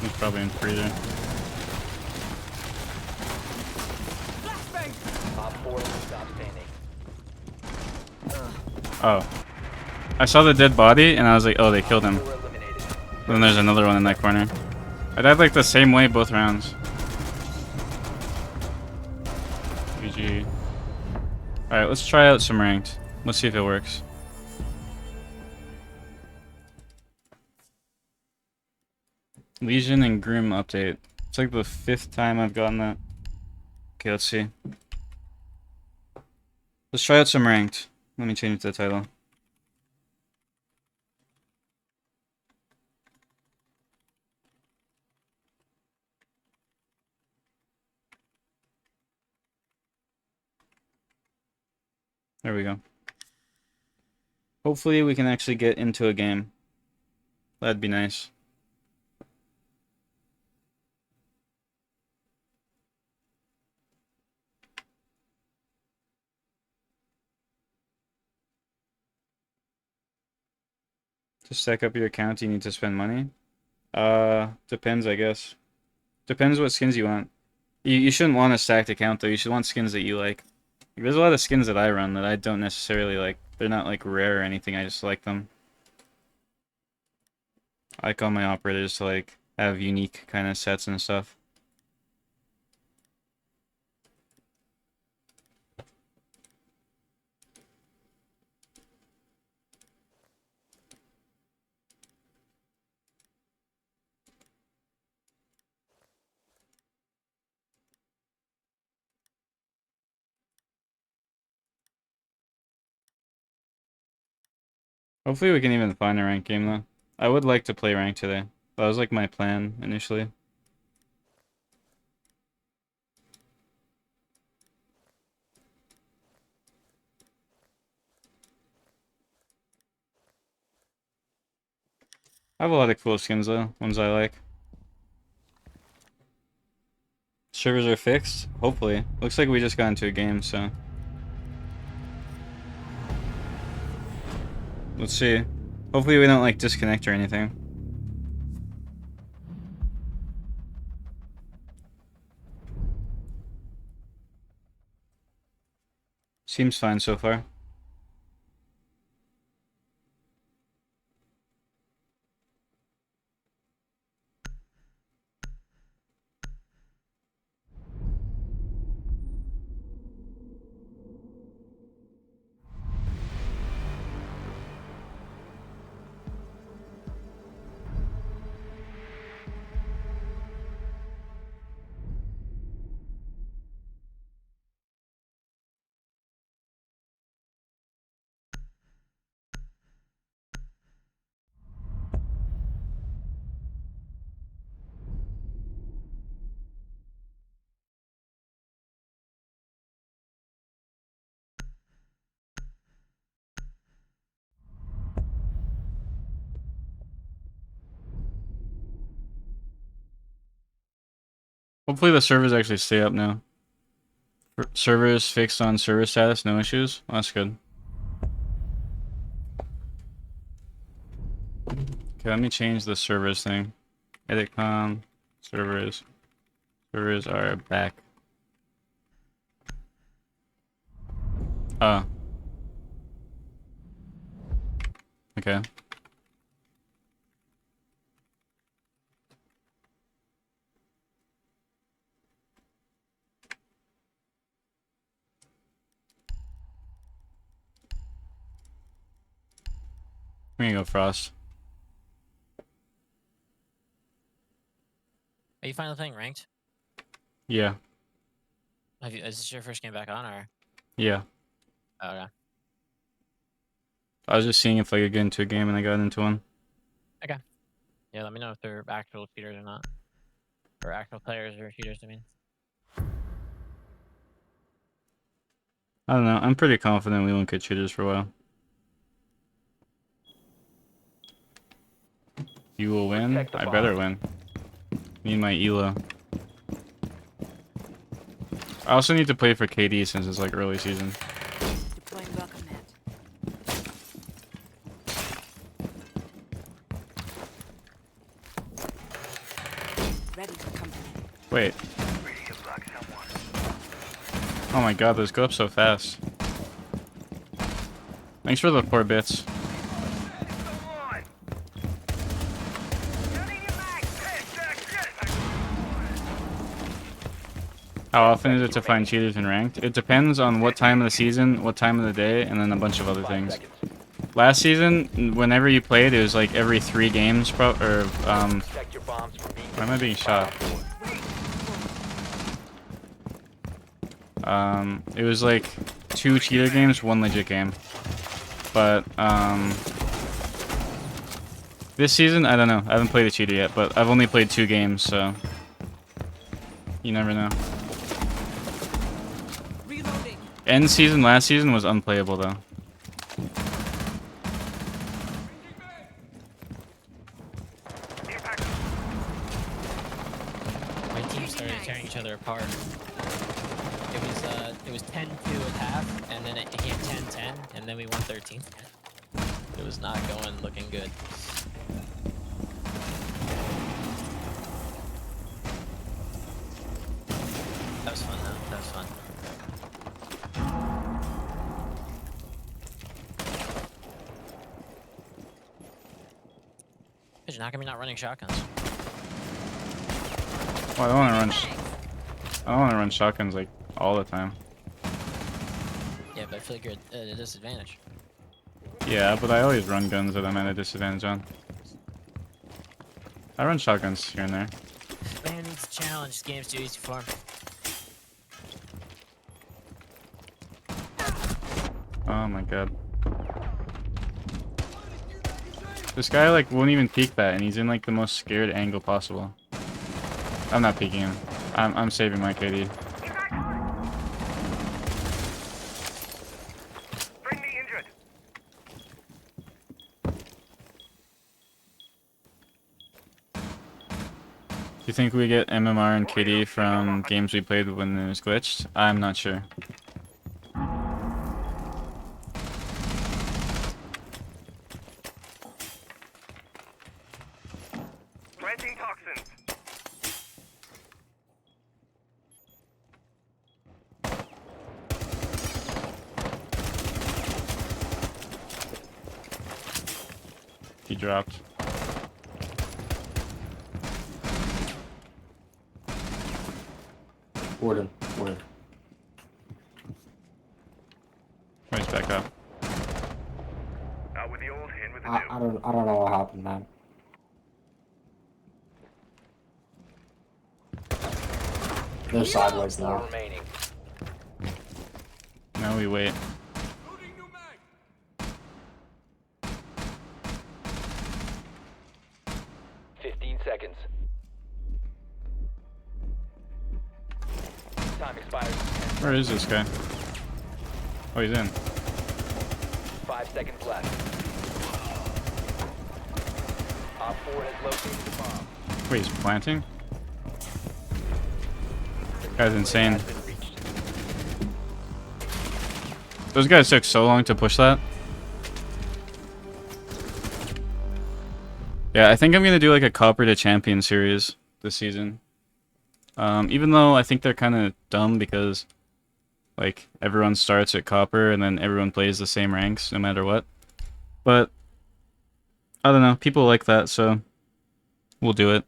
He's probably in freezer. Op 4 stop standing. Oh. I saw the dead body and I was like, oh, they killed him. Op 4 eliminated. Then there's another one in that corner. I died like the same way both rounds. GG. Alright, let's try out some ranked. Let's see if it works. Legion and Grim update. It's like the 5th time I've gotten that. Okay, let's see. Let's try out some ranked. Let me change the title. There we go. Hopefully we can actually get into a game. That'd be nice. To stack up your account, you need to spend money? Depends, I guess. Depends what skins you want. You shouldn't want a stacked account, though. You should want skins that you like. There's a lot of skins that I run that I don't necessarily like. They're not, like, rare or anything. I just like them. I like all my operators to, like, have unique kind of sets and stuff. Hopefully we can even find a ranked game, though. I would like to play ranked today. That was, like, my plan initially. I have a lot of cool skins, though. Ones I like. Servers are fixed? Hopefully. Looks like we just got into a game, so... Let's see. Hopefully we don't, like, disconnect or anything. Seems fine so far. Hopefully the servers actually stay up now. Servers fixed on server status, no issues. Well, that's good. Okay, let me change the servers thing. Edit com, servers. Servers are back. Oh. Okay. I'm gonna go Frost. Are you finally playing ranked? Yeah. Is this your first game back on, or? Yeah. Oh, okay. I was just seeing if I could get into a game and I got into one. Okay. Yeah, let me know if they're actual cheaters or not. Or actual players or cheaters, I mean. I don't know. I'm pretty confident we won't get cheaters for a while. You will win? Protect the I bomb. better win. Need my ELO. I also need to play for KD since it's like early season. Deploying welcome net. Ready for company. Wait. Oh my god, those go up so fast. Thanks for the 4 bits. How often is it to find cheaters in ranked? It depends on what time of the season, what time of the day, and then a bunch of other 5 things. seconds. Last season, whenever you played, it was like every 3 games, Protect your bombs from being why am I being shot? It was like 2 cheater games, 1 legit game. But, this season, I don't know. I haven't played a cheater yet, but I've only played 2 games, so you never know. Reloading. End season last season was unplayable though. My team started tearing each other apart. It was 10-2 at half, and then it became 10-10, and then we won 13. It was not looking good. That was fun though. That was fun. Pigeon, how come you're not running shotguns? Well, I don't want to run shotguns like all the time. Yeah, but I feel like you're at a disadvantage. Yeah, but I always run guns that I'm at a disadvantage on. I run shotguns here and there. Man needs a challenge. This game's too easy for him. Oh my god. This guy like won't even peek that, and he's in like the most scared angle possible. I'm not peeking him. I'm saving my KD. Do you think we get MMR and KD from games we played when it was glitched? I'm not sure. Planting toxins. He dropped. Warden. He's back up. Out with the old, in with the I don't know what happened, man. They're sideways 4 now. remaining. Now we wait. 15 seconds. Time expires. Where is this guy? Oh, he's in. 5 seconds left. Op 4 has located the bomb. Wait, he's planting? Guy's insane. Has been reached. Those guys took so long to push that. Yeah, I think I'm gonna do like a Copper to Champion series this season. Even though I think they're kind of dumb because, like, everyone starts at Copper and then everyone plays the same ranks no matter what. But, I don't know, people like that, so we'll do it.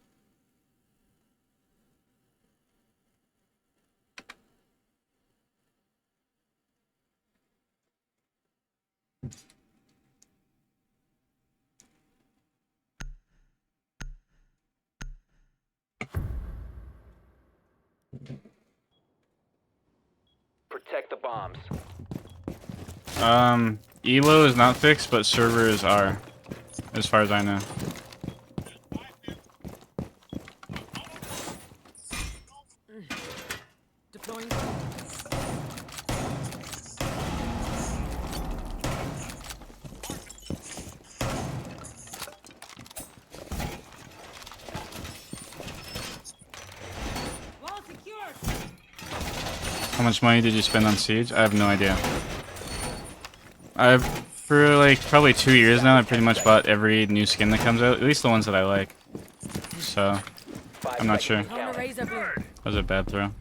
Protect the bombs. Elo is not fixed, but servers are, as far as I know. Deploying. Wall secured. How much money did you spend on Siege? I have no idea. For like probably 2 years now, I pretty much bought every new skin that comes out, at least the ones that I like. So, I'm not sure. That was a bad throw. You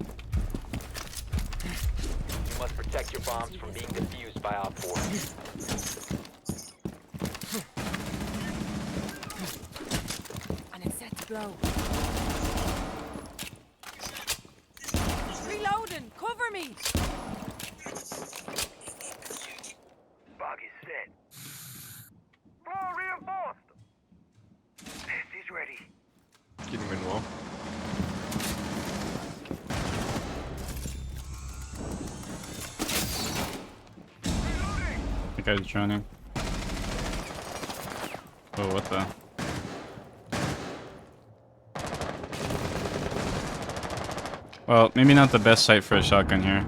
must protect your bombs from being defused by Op 4. And it's set to blow. Reloading! Cover me! Bug is set. Floor reinforced. Nest is ready. Getting wind wall. The guy's droning. Oh, what the? Well, maybe not the best site for a shotgun here.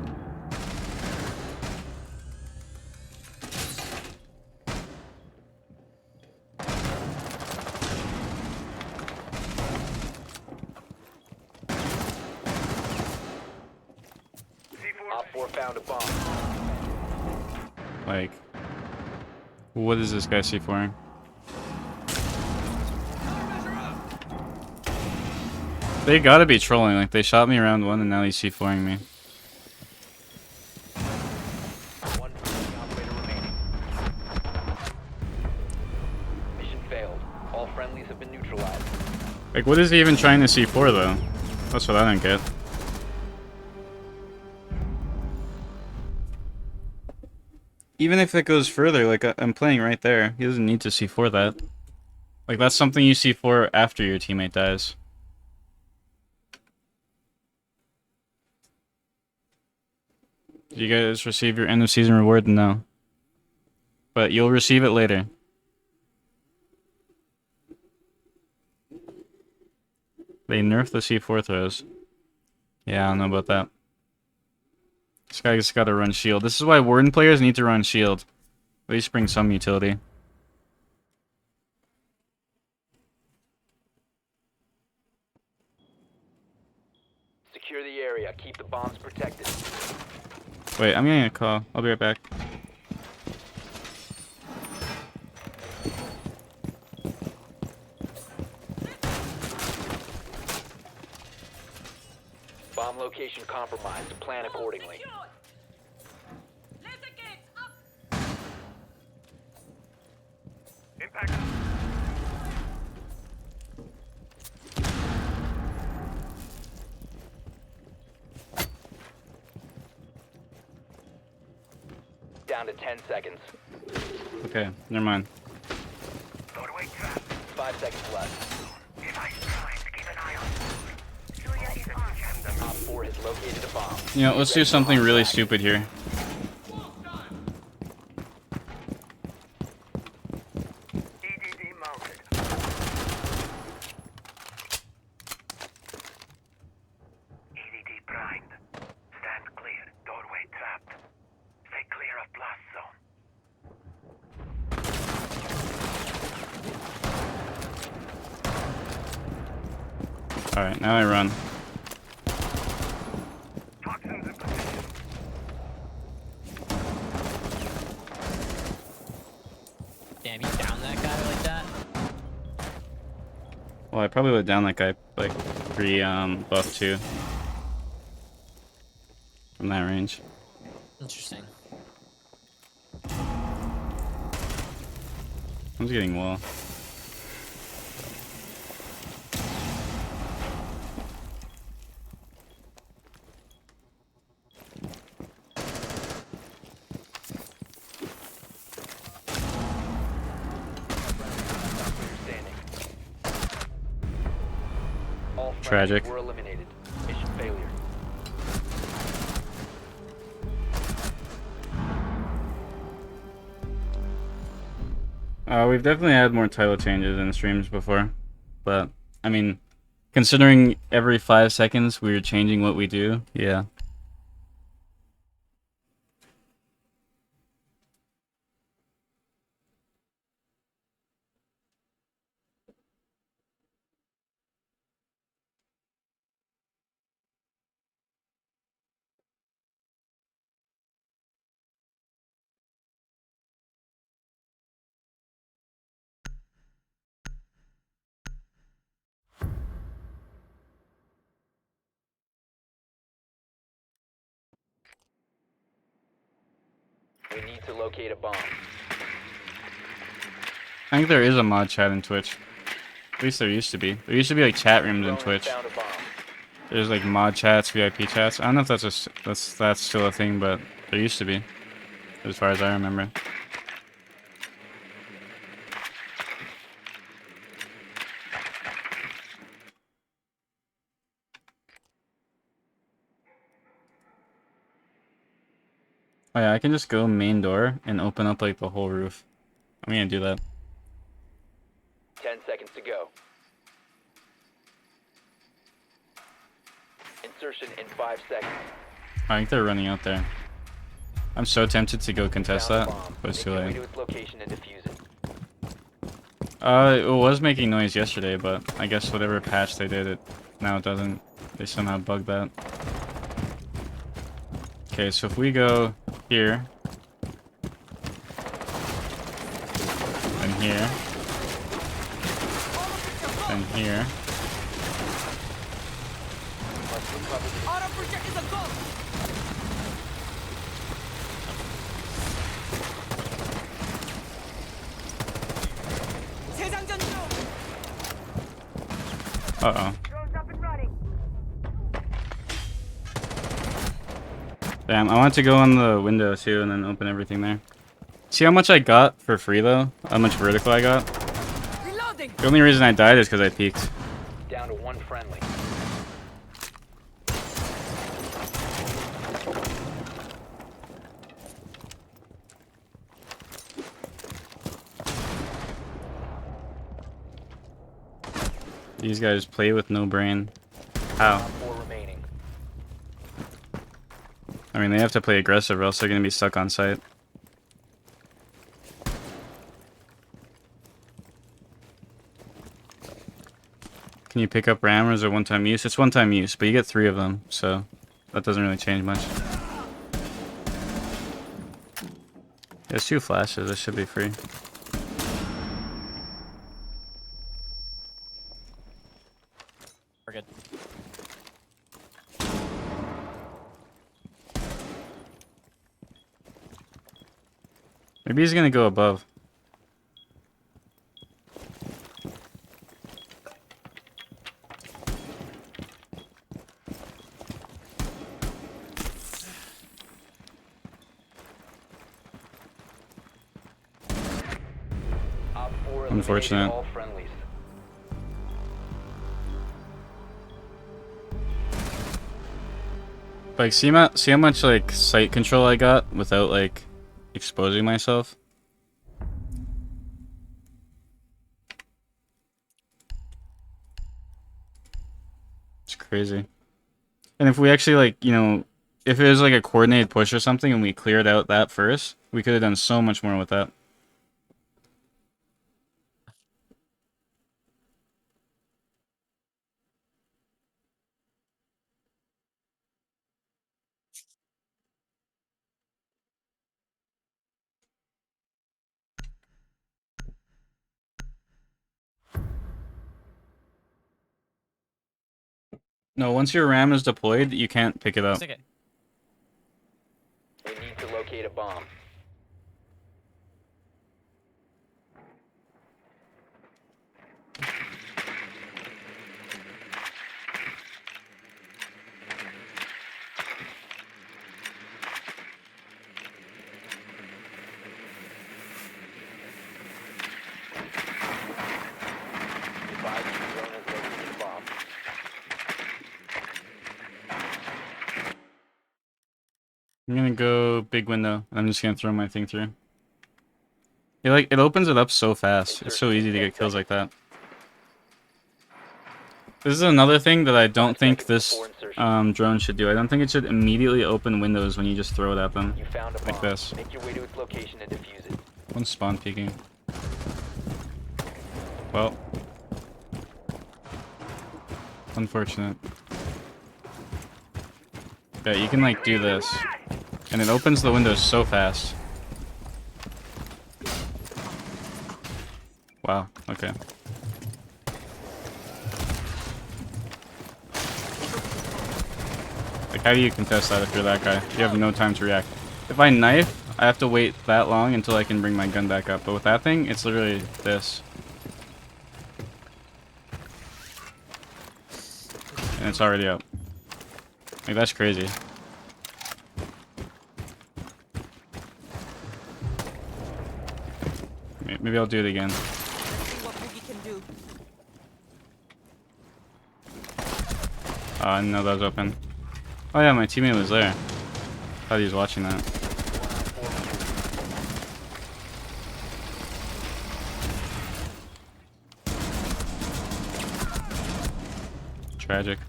Op 4 found a bomb. Like, what is this guy C4ing? They gotta be trolling, like they shot me round 1 and now he's C4ing me. One operator remaining. Mission failed. All friendlies have been neutralized. Like, what is he even trying to C4 though? That's what I don't get. Even if it goes further, like I'm playing right there, he doesn't need to C4 that. Like that's something you C4 after your teammate dies. Did you guys receive your end of season reward? No. But you'll receive it later. They nerfed the C4 throws. Yeah, I don't know about that. This guy just gotta run shield. This is why Warden players need to run shield. At least bring some utility. Secure the area. Keep the bombs protected. Wait, I'm getting a call. I'll be right back. Bomb location compromised. Plan accordingly. Impact. Down to 10 seconds. Okay, never mind. Doorway trap. 5 seconds left. Device primed. Keep an eye on. Julia is on. Op 4 has located a bomb. You know, let's do something really stupid here. EDD mounted. EDD primed. Stand clear. Doorway trapped. Stay clear of blast zone. Alright, now I run. Toxins in position. Damn, you down that guy like that? Well, I probably would down that guy like 3 buff 2 from that range. Interesting. I'm getting wall. All friendlies Tragic. were eliminated. Mission failure. We've definitely had more title changes in streams before, but I mean, considering every 5 seconds we're changing what we do, yeah. We need to locate a bomb. I think there is a mod chat in Twitch. At least there used to be. There used to be like chat rooms in Drone has Twitch. found a bomb. There's like mod chats, VIP chats. I don't know if that's still a thing, but there used to be, as far as I remember. Oh yeah, I can just go main door and open up like the whole roof. I'm gonna do that. 10 seconds to go. Insertion in 5 seconds. I think they're running out there. I'm so tempted to go contest Found a that, bomb. but it's Make too your way late. to its location and defuse it. It was making noise yesterday, but I guess whatever patch they did, now it doesn't. They somehow bugged that. Okay, so if we go here, then here, then here, Must recover the Auto projectors are go! 세상전 중! uh-oh. Drones up and running. Damn, I want to go on the window too and then open everything there. See how much I got for free though? How much vertical I got? Reloading! The only reason I died is because I peeked. down to 1 friendly. These guys play with no brain. How? 4 remaining. I mean, they have to play aggressive or else they're gonna be stuck on site. Can you pick up ram or is it one-time use? It's one-time use, but you get 3 of them, so that doesn't really change much. There's 2 flashes, this should be free. We're good. Maybe he's gonna go above. Op 4 eliminated Unfortunate. all friendlies. Like, see how much like sight control I got without like exposing myself. It's crazy. And if we actually like, you know, if it was like a coordinated push or something and we cleared out that first, we could have done so much more with that. No, once your RAM is deployed, you can't pick it up. Stick it. We need to locate a bomb. Be advised your drone has located a bomb. I'm gonna go big window. I'm just gonna throw my thing through. It opens it up so fast. It's so easy to get kills like that. This is another thing that I don't think this drone should do. I don't think it should immediately open windows when you just throw it at them. You found a bomb. Like this. Make your way to its location and defuse it. One's spawn peeking. Well. Unfortunate. Yeah, you can like do this. And it opens the windows so fast. Wow, okay. Like, how do you contest that if you're that guy? You have no time to react. If I knife, I have to wait that long until I can bring my gun back up. But with that thing, it's literally this. And it's already up. Like, that's crazy. Maybe I'll do it again. Let's see what Boogie can do. I didn't know that was open. Oh yeah, my teammate was there. Thought he was watching that. Tragic.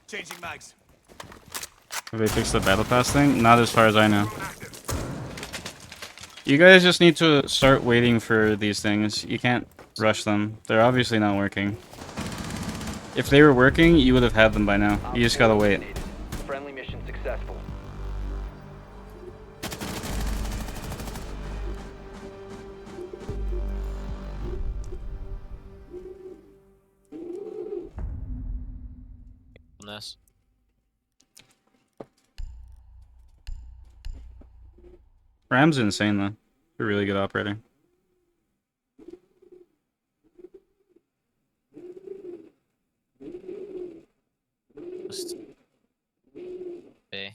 Changing mags. Have they fixed the battle pass thing? Not as far as I know. You guys just need to start waiting for these things. You can't rush them. They're obviously not working. If they were working, you would have had them by now. You just gotta wait. Friendly mission successful. On this. Ram's insane though. A really good operator. Just B.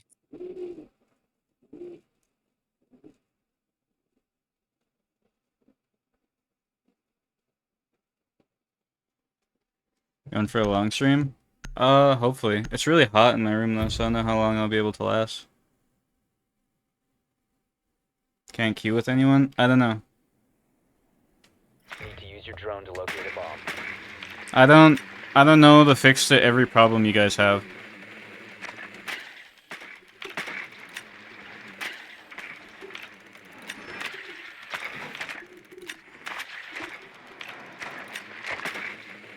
Going for a long stream? Hopefully. It's really hot in my room though, so I don't know how long I'll be able to last. Can't queue with anyone? I don't know. Need to use your drone to locate a bomb. I don't know the fix to every problem you guys have.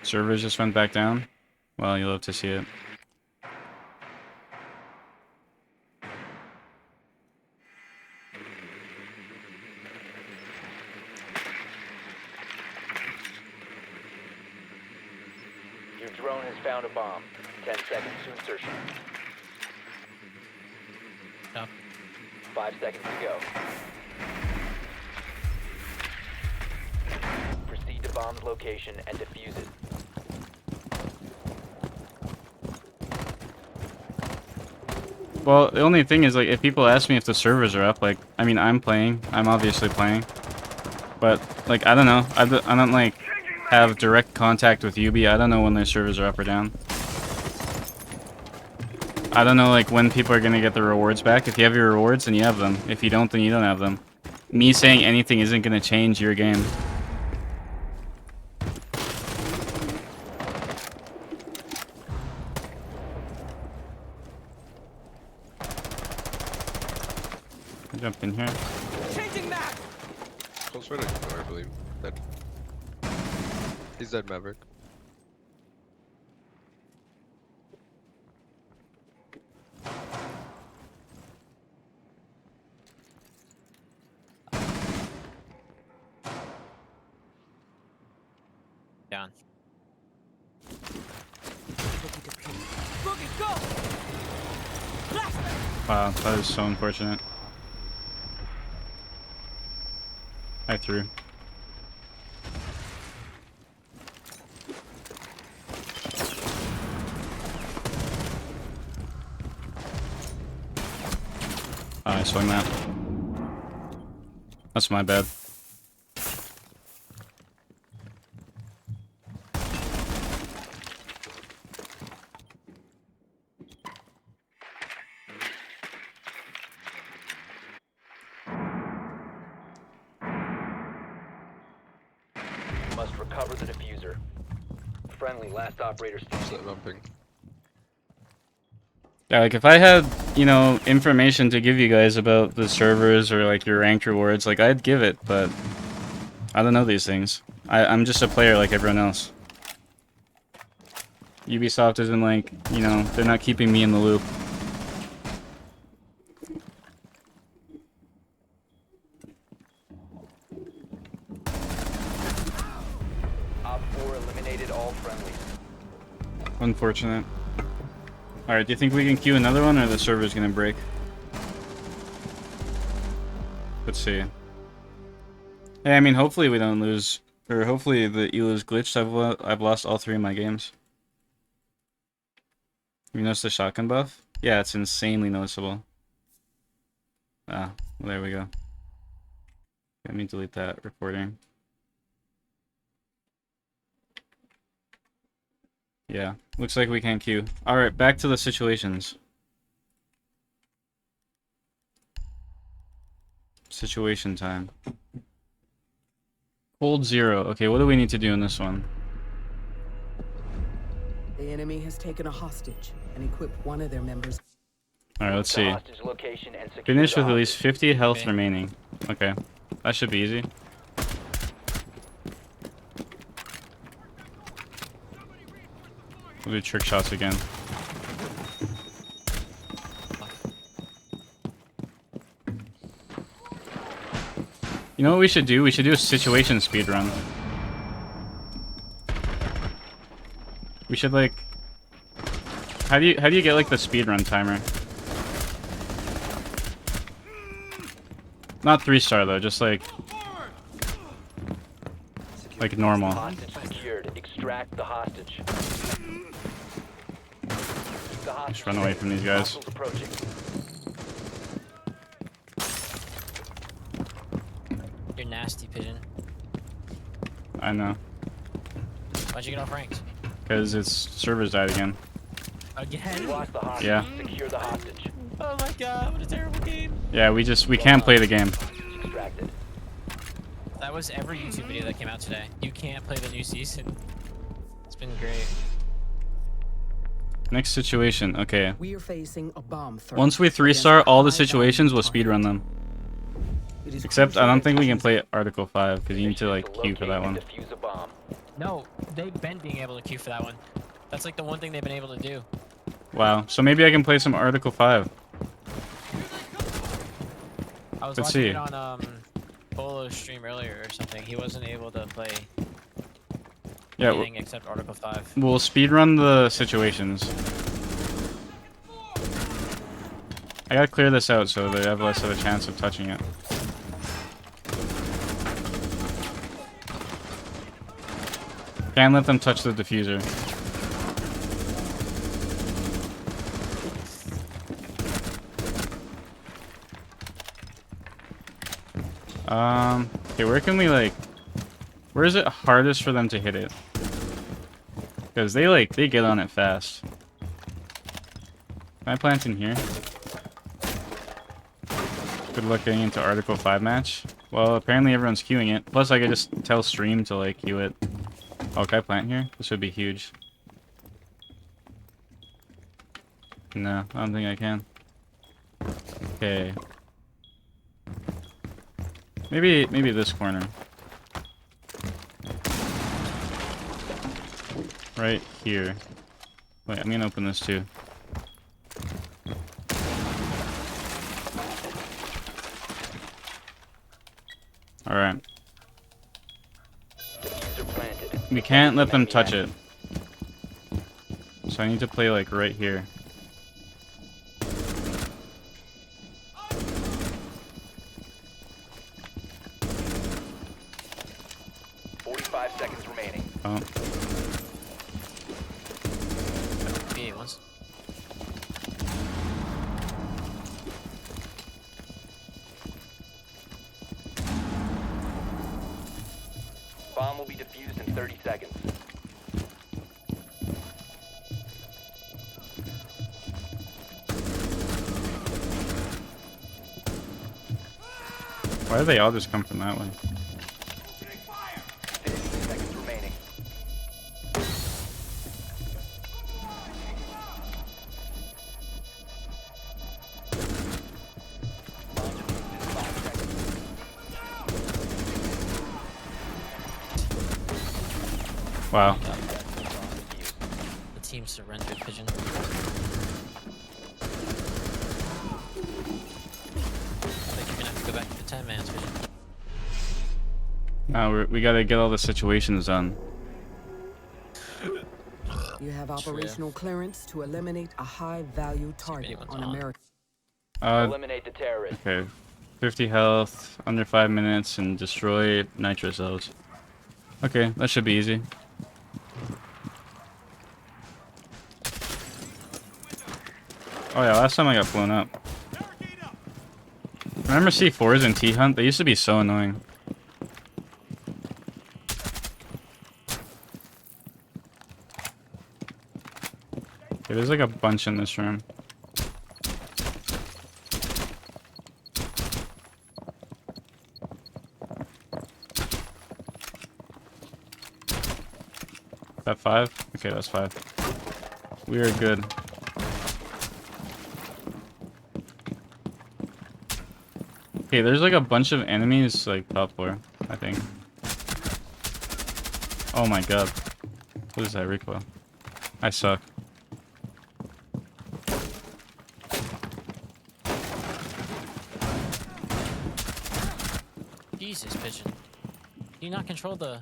Servers just went back down? Well, you'll have to see it. Your drone has found a bomb. 10 seconds to insertion. Up. 5 seconds to go. Proceed to bomb's location and defuse it. Well, the only thing is, like, if people ask me if the servers are up, like, I mean, I'm playing. I'm obviously playing. But, like, I don't know. I don't, like, have direct contact with Ubi. I don't know when their servers are up or down. I don't know, like, when people are gonna get the rewards back. If you have your rewards, then you have them. If you don't, then you don't have them. Me saying anything isn't gonna change your game. I jumped in here. Changing mag. Close right next door, I believe. Dead. He's dead, Maverick. gone. Boogie, go! Wow, that is so unfortunate. I threw. I swung that. That's my bad. Must recover the diffuser. Friendly, last operator standing. Slip bumping. Yeah, like if I had, you know, information to give you guys about the servers or like your ranked rewards, like I'd give it, but I don't know these things. I'm just a player like everyone else. Ubisoft isn't like, you know, they're not keeping me in the loop. Op 4 eliminated all friendlies. Unfortunate. Alright, do you think we can queue another one or the server's gonna break? Let's see. Hey, I mean, hopefully we don't lose, or hopefully the ELO's glitched. I've lost all 3 of my games. You notice the shotgun buff? Yeah, it's insanely noticeable. Ah, well, there we go. Let me delete that recording. Yeah, looks like we can't queue. Alright, back to the situations. Situation time. Cold 0. Okay, what do we need to do in this one? The enemy has taken a hostage and equipped one of their members. Alright, let's The see. hostage location and secure Finish the with at least hostage. 50 health Okay. remaining. Okay, that should be easy. We'll do trick shots again. You know what we should do? We should do a situation speed run. We should like. How do you get like the speed run timer? Not 3-star though, just like normal. Hostage secured. Extract the hostage. Keep the hostage Just run away from these guys. Hostiles approaching. You're nasty, Pigeon. I know, Why'd you get off ranked? because its servers died again. Again? Lost the hostage. Yeah. Secure the hostage. Oh my god, what a terrible game. Yeah, we can't play the game. Hostage extracted. That was every YouTube video that came out today. You can't play the new season. It's been great. Next situation. Okay. We are facing a bomb threat. Once we against 3-star all the high-value situations, we'll target. speedrun them. It is Except I crucial don't think we can that play Article 5 because you need to Mission like is queue for that locate one. and defuse a bomb. No, they've been being able to queue for that one. That's like the one thing they've been able to do. Wow. So maybe I can play some Article 5. I was Let's watching see. it on Polo's stream earlier or something. He wasn't able to play Yeah. anything except Article 5. We'll speedrun the situations. I gotta clear this out so they have less of a chance of touching it. Can't let them touch the diffuser. Okay, where can we like... Where is it hardest for them to hit it? Because they get on it fast. Can I plant in here? Good luck getting into Article 5 match. Well, apparently everyone's queuing it. Plus, I could just tell stream to like queue it. Oh, can I plant here? This would be huge. No, I don't think I can. Okay. Maybe this corner. Right here. Wait, I'm gonna open this too. Alright. Diffuser planted. We can't let them touch it. So I need to play like right here. Seconds remaining. Oh. B once. Bomb will be defused in 30 seconds. Why do they all just come from that way? 15 seconds remaining. Bomb defused in 5 seconds. Wow. The team surrendered, Pigeon. I think you're gonna have to go back to the 10 mans, Pigeon. Now we gotta get all the situations done. You have operational clearance to eliminate a high-value target on America. Eliminate the terrorist. Okay. 50 health, under 5 minutes, and destroy nitro cells. Okay, that should be easy. Oh yeah, last time I got blown up. Remember C4s in T-Hunt? They used to be so annoying. Okay, there's like a bunch in this room. Is that 5? Okay, that's 5. We are good. Okay, there's like a bunch of enemies like top floor, I think. Oh my god. What is that recoil? I suck. Jesus, Pigeon. Can you not control the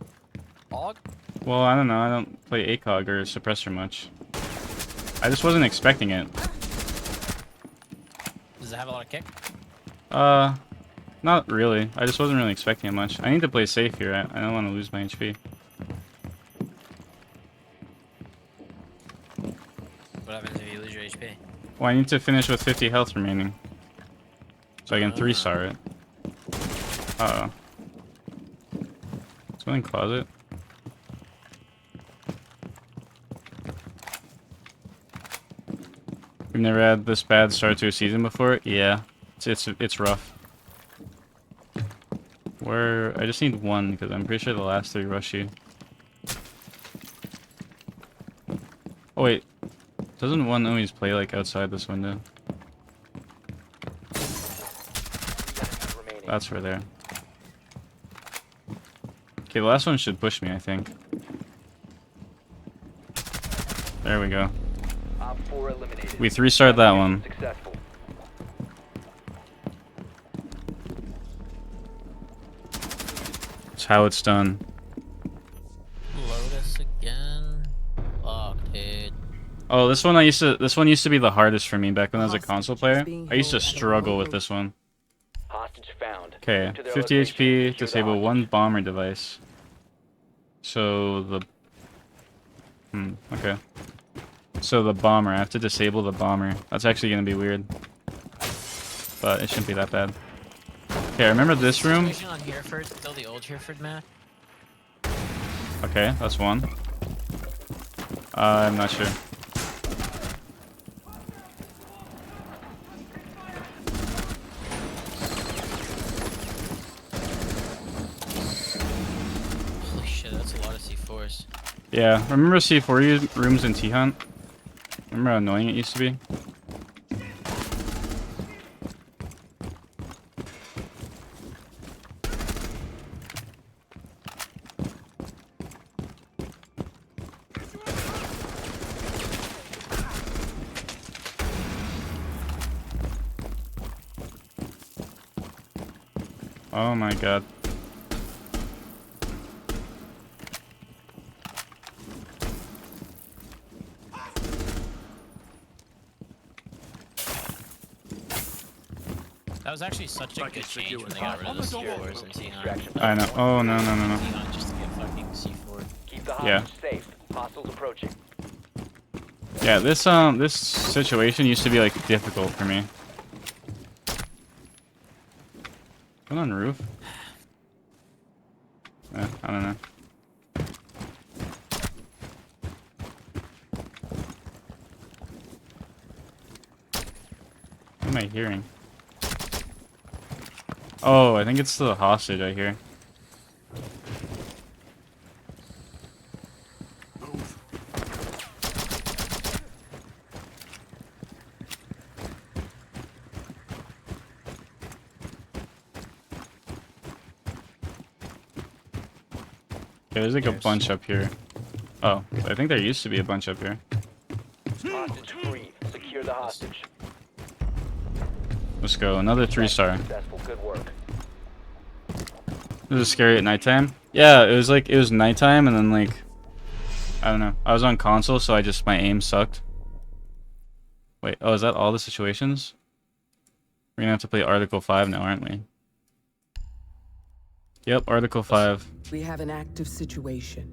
AUG? Well, I don't know. I don't play ACOG or suppressor much. I just wasn't expecting it. Does it have a lot of kick? Not really. I just wasn't really expecting it much. I need to play safe here. I don't want to lose my HP. What happens if you lose your HP? Well, I need to finish with 50 health remaining. So I can 3-star it. Uh-oh. Let's go in closet. We've never had this bad start to a season before. Yeah, it's rough. I just need one because I'm pretty sure the last 3 rush you. Oh wait, doesn't one always play like outside this window? That's where they're. Okay, the last one should push me, I think. There we go. We 3-starred that one. Successful. That's how it's done. Lotus again. Fuck, dude. Oh, this one used to be the hardest for me back when I was a console player. I used to struggle with this one. Hostage found. Okay, 50 HP, disable 1 bomber device. So the... okay. So the bomber, I have to disable the bomber. That's actually gonna be weird. But it shouldn't be that bad. Okay, I remember this room. On Hereford, still the old Hereford map. Okay, that's one. I'm not sure. Holy shit, that's a lot of C4s. Yeah, remember C4 rooms in T-Hunt? Remember how annoying it used to be? Oh my god. That was actually such a good change when they got rid of the C4s and T9. I know. Oh, no, no, no, no. T9 just to get fucking C4. Keep the Yeah. hostage safe. Hostiles approaching. Yeah, this situation used to be, like, difficult for me. Put on roof? I don't know. What am I hearing? Oh, I think it's the hostage I hear. Okay, there's like a bunch up here. Oh, I think there used to be a bunch up here. Hostage free. Secure the hostage. Let's go, another 3-star. Successful. Good work. This is scary at nighttime. Yeah, it was nighttime and then like, I don't know. I was on console, so my aim sucked. Wait, oh, is that all the situations? We're gonna have to play Article 5 now, aren't we? Yep, Article 5. We have an active situation.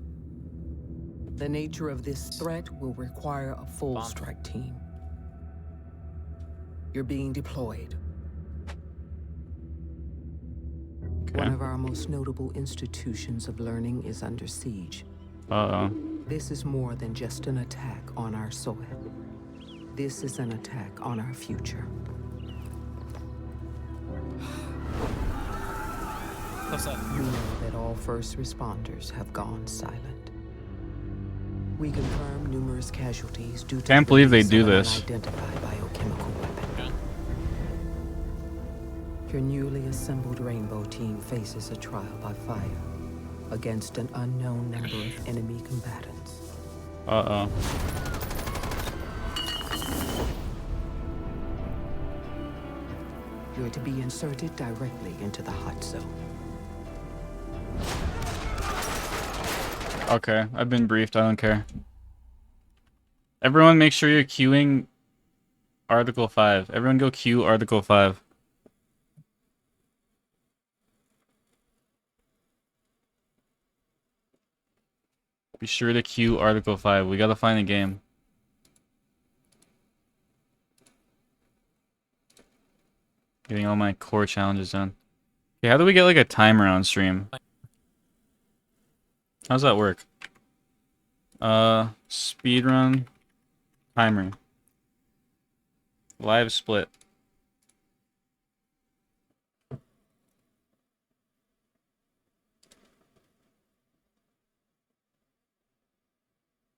The nature of this threat will require a full strike team. You're being deployed. Okay. One of our most notable institutions of learning is under siege. Uh-oh. This is more than just an attack on our soil. This is an attack on our future. What's up? We know that all first responders have gone silent. We confirm numerous casualties due to Can't believe they do this. unidentified biochemical weapon. Your newly assembled Rainbow team faces a trial by fire against an unknown number of enemy combatants. Uh-oh. You're to be inserted directly into the hot zone. Okay, I've been briefed, I don't care. Everyone make sure you're queuing Article 5. Everyone go queue Article 5. Be sure to queue Article 5. We gotta find a game. Getting all my core challenges done. Okay, how do we get like a timer on stream? How's that work? Speedrun timer. Live split.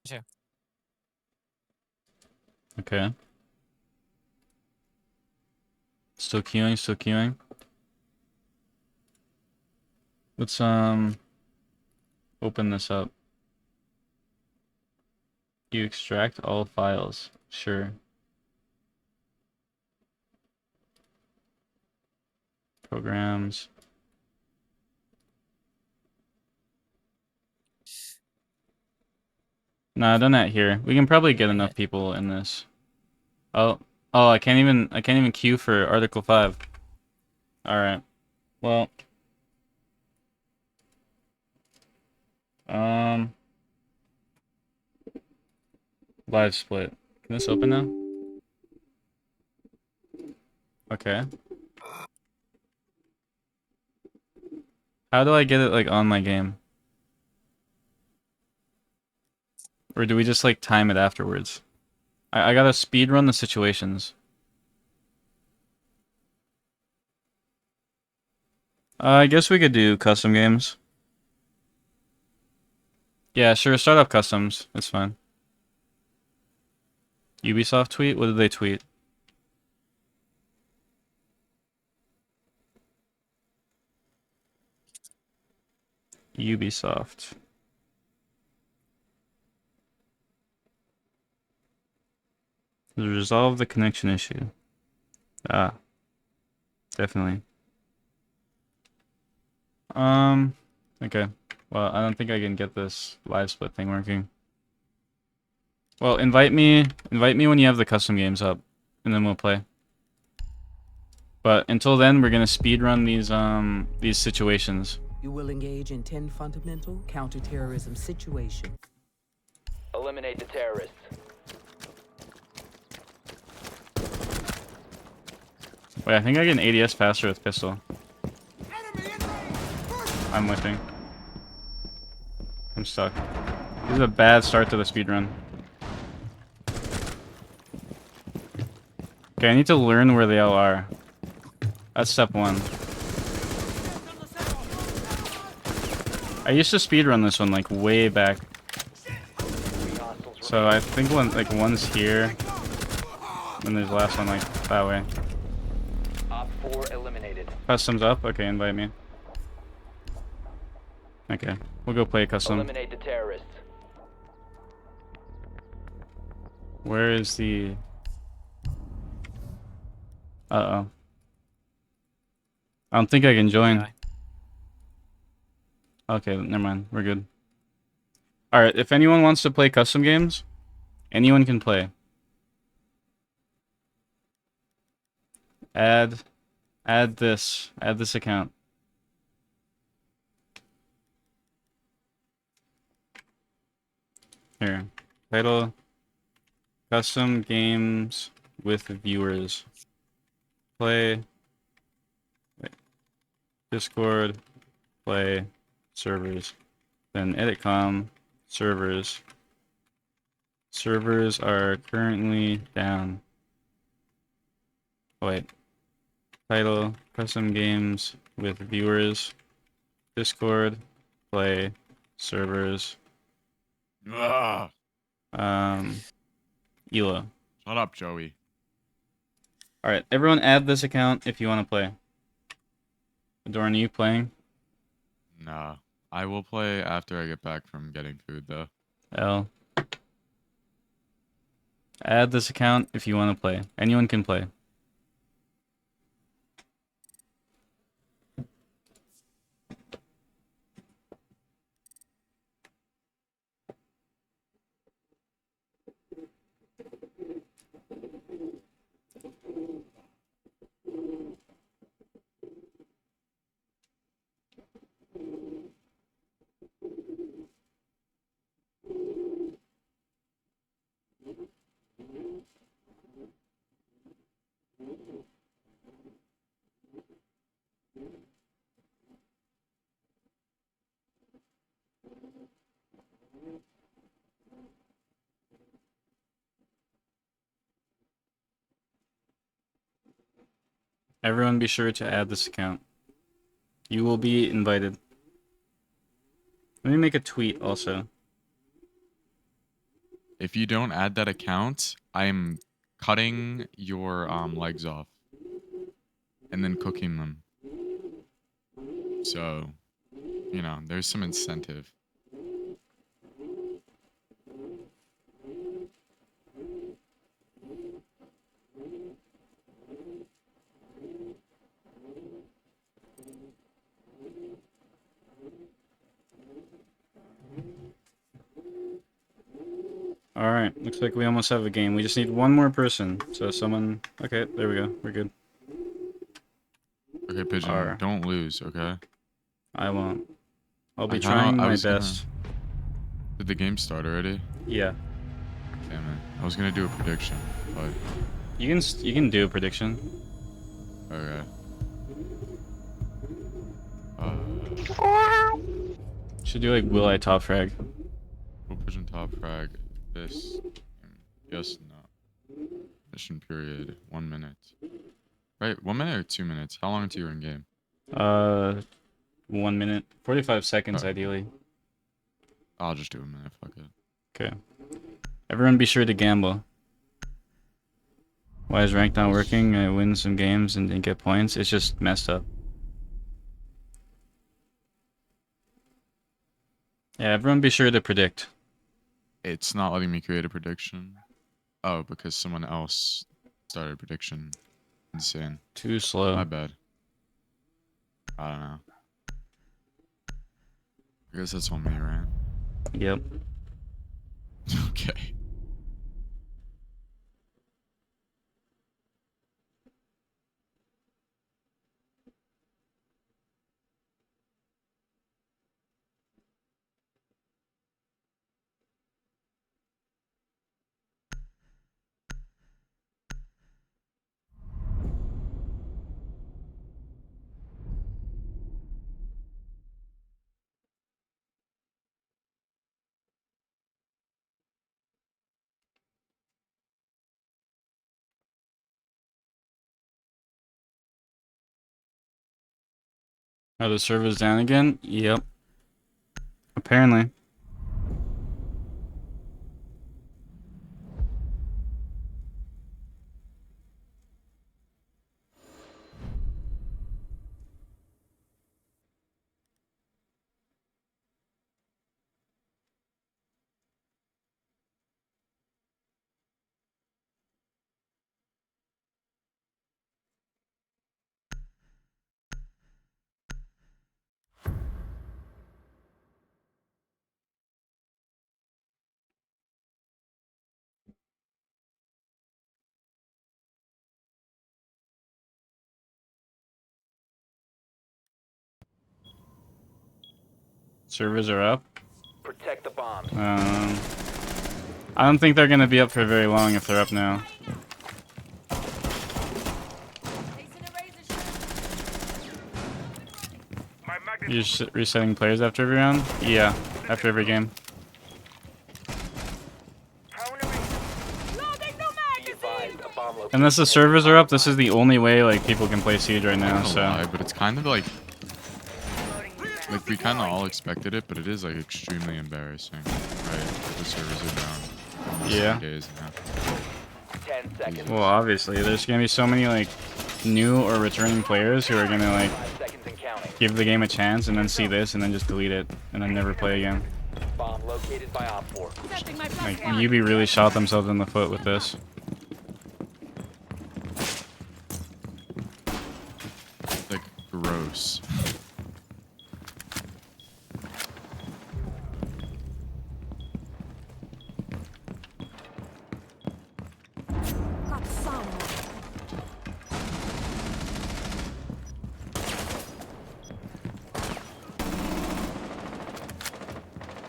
Sure. Okay. Still queuing, still queuing. Let's open this up. You extract all files. Sure. Programs. Nah, I've done that here. We can probably get enough people in this. Oh, I can't even queue for Article 5. All right. Well, live split. Can this open now? Okay. How do I get it like on my game? Or do we just like time it afterwards? I gotta speed run the situations. I guess we could do custom games. Yeah, sure, start up customs. It's fine. Ubisoft tweet? What did they tweet? Ubisoft. Resolve the connection issue. Ah. Definitely. Okay. Well, I don't think I can get this live split thing working. Well, invite me when you have the custom games up, and then we'll play. But until then, we're gonna speed run these situations. You will engage in 10 fundamental counterterrorism situations. Eliminate the terrorists. Wait, I think I get an ADS faster with pistol. I'm whipping. I'm stuck. This is a bad start to the speed run. Okay, I need to learn where they all are. That's step one. I used to speedrun this one like way back. So I think one's here. And there's the last one like that way. Op 4 eliminated. Customs up? Okay, invite me. Okay, we'll go play custom. Eliminate the terrorists. Where is the... Uh-oh. I don't think I can join. Okay, never mind. We're good. Alright, if anyone wants to play custom games, anyone can play. Add this account. Here. Title. Custom games with viewers. Play. Wait. Discord. Play. Servers. Then edit com. Servers. Servers are currently down. Oh, wait. Title. Custom games with viewers. Discord. Play. Servers. Ugh. ELO. Shut up, Joey. Alright, everyone add this account if you want to play. Adoran, are you playing? Nah. I will play after I get back from getting food, though. L. Add this account if you want to play. Anyone can play. Everyone be sure to add this account. You will be invited. Let me make a tweet also. If you don't add that account, I'm cutting your legs off and then cooking them. So, you know, there's some incentive. Alright, looks like we almost have a game. We just need one more person. So someone... Okay, there we go. We're good. Okay, Pigeon, don't lose, okay? I won't. I'll be trying my best. Did the game start already? Yeah. Damn it. I was gonna do a prediction, but... You can do a prediction. Okay. Should do like will I top frag. Will Pigeon top frag this? Yes, no. Mission period 1 minute. Right, 1 minute or 2 minutes? How long until you're in game? 1 minute, 45 seconds ideally. I'll just do a minute. Fuck it. Okay. Everyone, be sure to gamble. Why is rank not working? I win some games and didn't get points. It's just messed up. Yeah, everyone be sure to predict. It's not letting me create a prediction. Oh, because someone else started a prediction. Insane. Too slow. My bad. I don't know. I guess that's on me, right? Yep. Okay. Are the servers down again? Yep. Apparently. Servers are up. Protect the bombs. I don't think they're gonna be up for very long if they're up now. You're just resetting players after every round? Yeah, after every game. Be advised, a bomb location. Unless the servers are up, this is the only way like people can play Siege right now. So. Lie, but it's kind of like we kind of all expected it, but it is like extremely embarrassing, right? The servers are down. Almost Yeah. 3 days now. 10 seconds. Well, obviously, there's gonna be so many like new or returning players who are gonna like 5 seconds and counting. give the game a chance and then see this and then just delete it and then never play again. Bomb located by Op 4. Like UB really shot themselves in the foot with this. Like gross.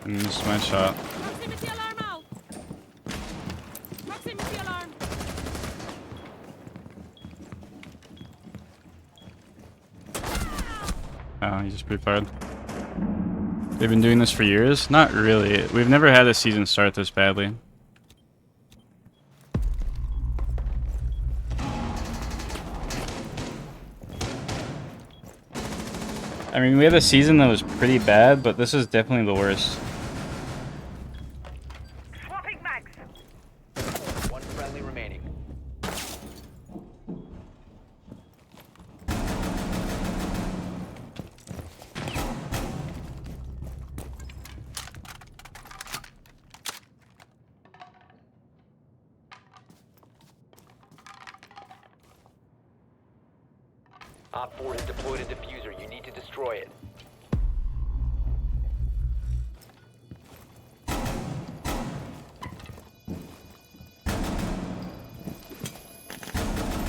And this is my shot. Proximity alarm out. Proximity alarm. Oh, he just pre-fired. They've been doing this for years? Not really. We've never had a season start this badly. I mean, we had a season that was pretty bad, but this is definitely the worst. Swapping mags. One friendly remaining. Op 4 has deployed a diffuser. You need to destroy it.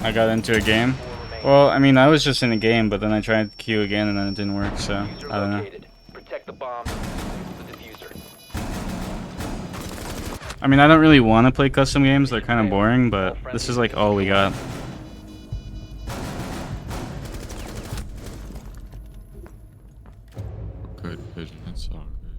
I got into a game. Well, I mean, I was just in a game, but then I tried Q again and then it didn't work, so Diffuser I don't know. located. Protect the bomb. Use the diffuser. I mean, I don't really want to play custom games. They're kind of boring, but this is like all we got. Good vision. It's all good.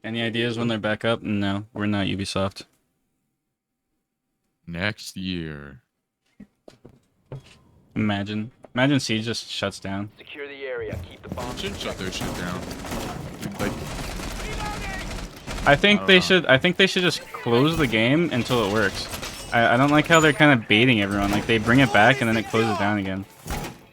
Any ideas when they're back up? No, we're not Ubisoft. Next year. Imagine Siege just shuts down. Secure the area. Keep the bomb. Shouldn't shut their shit down. Like, I think I don't they know. should. I think they should just close the game until it works. I don't like how they're kind of baiting everyone. Like they bring it back and then it closes down again.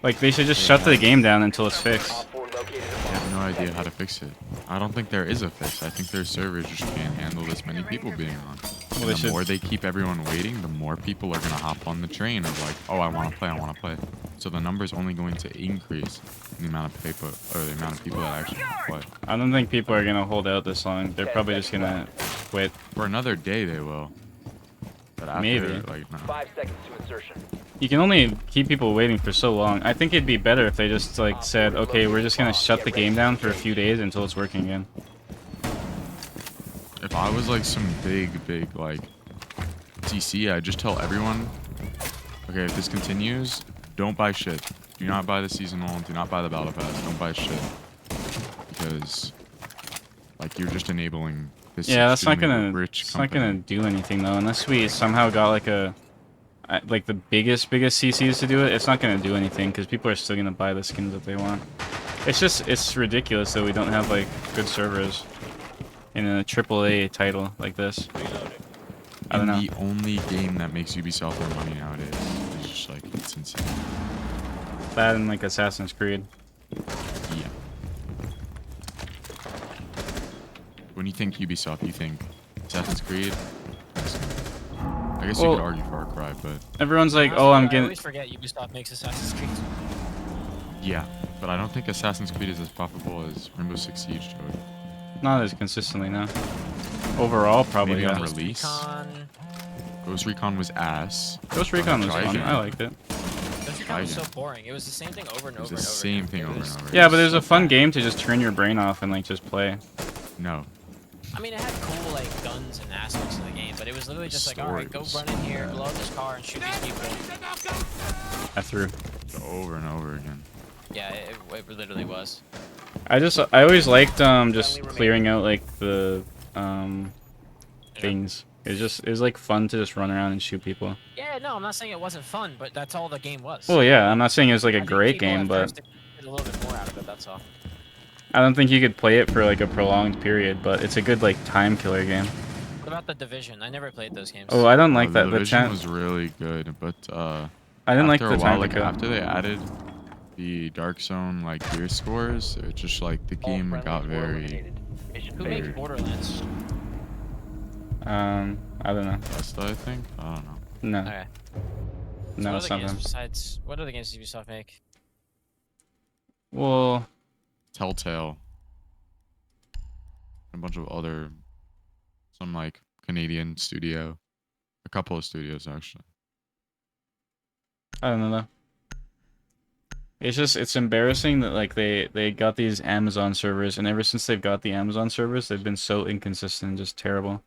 Like they should just shut the game down until it's fixed. Op 4 located a I have bomb. no idea how to fix it. I don't think there is a fix. I think their servers just can't handle this many people being on. Well, And they the should- more they keep everyone waiting, the more people are gonna hop on the train of like, oh, I want to play, I want to play. So the number's only going to increase in the amount of people or the amount of people that actually want to play. I don't think people are gonna hold out this long. They're probably just gonna quit. For another day, they will. But after, Maybe. like, no. 5 seconds to insertion. You can only keep people waiting for so long. I think it'd be better if they just like said, okay, we're just gonna shut the game down for a few days until it's working again. If I was like some big like CC, I just tell everyone, okay, if this continues, don't buy shit. Do not buy the seasonal. Do not buy the battle pass. Don't buy shit. Because, like, you're just enabling this. Yeah, that's not extremely gonna. rich It's not company. gonna do anything though, unless we somehow got like like the biggest CCs to do it. It's not gonna do anything because people are still gonna buy the skins that they want. It's ridiculous that we don't have like good servers in a AAA title like this. I don't know. And the only game that makes Ubisoft more money nowadays is just like, it's insane. That and like Assassin's Creed. Yeah. When you think Ubisoft, you think Assassin's Creed. I guess you Well, could argue Far Cry, but Everyone's like, Honestly, oh, I'm I getting. always forget Ubisoft makes Assassin's Creed. yeah. But I don't think Assassin's Creed is as profitable as Rainbow Six Siege, Joey. Not as consistently now. Overall, probably Maybe on yeah. release. Recon. Ghost Recon was ass. Ghost Recon was Try fun. again. I liked it. Ghost Recon was so boring. It was the same thing over and It was over the and over. same again. thing It over was- and over. Yeah, but there's a fun game to just turn your brain off and like just play. No. I mean, it had cool like guns and aspects of the game, but it was literally just like, all right, go Story run was in here, bad. blow up this car, and shoot these people. I threw. Over and over again. Yeah, it literally was. I always liked just clearing out like the things. It was like fun to just run around and shoot people. Yeah, no, I'm not saying it wasn't fun, but that's all the game was. Well, yeah, I'm not saying it was like I a think great people game, at but first did a little bit more out of it. That's all. I don't think you could play it for like a prolonged period. But it's a good like time killer game. What about the Division? I never played those games. Oh, I don't like The that. The Division time. was really good, but I didn't like after the a while, time like to kill. after they added the Dark Zone like gear scores, it just like the All game friendlies got were very eliminated. Mission Who failed. made Borderlands? I don't know. best, I think. I don't know. No, Okay. no, what it's other not games them. besides? What other games does Ubisoft make? Well, Telltale. A bunch of other, some like Canadian studio, a couple of studios actually. I don't know though. It's embarrassing that like they got these Amazon servers, and ever since they've got the Amazon servers, they've been so inconsistent and just terrible.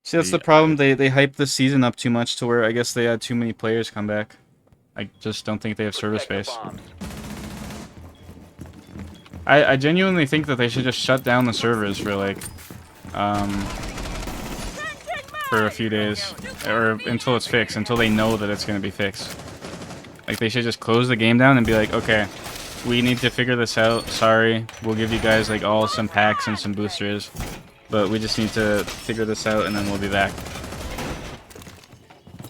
See, that's the problem. They hyped the season up too much to where I guess they had too many players come back. I just don't think they have server Protect the space. bombs. I genuinely think that they should just shut down the servers for like for a few days, or until it's fixed, until they know that it's gonna be fixed. Like they should just close the game down and be like, okay, we need to figure this out. Sorry, we'll give you guys like all some packs and some boosters, but we just need to figure this out and then we'll be back.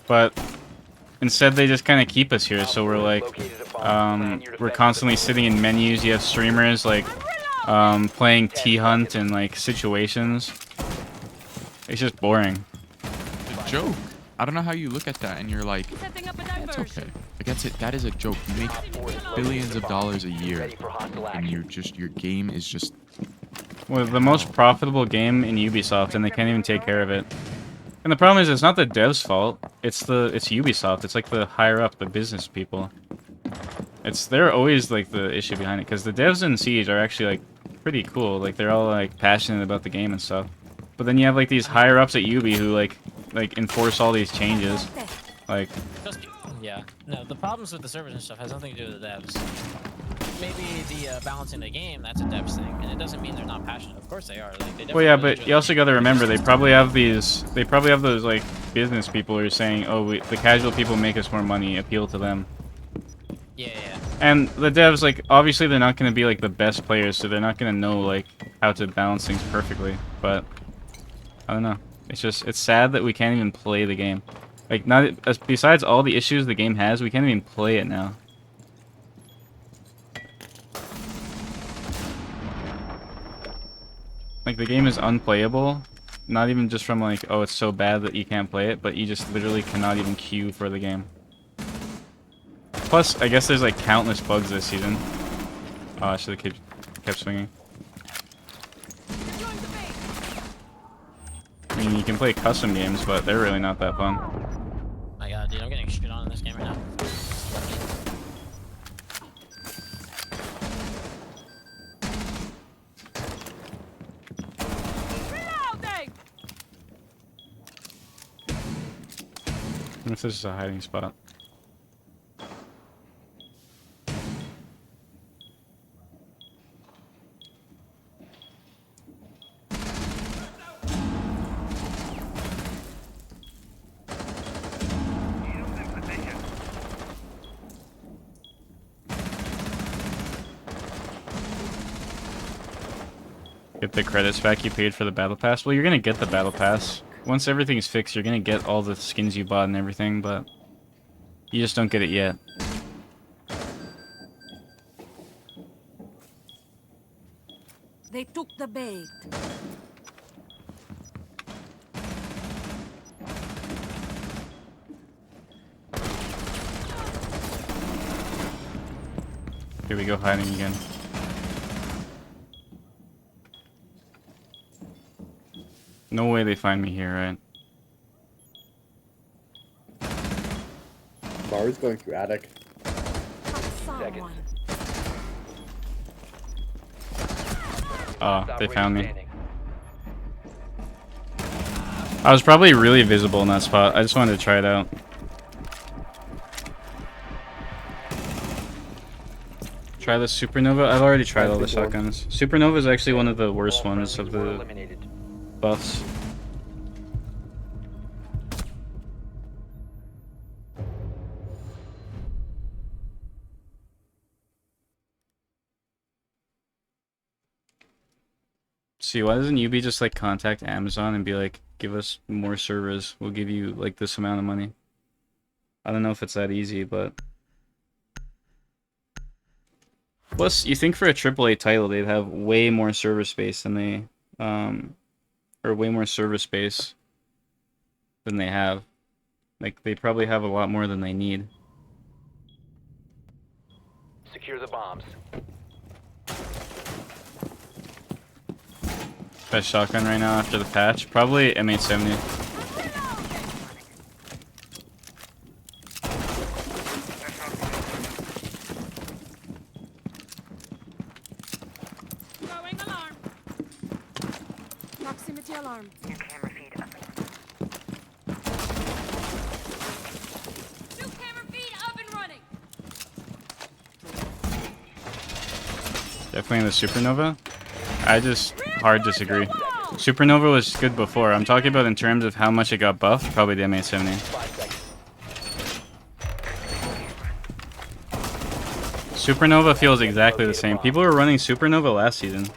But instead they just kind of keep us here, so we're like we're constantly sitting in menus. You have streamers like playing T-Hunt and like situations. It's just boring. It's a joke. I don't know how you look at that and you're like, Setting up a that's okay. diversion. Like that's it. That is a joke. You make billions of dollars a year, Ready for hostile and action. your game is just. Well, the most profitable game in Ubisoft, and they can't even take care of it. And the problem is, it's not the devs' fault. It's Ubisoft. It's like the higher up, the business people. They're always like the issue behind it, because the devs in Siege are actually like pretty cool. Like they're all like passionate about the game and stuff. But then you have like these higher ups at Ubi who like enforce all these changes. Like Yeah. No, the problems with the servers and stuff has nothing to do with the devs. Maybe the balancing the game, that's a devs thing, and it doesn't mean they're not passionate. Of course they are. Like, they well, definitely yeah, really but enjoy you the also game. got to remember they probably have those like business people who are saying, oh, the casual people make us more money, appeal to them. Yeah, yeah. And the devs, like, obviously they're not going to be like the best players, so they're not going to know like how to balance things perfectly. But I don't know. It's sad that we can't even play the game. Like, besides all the issues the game has, we can't even play it now. Like, the game is unplayable, not even just from like, oh, it's so bad that you can't play it, but you just literally cannot even queue for the game. Plus, I guess there's like countless bugs this season. Oh, I should have kept swinging. I mean, you can play custom games, but they're really not that fun. My god, dude, I'm getting shit on in this game right now. Reloading! What if this is a hiding spot? Get the credits back you paid for the battle pass. Well, you're gonna get the battle pass. Once everything's fixed, you're gonna get all the skins you bought and everything, but you just don't get it yet. They took the bait. Here we go, hiding again. No way they find me here, right? Bar's going through attic. Seconds. They found me. I was probably really visible in that spot. I just wanted to try it out. Try the Supernova? I've already tried all the shotguns. Supernova is actually one of the worst ones of the buffs. See, why doesn't UB just like contact Amazon and be like, give us more servers, we'll give you like this amount of money? I don't know if it's that easy, but plus you think for a AAA title they'd have way more server space than they or way more server space than they have. Like they probably have a lot more than they need. Secure the bombs. Best shotgun right now after the patch? Probably M870. Throwing alarm. Proximity alarm. New camera feed up and running. Definitely the Supernova. I just hard disagree. Supernova was good before. I'm talking about in terms of how much it got buffed, probably the M870. Supernova feels exactly the same. People were running Supernova last season.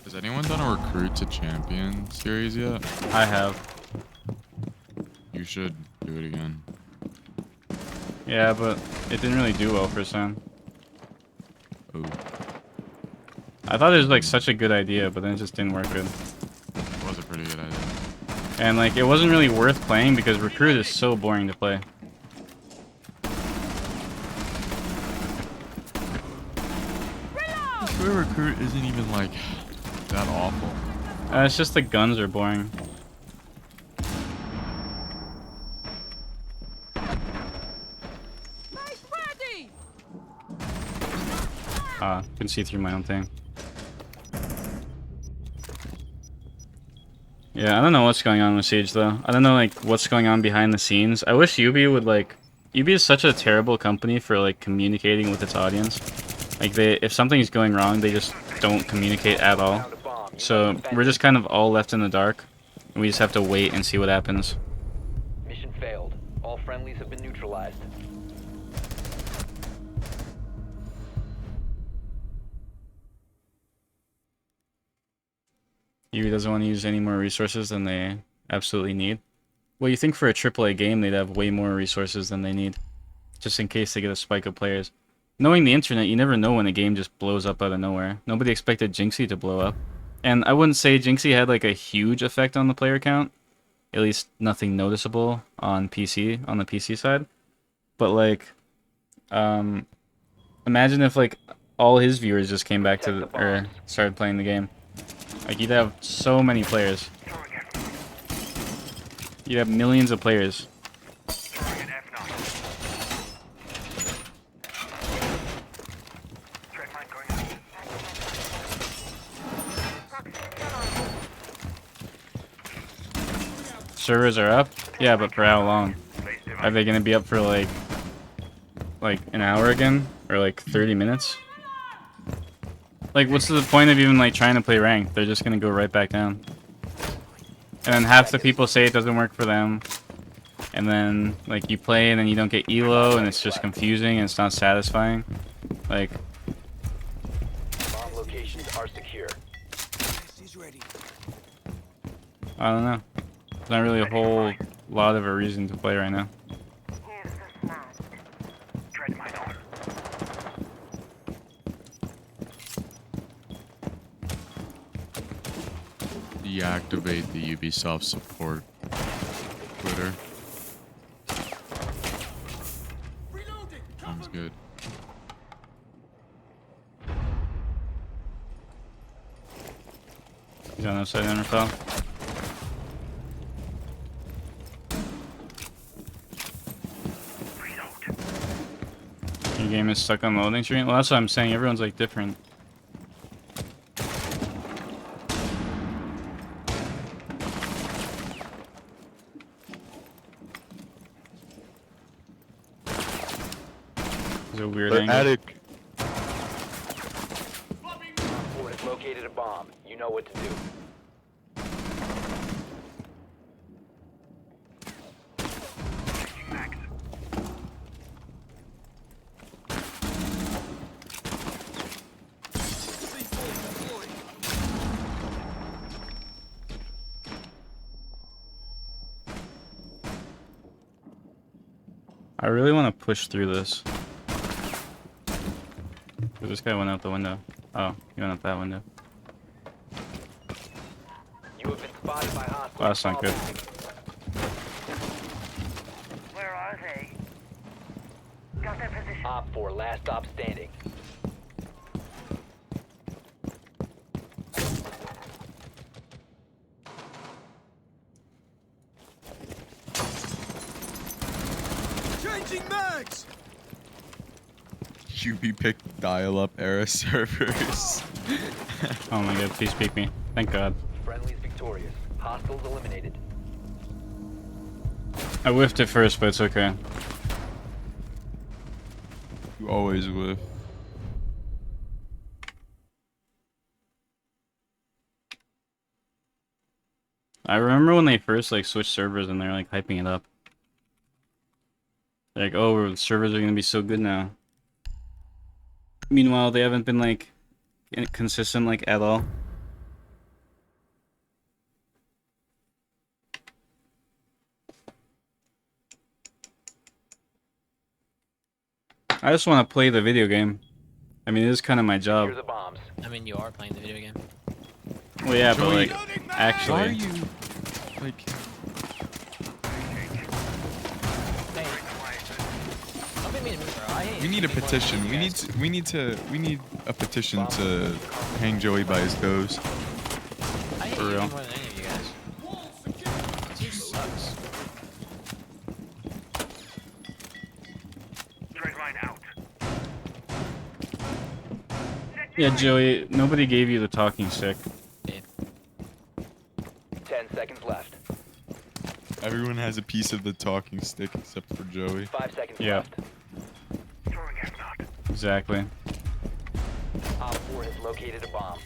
Has anyone done a recruit to champion series yet? I have. You should do it again. Yeah, but it didn't really do well for some. Oh. I thought it was like such a good idea, but then it just didn't work good. It was a pretty good idea. And like it wasn't really worth playing because recruit is so boring to play. I swear recruit isn't even like that awful. It's just the guns are boring. Can see through my own thing. Yeah, I don't know what's going on with Siege though. I don't know like what's going on behind the scenes. I wish UB would like... UB is such a terrible company for like communicating with its audience. Like if something's going wrong, they just don't communicate at all. So we're just kind of all left in the dark. And we just have to wait and see what happens. Mission failed. All friendlies have been neutralized. UB doesn't want to use any more resources than they absolutely need. Well, you think for a AAA game they'd have way more resources than they need, just in case they get a spike of players. Knowing the internet, you never know when a game just blows up out of nowhere. Nobody expected Jinxie to blow up. And I wouldn't say Jinxie had like a huge effect on the player count. At least nothing noticeable on PC, on the PC side. But like, imagine if like all his viewers just came back to or started playing the game. Like you'd have so many players. You'd have millions of players. servers are up? Yeah, but for how long? Are they gonna be up for like an hour again? Or like 30 minutes? Like, what's the point of even like trying to play ranked? They're just gonna go right back down. And then half the people say it doesn't work for them. And then like you play and then you don't get elo and it's just confusing and it's not satisfying. Like, Bomb locations are secure. I don't know. There's not really a whole lot of a reason to play right now. Deactivate the Ubisoft support Twitter. Sounds good. He's on the side NFL. Your game is stuck on loading screen? Well, that's what I'm saying. Everyone's like different. There's a weird angle. Attic. Ford has located a bomb. You know what to do. I really want to push through this. This guy went out the window. Oh, he went out that window. You have been spotted by hostiles. Oh, that's not good. Where are they? Got their position. Op 4, last stop standing. Changing mags! UB picked dial-up era servers. Oh my god, please peek me. Thank god. Friendly's victorious. Hostiles eliminated. I whiffed it first, but it's okay. You always whiff. I remember when they first like switched servers and they're like hyping it up. They're like, oh, the servers are gonna be so good now. Meanwhile, they haven't been like consistent like at all. I just want to play the video game. I mean, it is kind of my job. Secure the bombs. I mean, you are playing the video game. Well, yeah, but like, Why are actually, you like? Hey, don't make me a move, bro. I hate We need a people petition. like We you need guys. we need a petition to hang Joey by his toes. I hate For you real. more than any of you guys. This dude sucks. Trade line out. yeah, Joey. Nobody gave you the talking stick. 10 seconds left. Everyone has a piece of the talking stick except for Joey. 5 seconds Yeah. left. Throwing a nut. Exactly. Op 4 has located a bomb.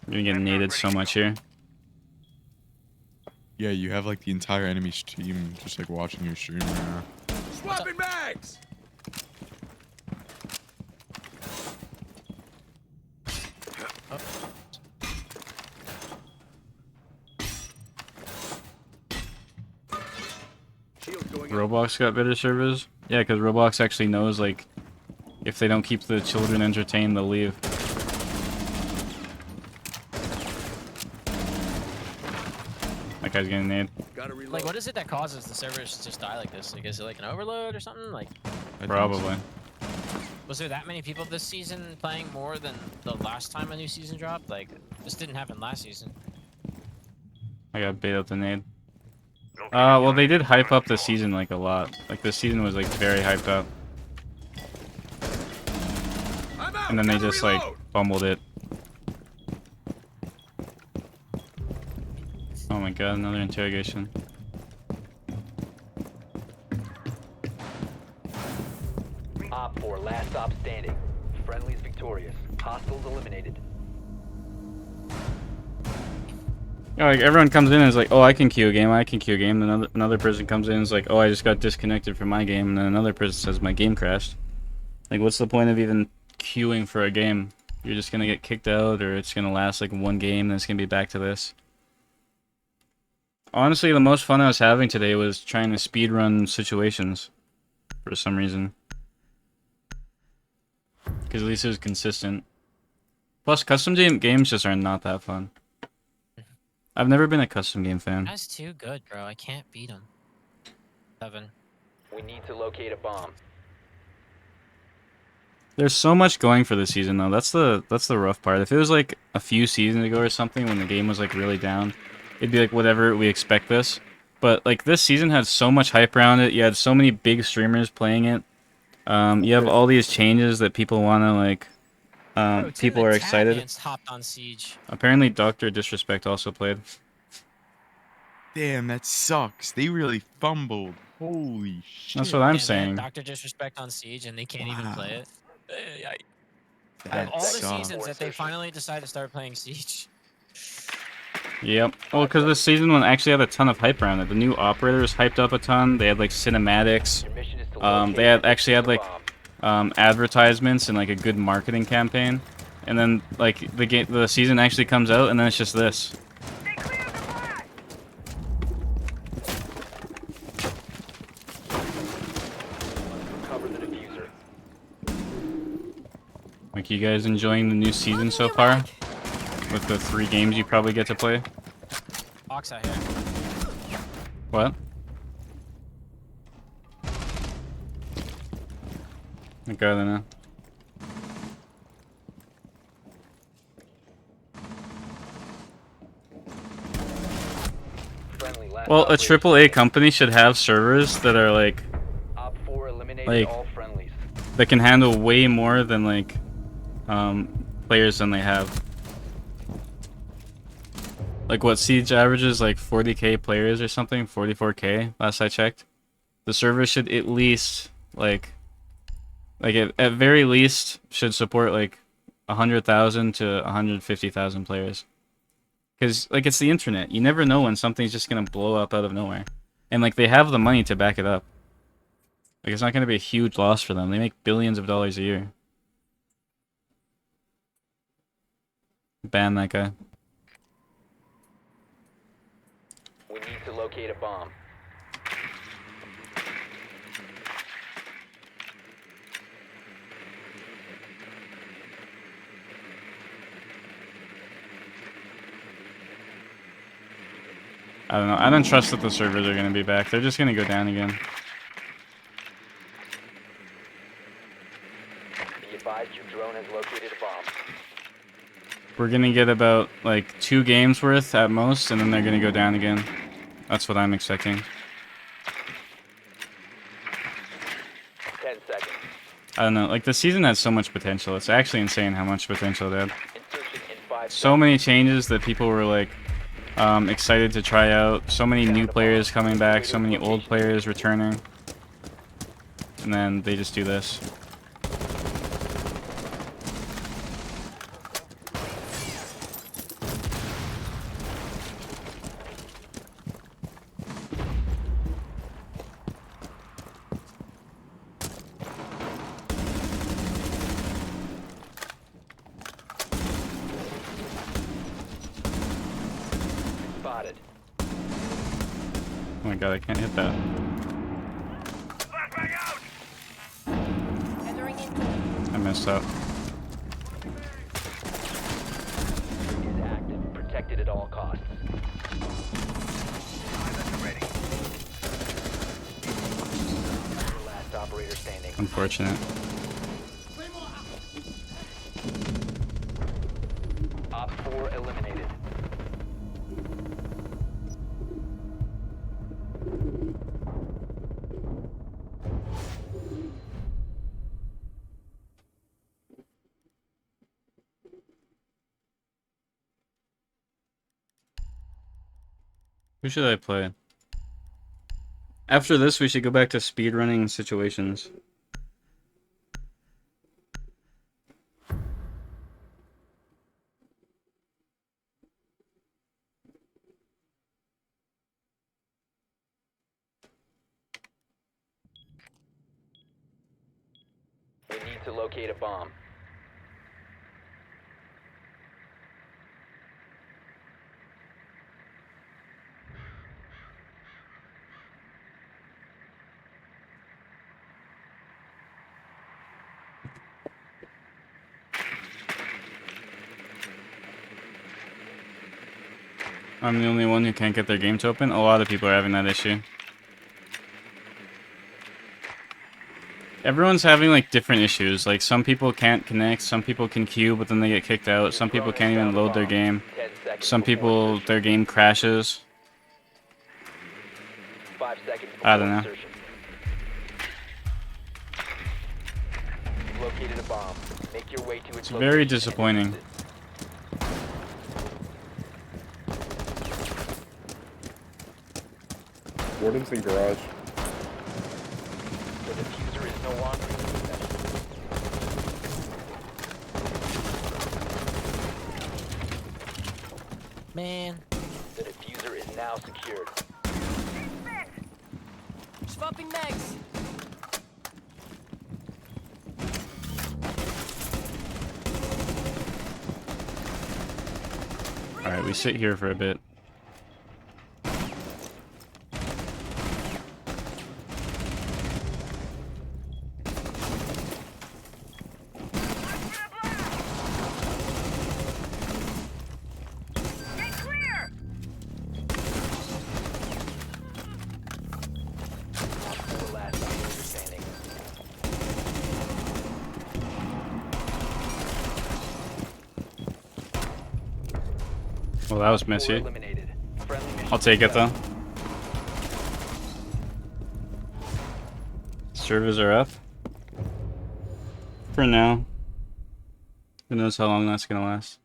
You're gonna get naded so much here. Yeah, you have like the entire enemy team just like watching your stream right now. Swapping mags! Shield going Roblox got better servers. Yeah, because Roblox actually knows like if they don't keep the children entertained, they'll leave. That guy's getting naded. Gotta reload. Like, what is it that causes the servers to just die like this? Like, is it like an overload or something? Like, I think Probably. was there that many people this season playing more than the last time a new season dropped? Like, this didn't happen last season. I got bait up the nade. Well, they did hype up the season like a lot. Like the season was like very hyped up, I'm out. and then they Gotta just like reload. fumbled it. Oh my god, another interrogation. Op 4, last stop standing. Friendly's victorious. Hostiles eliminated. Yeah, like everyone comes in and is like, oh, I can queue a game, I can queue a game. Then another person comes in and is like, oh, I just got disconnected from my game. And then another person says my game crashed. Like, what's the point of even queuing for a game? You're just gonna get kicked out, or it's gonna last like one game, then it's gonna be back to this. Honestly, the most fun I was having today was trying to speedrun situations. For some reason. Because at least it was consistent. Plus, custom games just are not that fun. I've never been a custom game fan. That's too good, bro. I can't beat him. 7. We need to locate a bomb. There's so much going for this season, though. That's the rough part. If it was like a few seasons ago or something, when the game was like really down, it'd be like whatever, we expect this. But like this season had so much hype around it. You had so many big streamers playing it. You have all these changes that people want to like. Bro, People are excited. Hopped on Siege. Apparently, Dr. Disrespect also played. Damn, that sucks. They really fumbled. Holy shit. That's what I'm Yeah, saying. Dr. Disrespect on Siege, and they can't even play it. Of That all the sucks. seasons that they finally decided to start playing Siege. Yep. Well, because this season one actually had a ton of hype around it. The new operators hyped up a ton. They had like cinematics. Your mission is to locate They had and actually had defuse like the bomb. advertisements and like a good marketing campaign. And then like the season actually comes out, and then it's just this. Cover the diffuser. Like, you guys enjoying the new season so far? With the 3 games you probably get to play? Box out here. What? Okay, I don't know. Friendly, last Well, a operator AAA company should have servers that are like Op 4 eliminated like- all friendlies. that can handle way more than like players than they have. Like what Siege averages like 40k players or something, 44k last I checked. The server should at least like at very least should support like 100,000 to 150,000 players. Cuz like it's the internet. You never know when something's just going to blow up out of nowhere. And like they have the money to back it up. Like it's not going to be a huge loss for them. They make billions of dollars a year. Ban that guy. We need to locate a bomb. I don't know. I don't trust that the servers are going to be back. They're just going to go down again. Be advised your drone has located a bomb. We're going to get about like 2 games worth at most, and then they're going to go down again. That's what I'm expecting. 10 seconds. I don't know. Like the season has so much potential. It's actually insane how much potential they had. Insertion in 5 So many changes that people were like excited to try out. So many new players coming back. So many old players returning. And then they just do this. spotted. Oh my god, I can't hit that. I messed up. Is active. Protected at all costs. Last operator standing. Unfortunate. Op 4 eliminated. Who should I play? After this, we should go back to speedrunning situations. We need to locate a bomb. I'm the only one who can't get their game to open. A lot of people are having that issue. Everyone's having like different issues. Like some people can't connect, some people can queue but then they get kicked out, some people can't even load their game. Some people, their game crashes. 5 seconds I before don't know. insertion. You've located a bomb. Make your way to its It's very location. disappointing. Warden's in garage. The diffuser is no longer in your possession. Man. The diffuser is now secured. Swapping mags. Alright, we sit here for a bit. The last operator standing. Well, that was Four messy. eliminated. Friendly mission I'll take it though. success. Servers are up. For now. Who knows how long that's gonna last.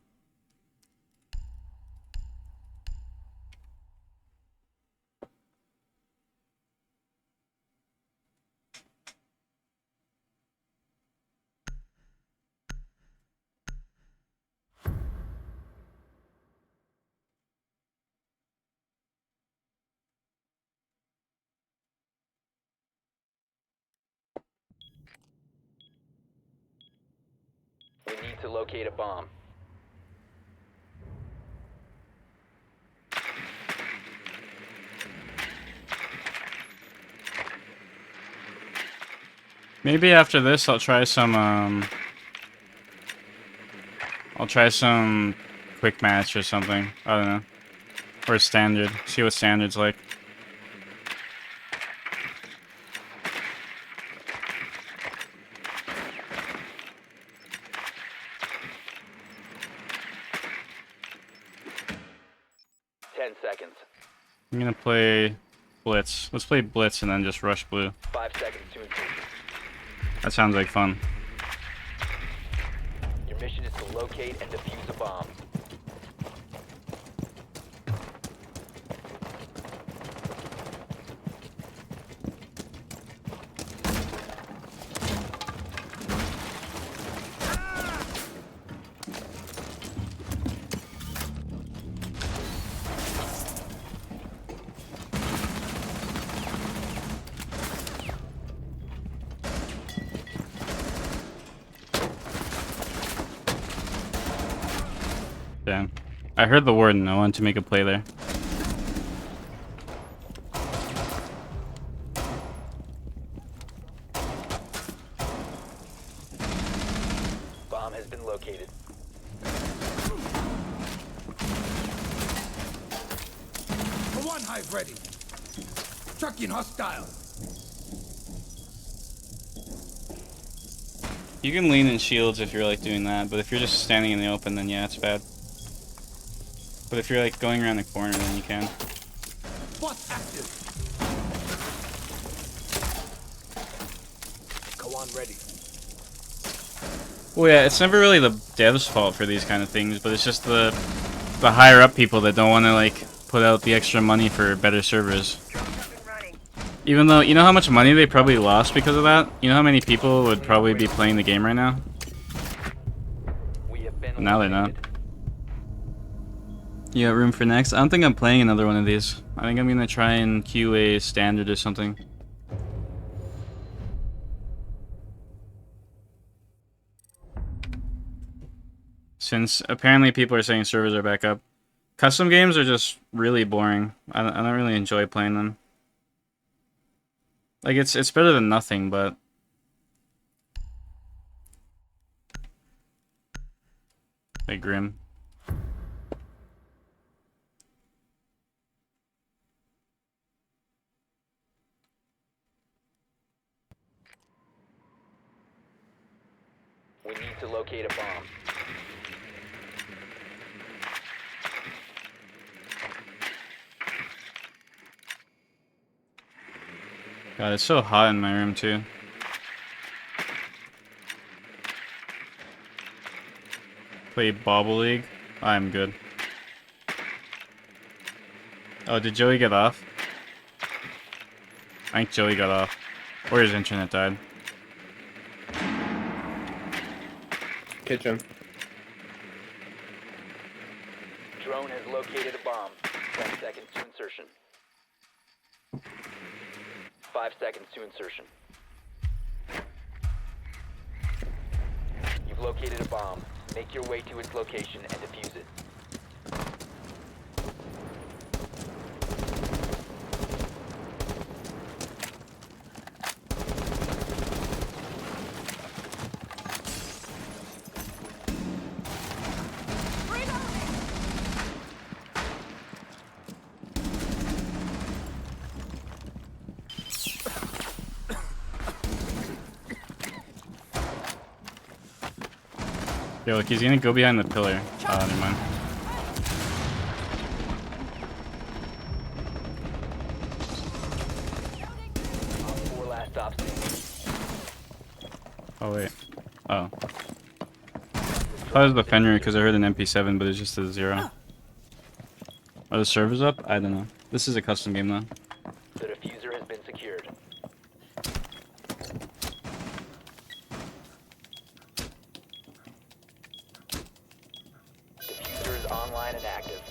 We need to locate a bomb. Maybe after this I'll try some quick match or something. I don't know. Or standard. See what standard's like. I'm gonna play Blitz. Let's play Blitz and then just rush blue. 5 seconds to insertion. That sounds like fun. Your mission is to locate and defuse a bomb. Damn. I heard the warden. I wanted to make a play there. Bomb has been located. The one hive ready. Chucking hostile. You can lean in shields if you're like doing that, but if you're just standing in the open, then yeah, it's bad. But if you're like going around the corner, then you can. What's active? Go on ready. Well, yeah, it's never really the devs' fault for these kind of things, but it's just the higher up people that don't want to like put out the extra money for better servers. Even though, you know how much money they probably lost because of that? You know how many people would probably be playing the game right now? Now they're not. You got room for next? I don't think I'm playing another one of these. I think I'm gonna try and queue a standard or something. Since apparently people are saying servers are back up. Custom games are just really boring. I don't really enjoy playing them. Like, it's better than nothing, but... Hey, Grim. We need to locate a bomb. God, it's so hot in my room, too. Play Bobble League? I'm good. Oh, did Joey get off? I think Joey got off. Or his internet died. Kitchen. Drone has located a bomb. 10 seconds to insertion. 5 seconds to insertion. You've located a bomb. Make your way to its location and defuse it. Yo, look, he's gonna go behind the pillar. Oh, never mind. Four last stops. Oh, wait. Oh. I thought it was the Fenrir because I heard an MP7, but it's just a 0. Are the servers up? I don't know. This is a custom game, though. The diffuser has been secured. Diffuser is online and active.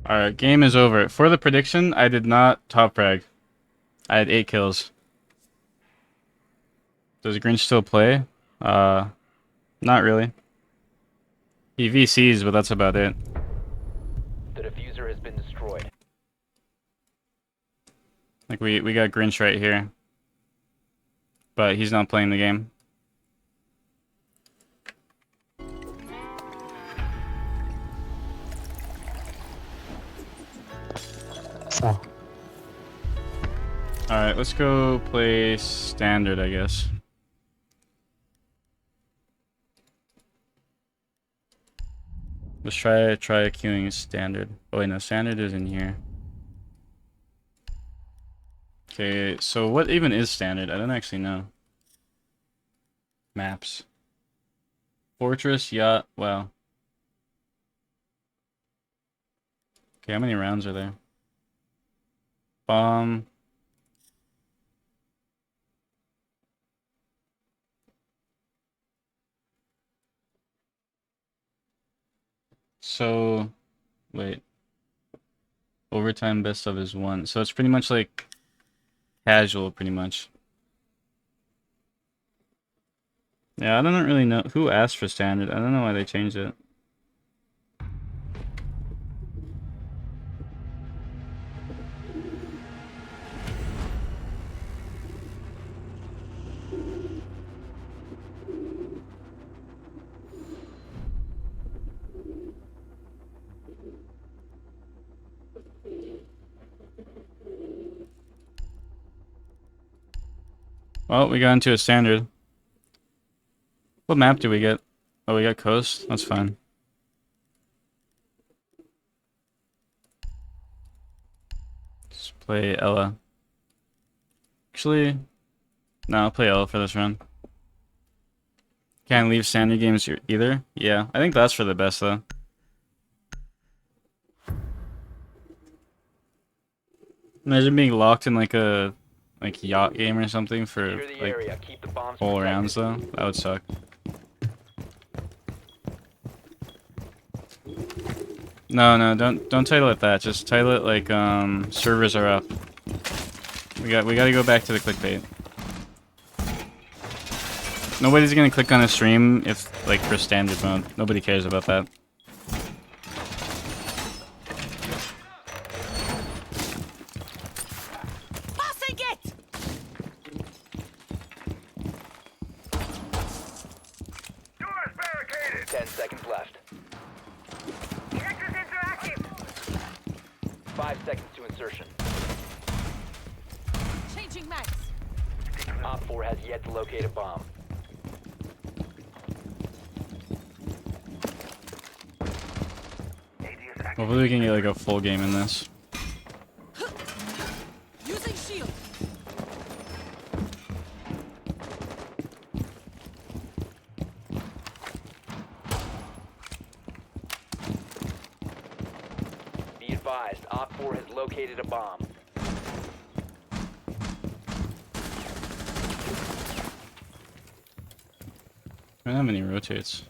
Alright, game is over. For the prediction, I did not top frag. I had 8 kills. Does Grinch still play? Not really. He VCs, but that's about it. The diffuser has been destroyed. Like, we got Grinch right here. But he's not playing the game. Alright, let's go play standard, I guess. Let's try queuing standard. Oh wait, no, standard is in here. Okay, so what even is standard? I don't actually know. Maps. Fortress, yacht, wow. Okay, how many rounds are there? Bomb. So, wait. Overtime best of is 1. So it's pretty much like casual, pretty much. Yeah, I don't really know who asked for standard. I don't know why they changed it. Well, we got into a standard. What map did we get? Oh, we got Coast? That's fine. Let's play Ella. Actually, No, I'll play L for this run. Can't leave standard games either. Yeah, I think that's for the best though. Imagine being locked in like a yacht game or something for Secure the like area. Keep the bombs whole protected. rounds though. That would suck. No, don't title it that. Just title it like servers are up. We gotta go back to the clickbait. Nobody's gonna click on a stream if like for standard mode. Nobody cares about that. Passing it! Doors barricaded. 10 seconds left. Detector sensor active. 5 seconds to insertion. Changing mags. Op 4 has yet to locate a bomb. Hopefully we can get like a full game in this. Using shield. Be advised, Op 4 has located a bomb. I don't have any rotates.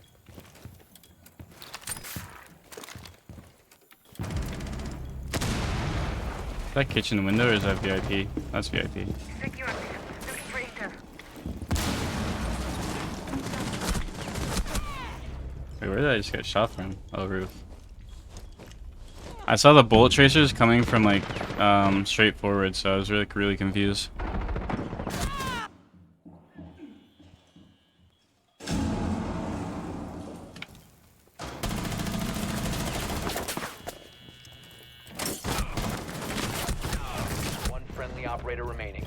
Is that kitchen window or is that VIP? That's VIP. Secure. Looking for intel. Wait, where did I just get shot from? Oh, roof. I saw the bullet tracers coming from like straight forward, so I was really confused. One friendly operator remaining.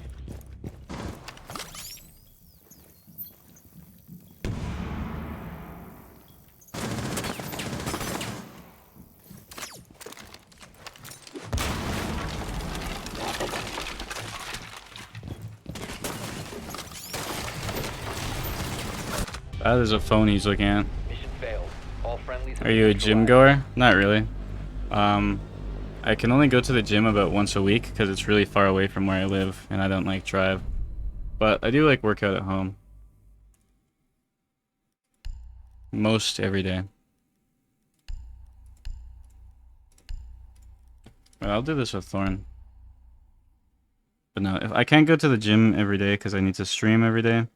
That is a phone he's looking at. Mission failed. All friendlies have Are you a been gym neutralized. goer? Not really. I can only go to the gym about once a week because it's really far away from where I live and I don't like drive. But I do like workout at home. Most every day. Well, I'll do this with Thorn. But no, if I can't go to the gym every day because I need to stream every day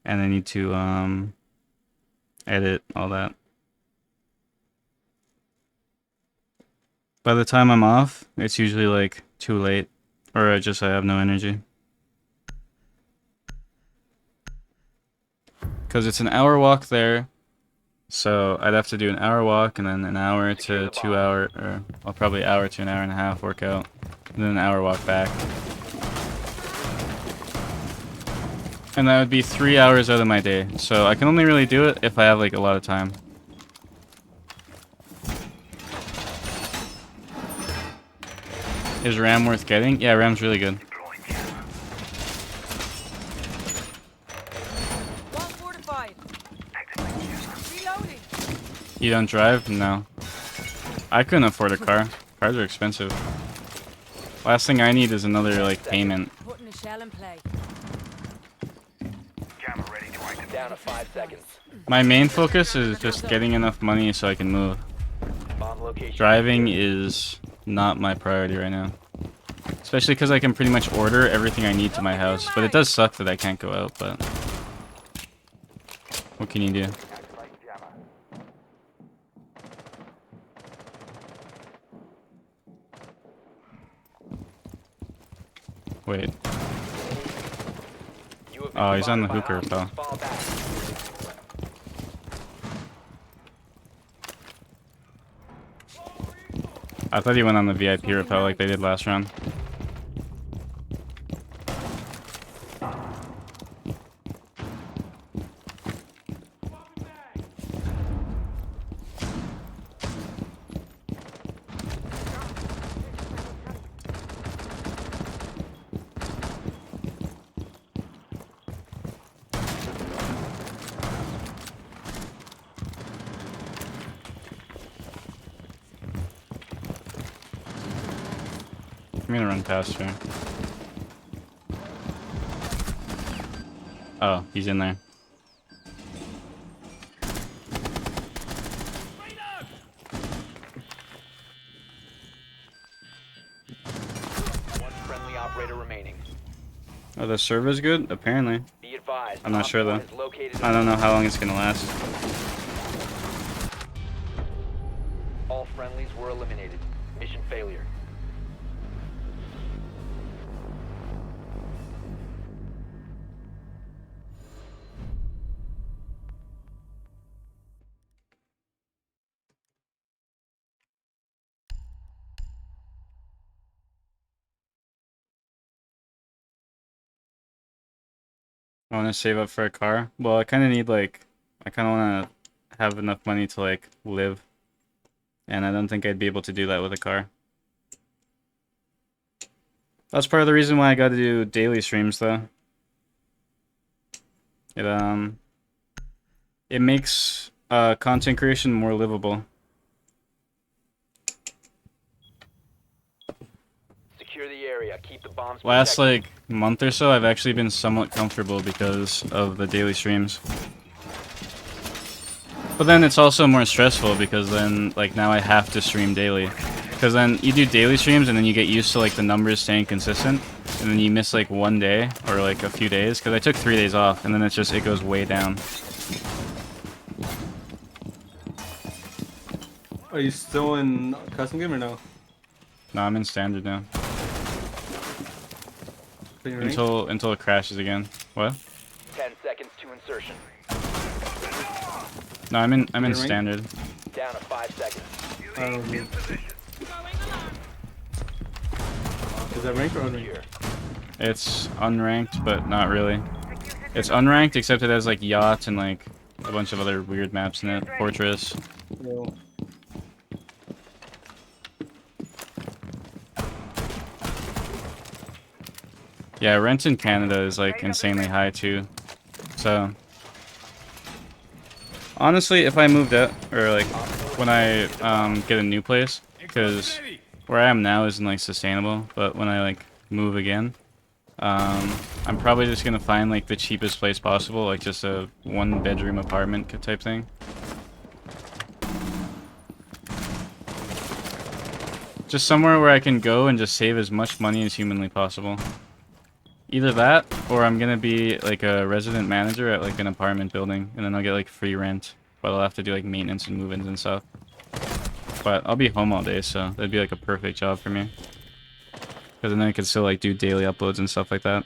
and I need to edit all that. By the time I'm off, it's usually like too late or I have no energy. Cuz it's an hour walk there. So I'd have to do an hour walk and then an hour to 2 hour or well, probably hour to an hour and a half workout and then an hour walk back. And that would be 3 hours out of my day. So I can only really do it if I have like a lot of time. Is RAM worth getting? Yeah, RAM's really good. 145. Reloading. You don't drive? No. I couldn't afford a car. Cars are expensive. Last thing I need is another like payment. Putting a shell in play. Down to 5 seconds. My main focus is just getting enough money so I can move. Bomb location. Driving is not my priority right now. Especially because I can pretty much order everything I need to my house. But it does suck that I can't go out, but... what can you do? Wait. Oh, he's on the hooker, pal. Fall back. I thought he went on the VIP rappel like they did last round. I'm gonna run past her. Oh, he's in there. One friendly operator remaining. Oh, the server's good? Apparently. Be advised. I'm not sure though. Op 4 is located I don't know how long it's gonna last. All friendlies were eliminated. Mission failure. I want to save up for a car. Well, I kind of need like, I kind of want to have enough money to like live. And I don't think I'd be able to do that with a car. That's part of the reason why I got to do daily streams though. It makes content creation more livable. Secure the area. Keep the bombs Last protected. like month or so, I've actually been somewhat comfortable because of the daily streams. But then it's also more stressful because then like now I have to stream daily. Because then you do daily streams and then you get used to like the numbers staying consistent, and then you miss like one day or like a few days. Because I took 3 days off, and then it's just, it goes way down. Are you still in custom game or no? No, I'm in standard now. Playing ranked? Until it crashes again. What? 10 seconds to insertion. No, I'm in Playing ranked? standard. Down to 5 seconds. I don't know. Is that ranked or unranked? It's unranked, but not really. It's unranked except it has like yacht and like a bunch of other weird maps in it. Fortress. No. Yeah, rent in Canada is like insanely high too. So honestly, if I moved out or like when I get a new place, because where I am now isn't like sustainable, but when I like move again, I'm probably just gonna find like the cheapest place possible, like just a 1-bedroom apartment type thing. Just somewhere where I can go and just save as much money as humanly possible. Either that, or I'm gonna be like a resident manager at like an apartment building, and then I'll get like free rent, but I'll have to do like maintenance and move-ins and stuff. But I'll be home all day, so that'd be like a perfect job for me. Because then I could still like do daily uploads and stuff like that.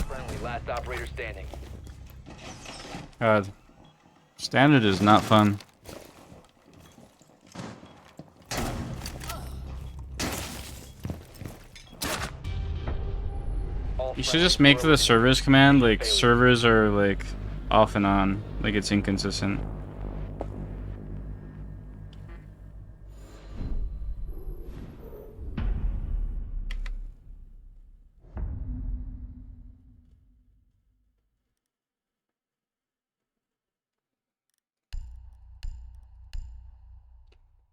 Friendly, last operator standing. God, standard is not fun. You should just make the servers command like servers are like off and on, like it's inconsistent.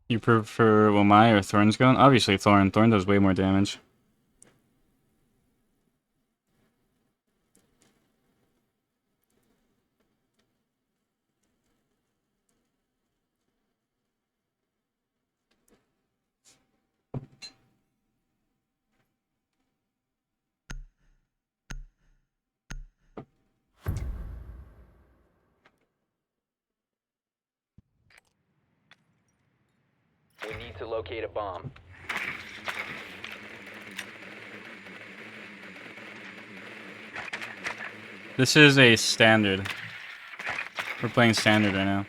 You prefer Wamai or Thorn's gun? Obviously Thorn. Thorn does way more damage. We need to locate a bomb. This is a standard. We're playing standard right now.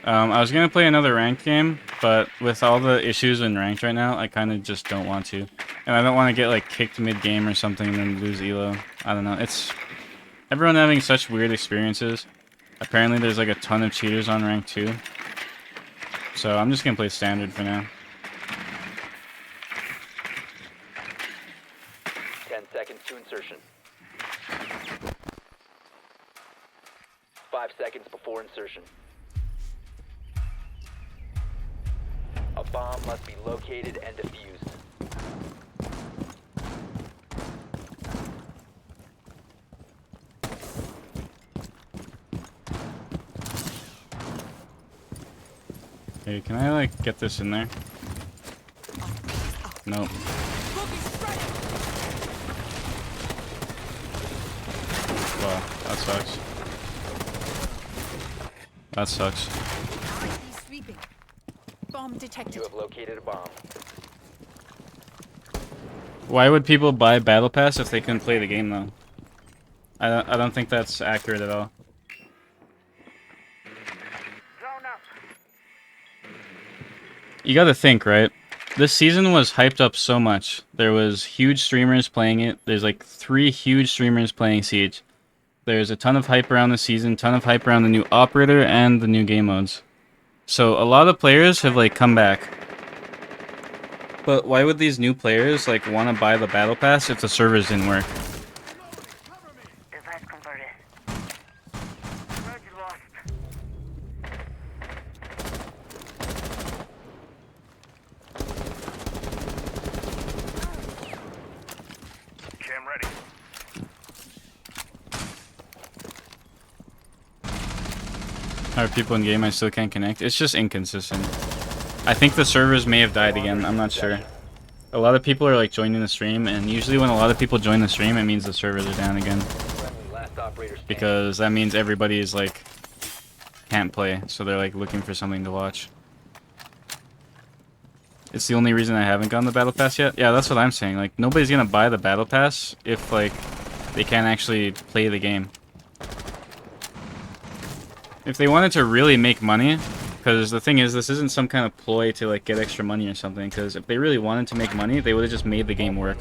I was gonna play another ranked game, but with all the issues in ranked right now, I kind of just don't want to. And I don't want to get like kicked mid-game or something and then lose elo. I don't know. It's everyone having such weird experiences. Apparently there's like a ton of cheaters on rank 2. So I'm just gonna play standard for now. 10 seconds to insertion. 5 seconds before insertion. bomb must be located and defused. Hey, can I like get this in there? Nope. Wow, that sucks. That sucks. Sweeping. Bomb detected. You have located a bomb. Why would people buy Battle Pass if they couldn't play the game though? I don't think that's accurate at all. You gotta think, right? This season was hyped up so much. There was huge streamers playing it. There's like 3 huge streamers playing Siege. There's a ton of hype around the season, ton of hype around the new operator and the new game modes. So a lot of players have like come back. But why would these new players like want to buy the Battle Pass if the servers didn't work? Device converted. Merge lost. Cam ready. Are people in game I still can't connect? It's just inconsistent. I think the servers may have died again. I'm not sure. A lot of people are like joining the stream, and usually when a lot of people join the stream, it means the servers are down again. Because that means everybody is like can't play, so they're like looking for something to watch. It's the only reason I haven't gotten the Battle Pass yet. Yeah, that's what I'm saying. Like nobody's gonna buy the Battle Pass if like they can't actually play the game. If they wanted to really make money, because the thing is, this isn't some kind of ploy to like get extra money or something, because if they really wanted to make money, they would have just made the game work.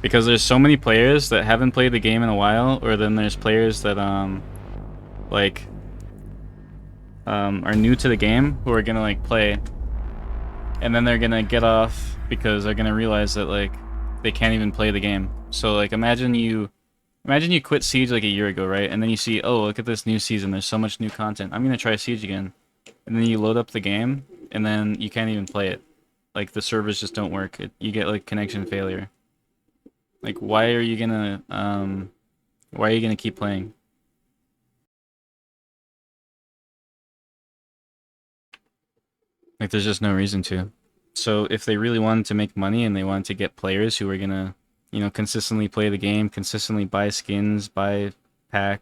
Because there's so many players that haven't played the game in a while, or then there's players that are new to the game who are gonna like play, and then they're gonna get off because they're gonna realize that like they can't even play the game. So like imagine you quit Siege like a year ago, right? And then you see, oh, look at this new season, there's so much new content, I'm gonna try Siege again. And then you load up the game, and then you can't even play it. Like, the servers just don't work. You get, like, connection failure. Like, why are you gonna keep playing? Like, there's just no reason to. So, if they really wanted to make money, and they wanted to get players who were gonna, you know, consistently play the game, consistently buy skins, buy buy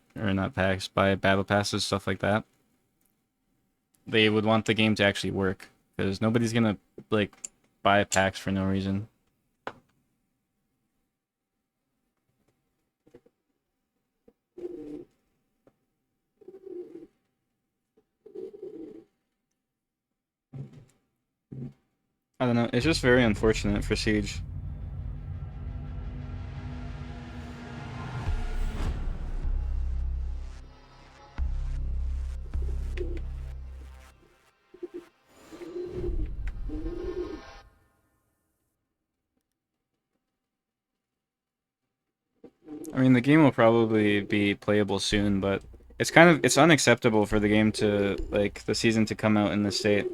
battle passes, stuff like that, they would want the game to actually work, because nobody's gonna like buy packs for no reason. I don't know, it's just very unfortunate for Siege. I mean, the game will probably be playable soon, but it's unacceptable for the game to, like, the season to come out in this state.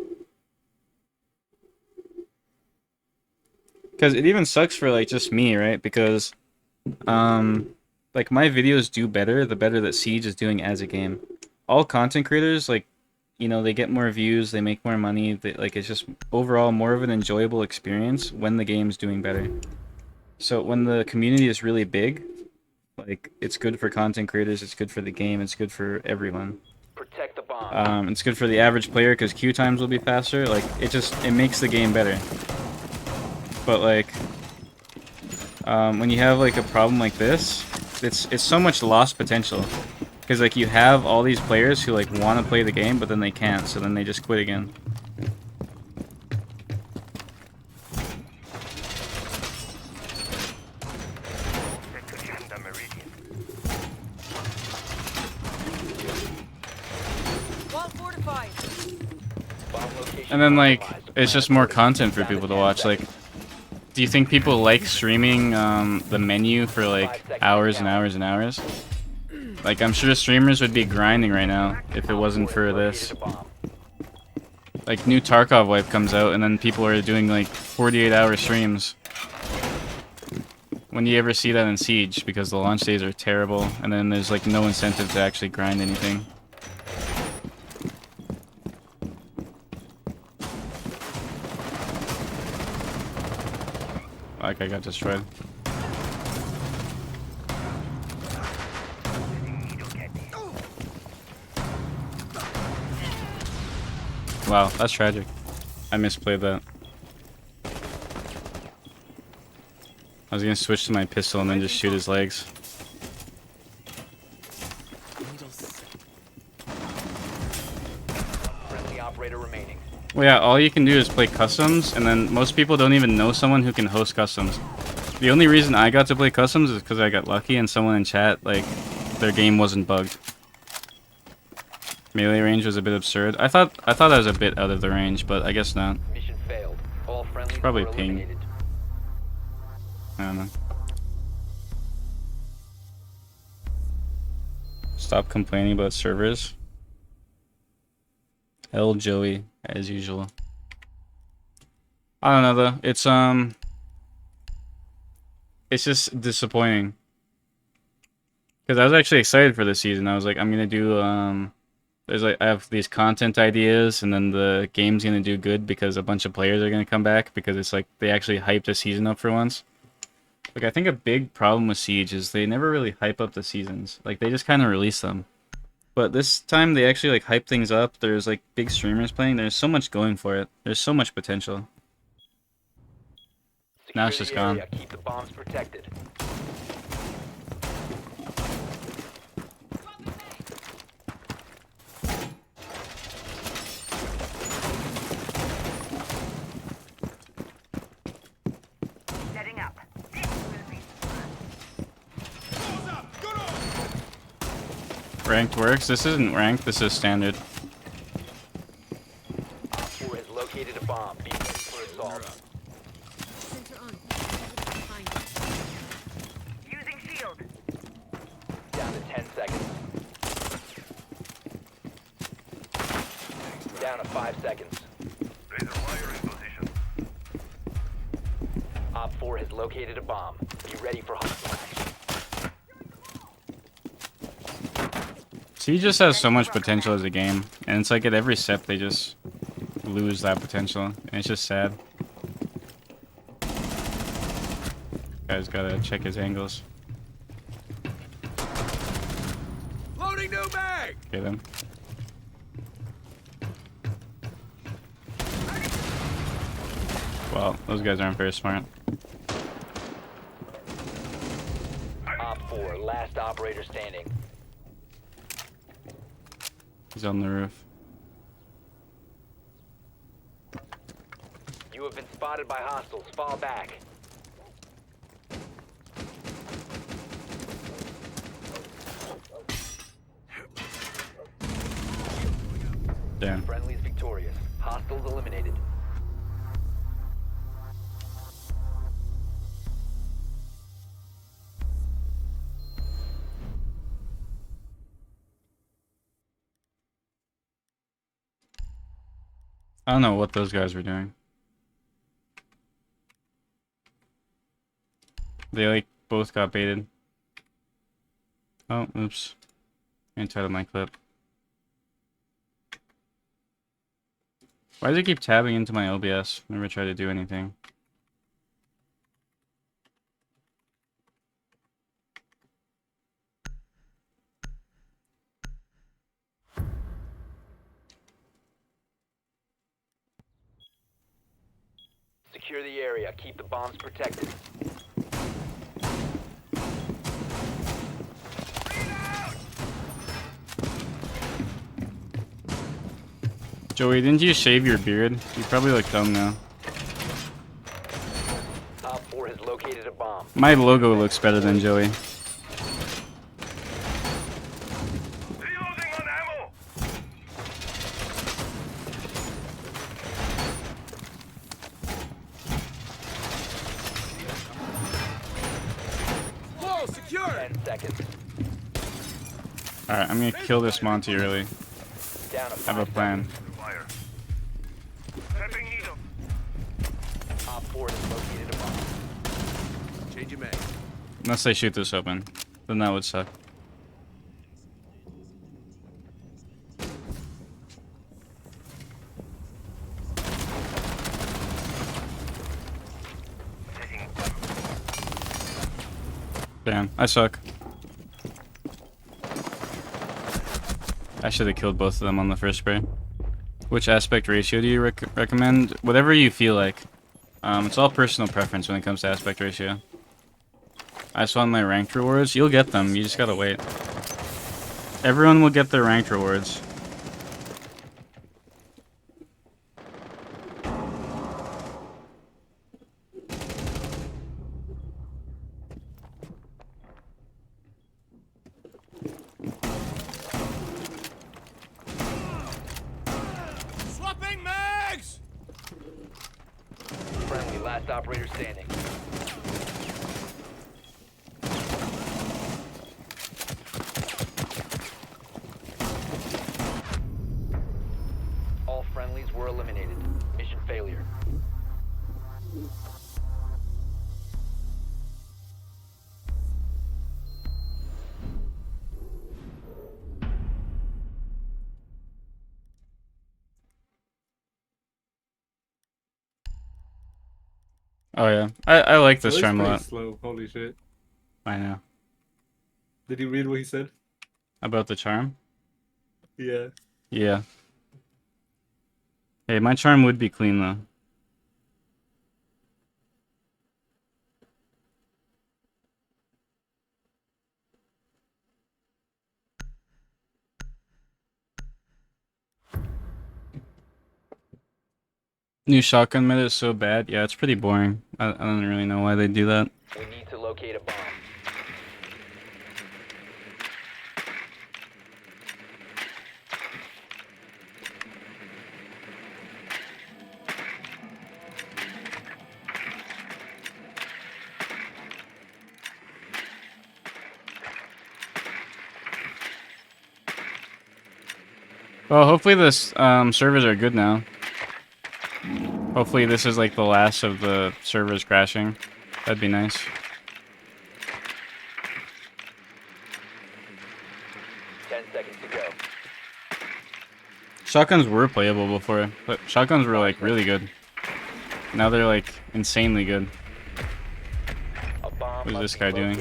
Because it even sucks for, like, just me, right? Because, like, my videos do better the better that Siege is doing as a game. All content creators, like, you know, they get more views, they make more money, like, it's just overall more of an enjoyable experience when the game's doing better. So when the community is really big, like, it's good for content creators, it's good for the game, it's good for everyone. Protect the bomb. It's good for the average player because queue times will be faster. Like, it makes the game better. But like, when you have like a problem like this, it's so much lost potential. Because like you have all these players who like want to play the game, but then they can't, so then they just quit again. And then like, it's just more content for people to watch. Like, do you think people like streaming the menu for like hours and hours and hours? Like, I'm sure streamers would be grinding right now if it wasn't for this. like new Tarkov wipe comes out, and then people are doing like 48-hour streams. When do you ever see that in Siege? Because the launch days are terrible, and then there's like no incentive to actually grind anything. Like I got destroyed. Wow, that's tragic. I misplayed that. I was gonna switch to my pistol and then just shoot his legs. Friendly operator remaining. Well, yeah, all you can do is play customs, and then most people don't even know someone who can host customs. The only reason I got to play customs is because I got lucky and someone in chat, like, their game wasn't bugged. Melee range was a bit absurd. I thought that was a bit out of the range, but I guess not. Mission failed. All friendlies It's probably were ping. eliminated. I don't know. Stop complaining about servers. L Joey, as usual. I don't know though. It's just disappointing. Because I was actually excited for this season. I was like, I'm gonna do there's like I have these content ideas, and then the game's gonna do good because a bunch of players are gonna come back because it's like they actually hyped a season up for once. Like I think a big problem with Siege is they never really hype up the seasons. Like they just kind of release them. But this time they actually like hype things up. There's like big streamers playing. There's so much going for it. There's so much potential. Now it's just gone. Keep the bombs protected. Setting up. Ranked works. This isn't ranked. This is standard. Op 4 has located a bomb. Be ready for assault. Using shield. Down to 10 seconds. Down to 5 seconds. Op 4 has located a bomb. Be ready for hostile action. Siege just has so much potential as a game, and it's like at every step they just lose that potential, and it's just sad. Guy's gotta check his angles. Loading new mag. Get him. Well, those guys aren't very smart. Op 4, last operator standing. He's on the roof. You have been spotted by hostiles. Fall back. Damn. Friendly's victorious. Hostiles eliminated. I don't know what those guys were doing. They like both got baited. Oh, oops. Entitled my clip. Why does it keep tabbing into my OBS whenever I try to do anything? Secure the area. Keep the bombs protected. Joey, didn't you shave your beard? You probably look dumb now. Op 4 has located a bomb. My logo looks better than Joey. Whoa, secure. 10 seconds. Alright, I'm gonna kill this Monty early. Down to I have a 5 plan. Op 4 has located a bomb. Changing mag. Unless they shoot this open, then that would suck. Damn, I suck. I should have killed both of them on the first spray. Which aspect ratio do you recommend? Whatever you feel like. It's all personal preference when it comes to aspect ratio. I just want my ranked rewards. You'll get them, you just gotta wait. Everyone will get their ranked rewards. Swapping mags! Friendly, last operator standing. All friendlies were eliminated. Mission failure. Oh yeah, I like this That was charm a pretty lot. slow. Holy shit. I know. Did you read what he said? About the charm? Yeah. Yeah. Hey, my charm would be clean though. New shotgun meta is so bad. Yeah, it's pretty boring. I don't really know why they do that. We need to locate a bomb. Well, hopefully this servers are good now. Hopefully this is like the last of the servers crashing. That'd be nice. To go. Shotguns were playable before, but shotguns were like really good. Now they're like insanely good. What is this guy doing?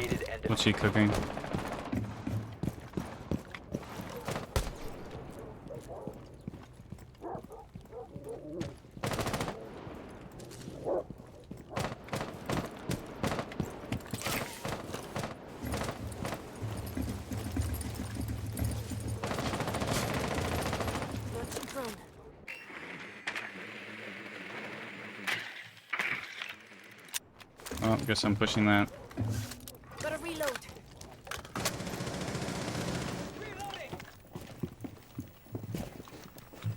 What's he cooking? Oh, guess I'm pushing that. Gotta reload.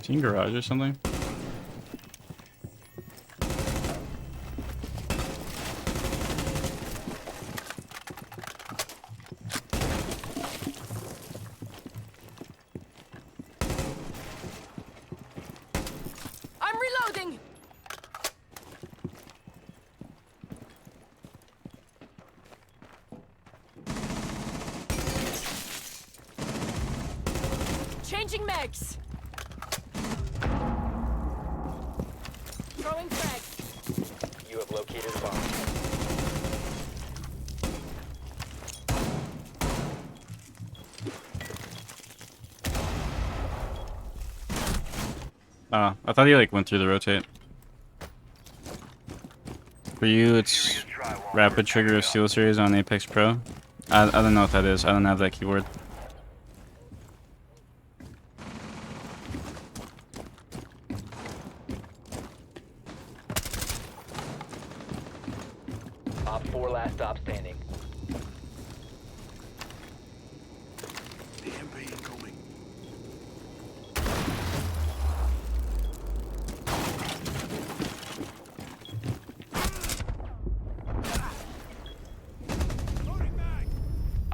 Team garage or something? I'm reloading. Changing mags. Throwing frag. You have located a bomb. Oh, I thought he like went through the rotate. For you, it's rapid trigger of Steel Series on Apex Pro. I don't know what that is. I don't have that keyword. Op 4 last stop standing. DMP incoming.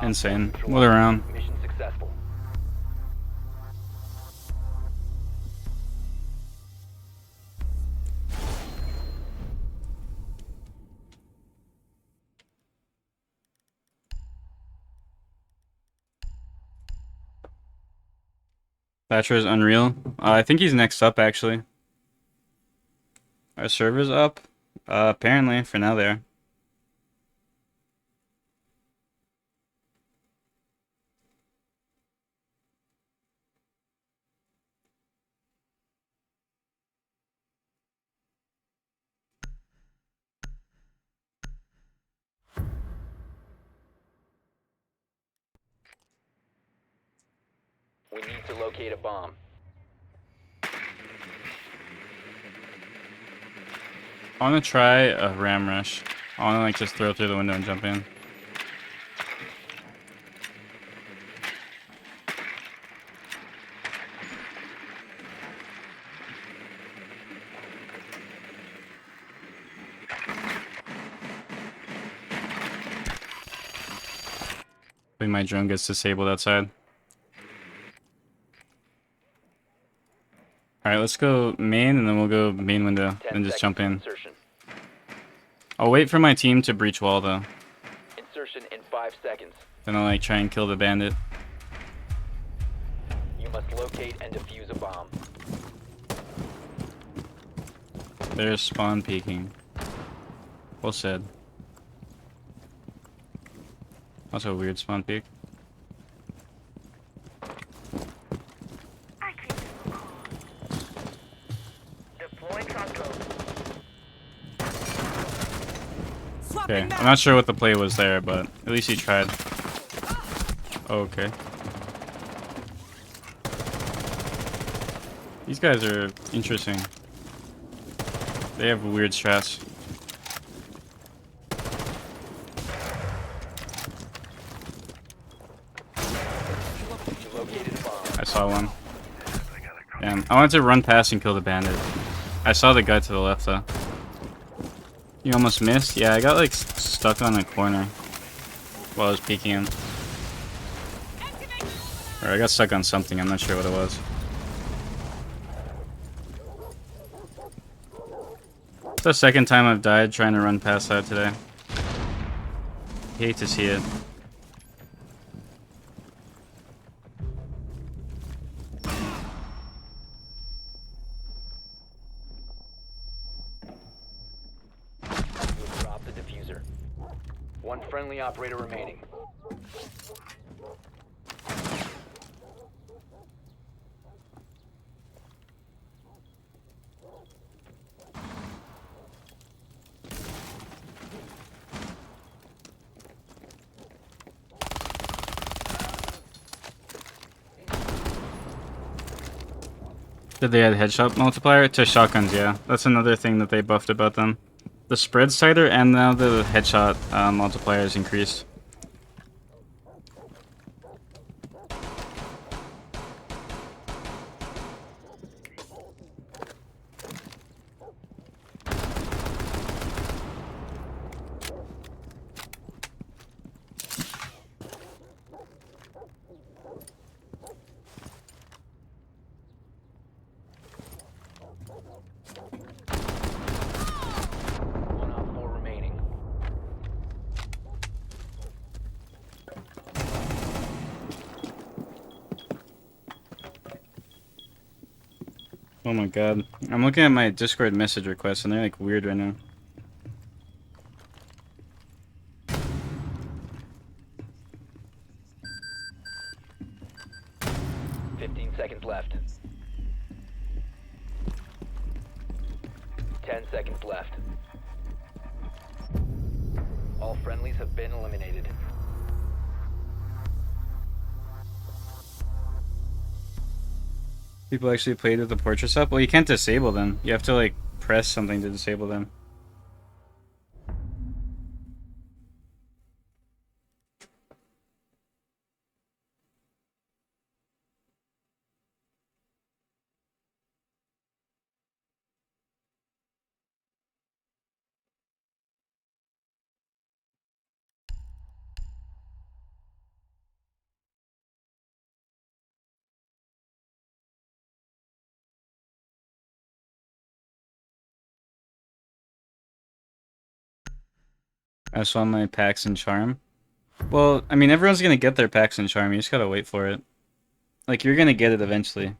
Insane. What a round. Mission successful. Thatcher is Unreal. I think he's next up, actually. Our server's up? Apparently, for now there. We need to locate a bomb. I want to try a ram rush. I want to like just throw through the window and jump in. Hopefully my drone gets disabled outside. Alright, let's go main and then we'll go main window and just jump in. Insertion. I'll wait for my team to breach wall though. Insertion in 5 seconds. Then I'll like try and kill the bandit. You must locate and defuse a bomb. There's spawn peeking. Well said. Also a weird spawn peek. Okay, I'm not sure what the play was there, but at least he tried. Oh, okay. These guys are interesting. They have weird strats. I saw one. Damn, I wanted to run past and kill the bandit. I saw the guy to the left though. You almost missed? Yeah, I got like stuck on a corner while I was peeking him. Or I got stuck on something, I'm not sure what it was. It's the second time I've died trying to run past that today. Hate to see it. Drop the diffuser. One friendly operator remaining. Did they add headshot multiplier to shotguns? Yeah, that's another thing that they buffed about them. The spread's tighter, and now the headshot multiplier is increased. One op 4 remaining. Oh my god. I'm looking at my Discord message requests and they're like weird right now. Seconds left. 10 seconds left. All friendlies have been eliminated. People actually played with the portraits up? Well, you can't disable them. You have to like press something to disable them. I saw my Pax and Charm. Well, I mean, everyone's gonna get their Pax and Charm. You just gotta wait for it. Like, you're gonna get it eventually.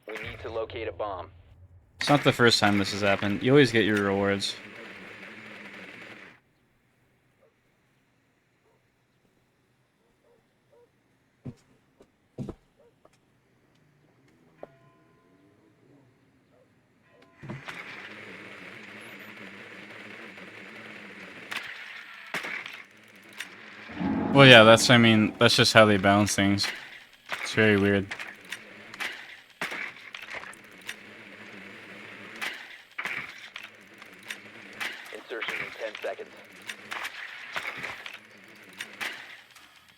We need to locate a bomb. It's not the first time this has happened. You always get your rewards. Well, yeah, I mean, that's just how they balance things. It's very weird. Insertion in 10 seconds.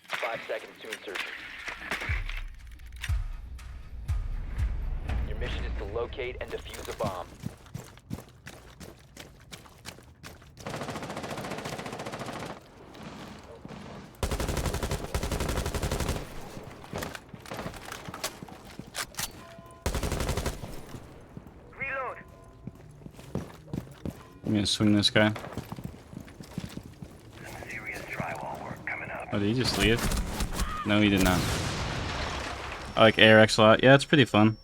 5 seconds to insertion. Your mission is to locate and defuse a bomb. I'm gonna swing this guy. Oh, did he just leave? No, he did not. I like ARX a lot. Yeah, it's pretty fun.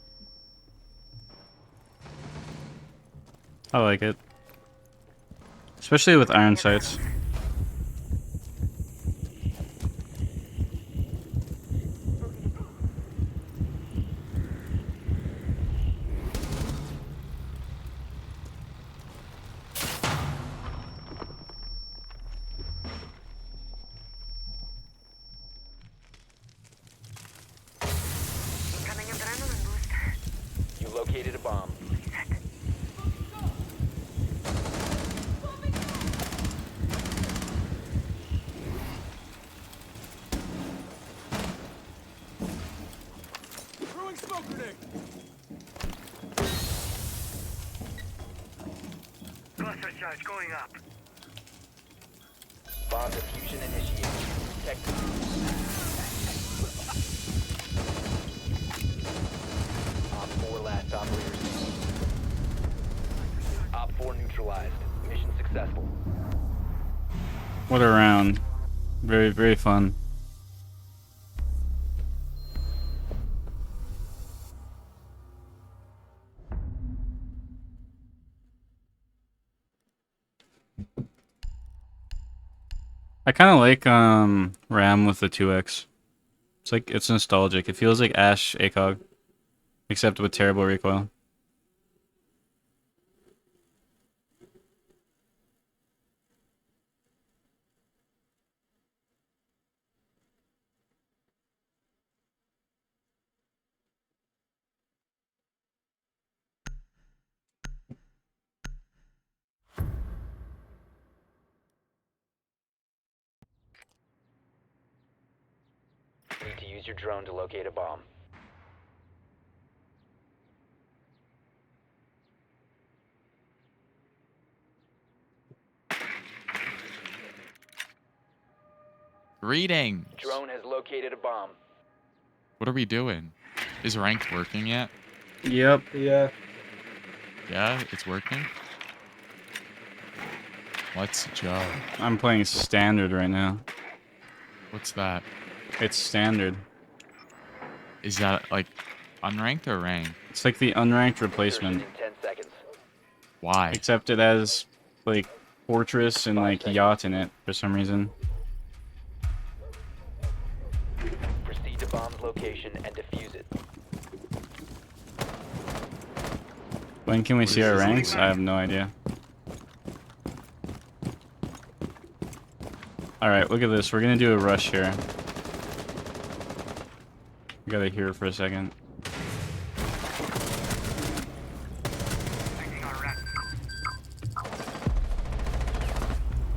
I like it. Especially with iron sights. You located a bomb. Throwing smoke grenade. Cluster charge going up. Bomb diffusion initiated. Protect the Op 4 last operators. Op 4 neutralized. Mission successful. What a round. Very, very fun. I kind of like RAM with the 2x. It's like, it's nostalgic. It feels like Ash ACOG, except with terrible recoil. Need to use your drone to locate a bomb. Greetings. Drone has located a bomb. What are we doing? Is ranked working yet? Yep. Yeah. Yeah, it's working. Let's go. I'm playing standard right now. What's that? It's standard. Is that like unranked or ranked? It's like the unranked replacement. Insertion in 10 seconds. Why? Except it has like Fortress and like Yacht in it for some reason. Proceed to bomb's location and defuse it. When can we see is our this ranks? like? I have no idea. Alright, look at this. We're gonna do a rush here. We gotta hear it for a second.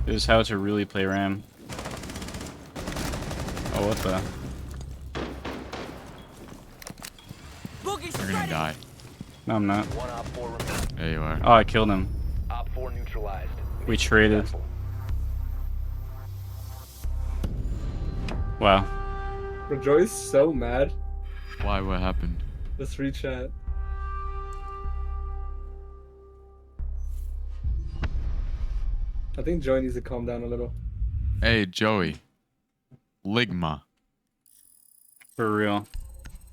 This is how to really play RAM. Oh, what the? You're gonna die. No, I'm not. One Op 4 remaining. There you are. Oh, I killed him. Op 4 neutralized. We Mission traded. successful. Wow. Bro, Joey's so mad. Why? What happened? Let's re-chat. I think Joey needs to calm down a little. Hey, Joey. Ligma. For real.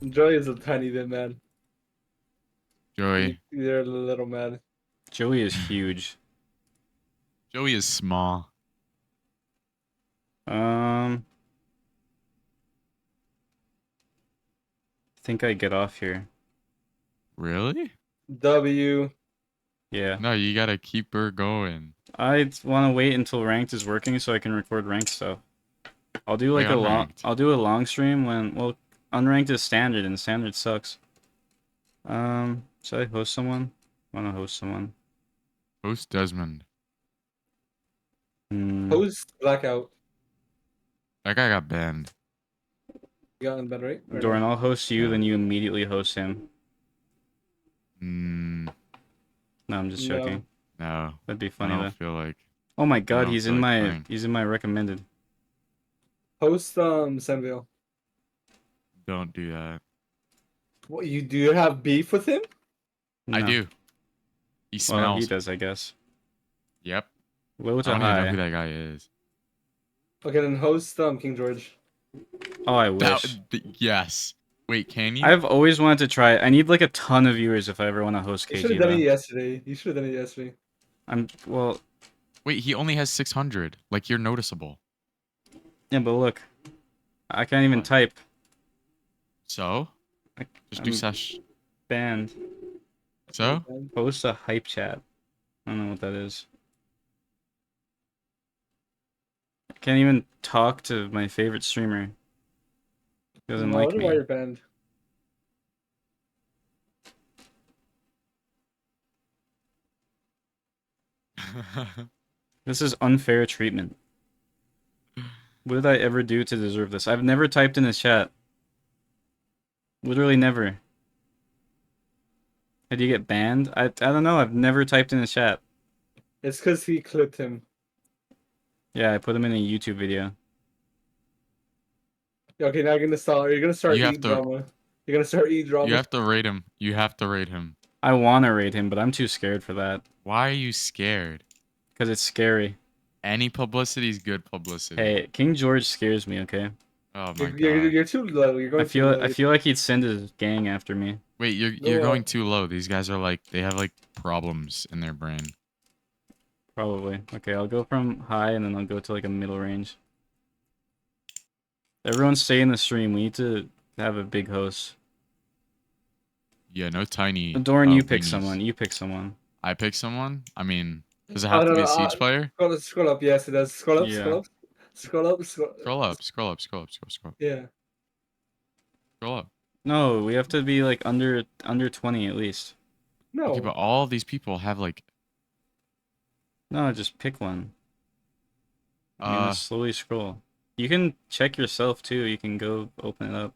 Joey is a tiny bit mad. Joey. You're a little mad. Joey is huge. Joey is small. I think I get off here. Really? W. Yeah. No, you gotta keep her going. I want to wait until ranked is working so I can record ranked stuff. I'll do like Wait, a long. unranked. I'll do a long stream when unranked is standard and standard sucks. Should I host someone? I want to host someone. Host Desmond. Host Blackout. That guy got banned. You got in bed, right? Or Doran, no? I'll host you, then you immediately host him. Mm, No, I'm just No. joking. no. That'd be I funny though. don't feel like. Oh my god, don't he's feel in like my playing. he's in my recommended. Host Senville. Don't do that. What, you do have beef with him? I No. do. He Well, smells. he does, I guess. Yep. Low I to don't even know high. who that guy is. Okay, then host King George. Oh, I wish. Yes. Wait, can you? I've always wanted to try. I need like a ton of viewers if I ever want to host You should KG have done it though. yesterday. You should have done it yesterday. Well, Wait, he only has 600. Like, you're noticeable. yeah, but look, I can't even What? type. So? Just do I'm sesh. banned. So? Host a hype chat. I don't know what that is. I can't even talk to my favorite streamer. He doesn't No, I like wonder why me. you're banned. This is unfair treatment. What did I ever do to deserve this? I've never typed in his chat. Literally never. Did you get banned? I don't know. I've never typed in his chat. It's because he clipped him. Yeah, I put him in a YouTube video. Okay, now you're gonna start. You're gonna start You have eating to- drama. You're gonna start eating drama. You have to rate him. You have to rate him. I want to rate him, but I'm too scared for that. Why are you scared? Because it's scary. Any publicity is good publicity. Hey, King George scares me, okay? Oh my god. You're too low. You're going I too low. feel like he'd send his gang after me. Wait, you're going too low. These guys are like, they have like problems in their brain. Probably. Okay, I'll go from high and then I'll go to like a middle range. Everyone stay in the stream. We need to have a big host. Yeah, no tiny. Doran, you pick weenies. someone. You pick someone. I pick someone? I mean, does it I have to don't be a know, Siege player? Scroll up. Yes, it does. Scroll up. Yeah. Scroll up. Scroll up. Scroll up, scroll up, scroll up, scroll up. Yeah. Scroll up. No, we have to be like under 20 at least. No. Okay, but all these people have like, No, just pick one. I'm gonna slowly scroll. You can check yourself too. You can go open it up.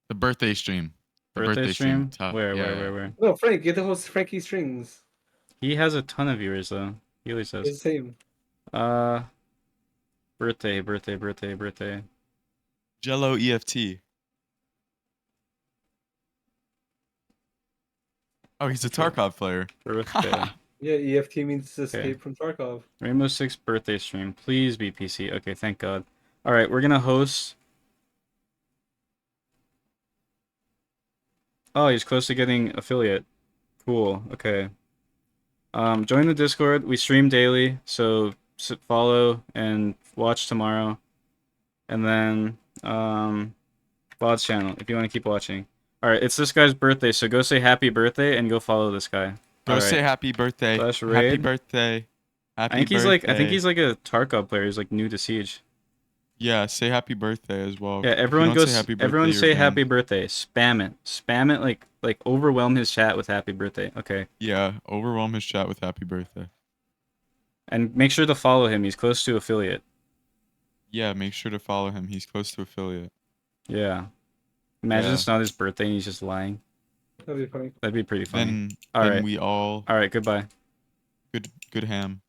the birthday stream. The Birthday stream? top. Where? Yeah. Where? No, Frank, get the host Frankie Strings. He has a ton of viewers though. He always It's does. the same. Birthday. Jello EFT. Oh, he's a Tarkov player. Birthday. Yeah, EFT means escape from Tarkov. Rainbow Six birthday stream. Please be PC. Okay, thank God. Alright, we're gonna host. Oh, he's close to getting affiliate. Cool. Okay. Join the Discord. We stream daily, so follow and watch tomorrow. And then Bod's channel if you want to keep watching. Alright, it's this guy's birthday, so go say happy birthday and go follow this guy. Go Alright. say happy birthday. Slash Happy raid. birthday. Happy I think birthday. he's like a Tarkov player. He's like new to Siege. Yeah, say happy birthday as well. Yeah, If you everyone don't goes. say happy birthday, Everyone you're say banned. happy birthday. Spam it like overwhelm his chat with happy birthday. Okay, Yeah, overwhelm his chat with happy birthday. and make sure to follow him. He's close to affiliate. Yeah, make sure to follow him. He's close to affiliate. Yeah. Imagine Yeah. it's not his birthday and he's just lying. That'd be funny. That'd be pretty funny. Then All right. we all All right. Goodbye. good ham.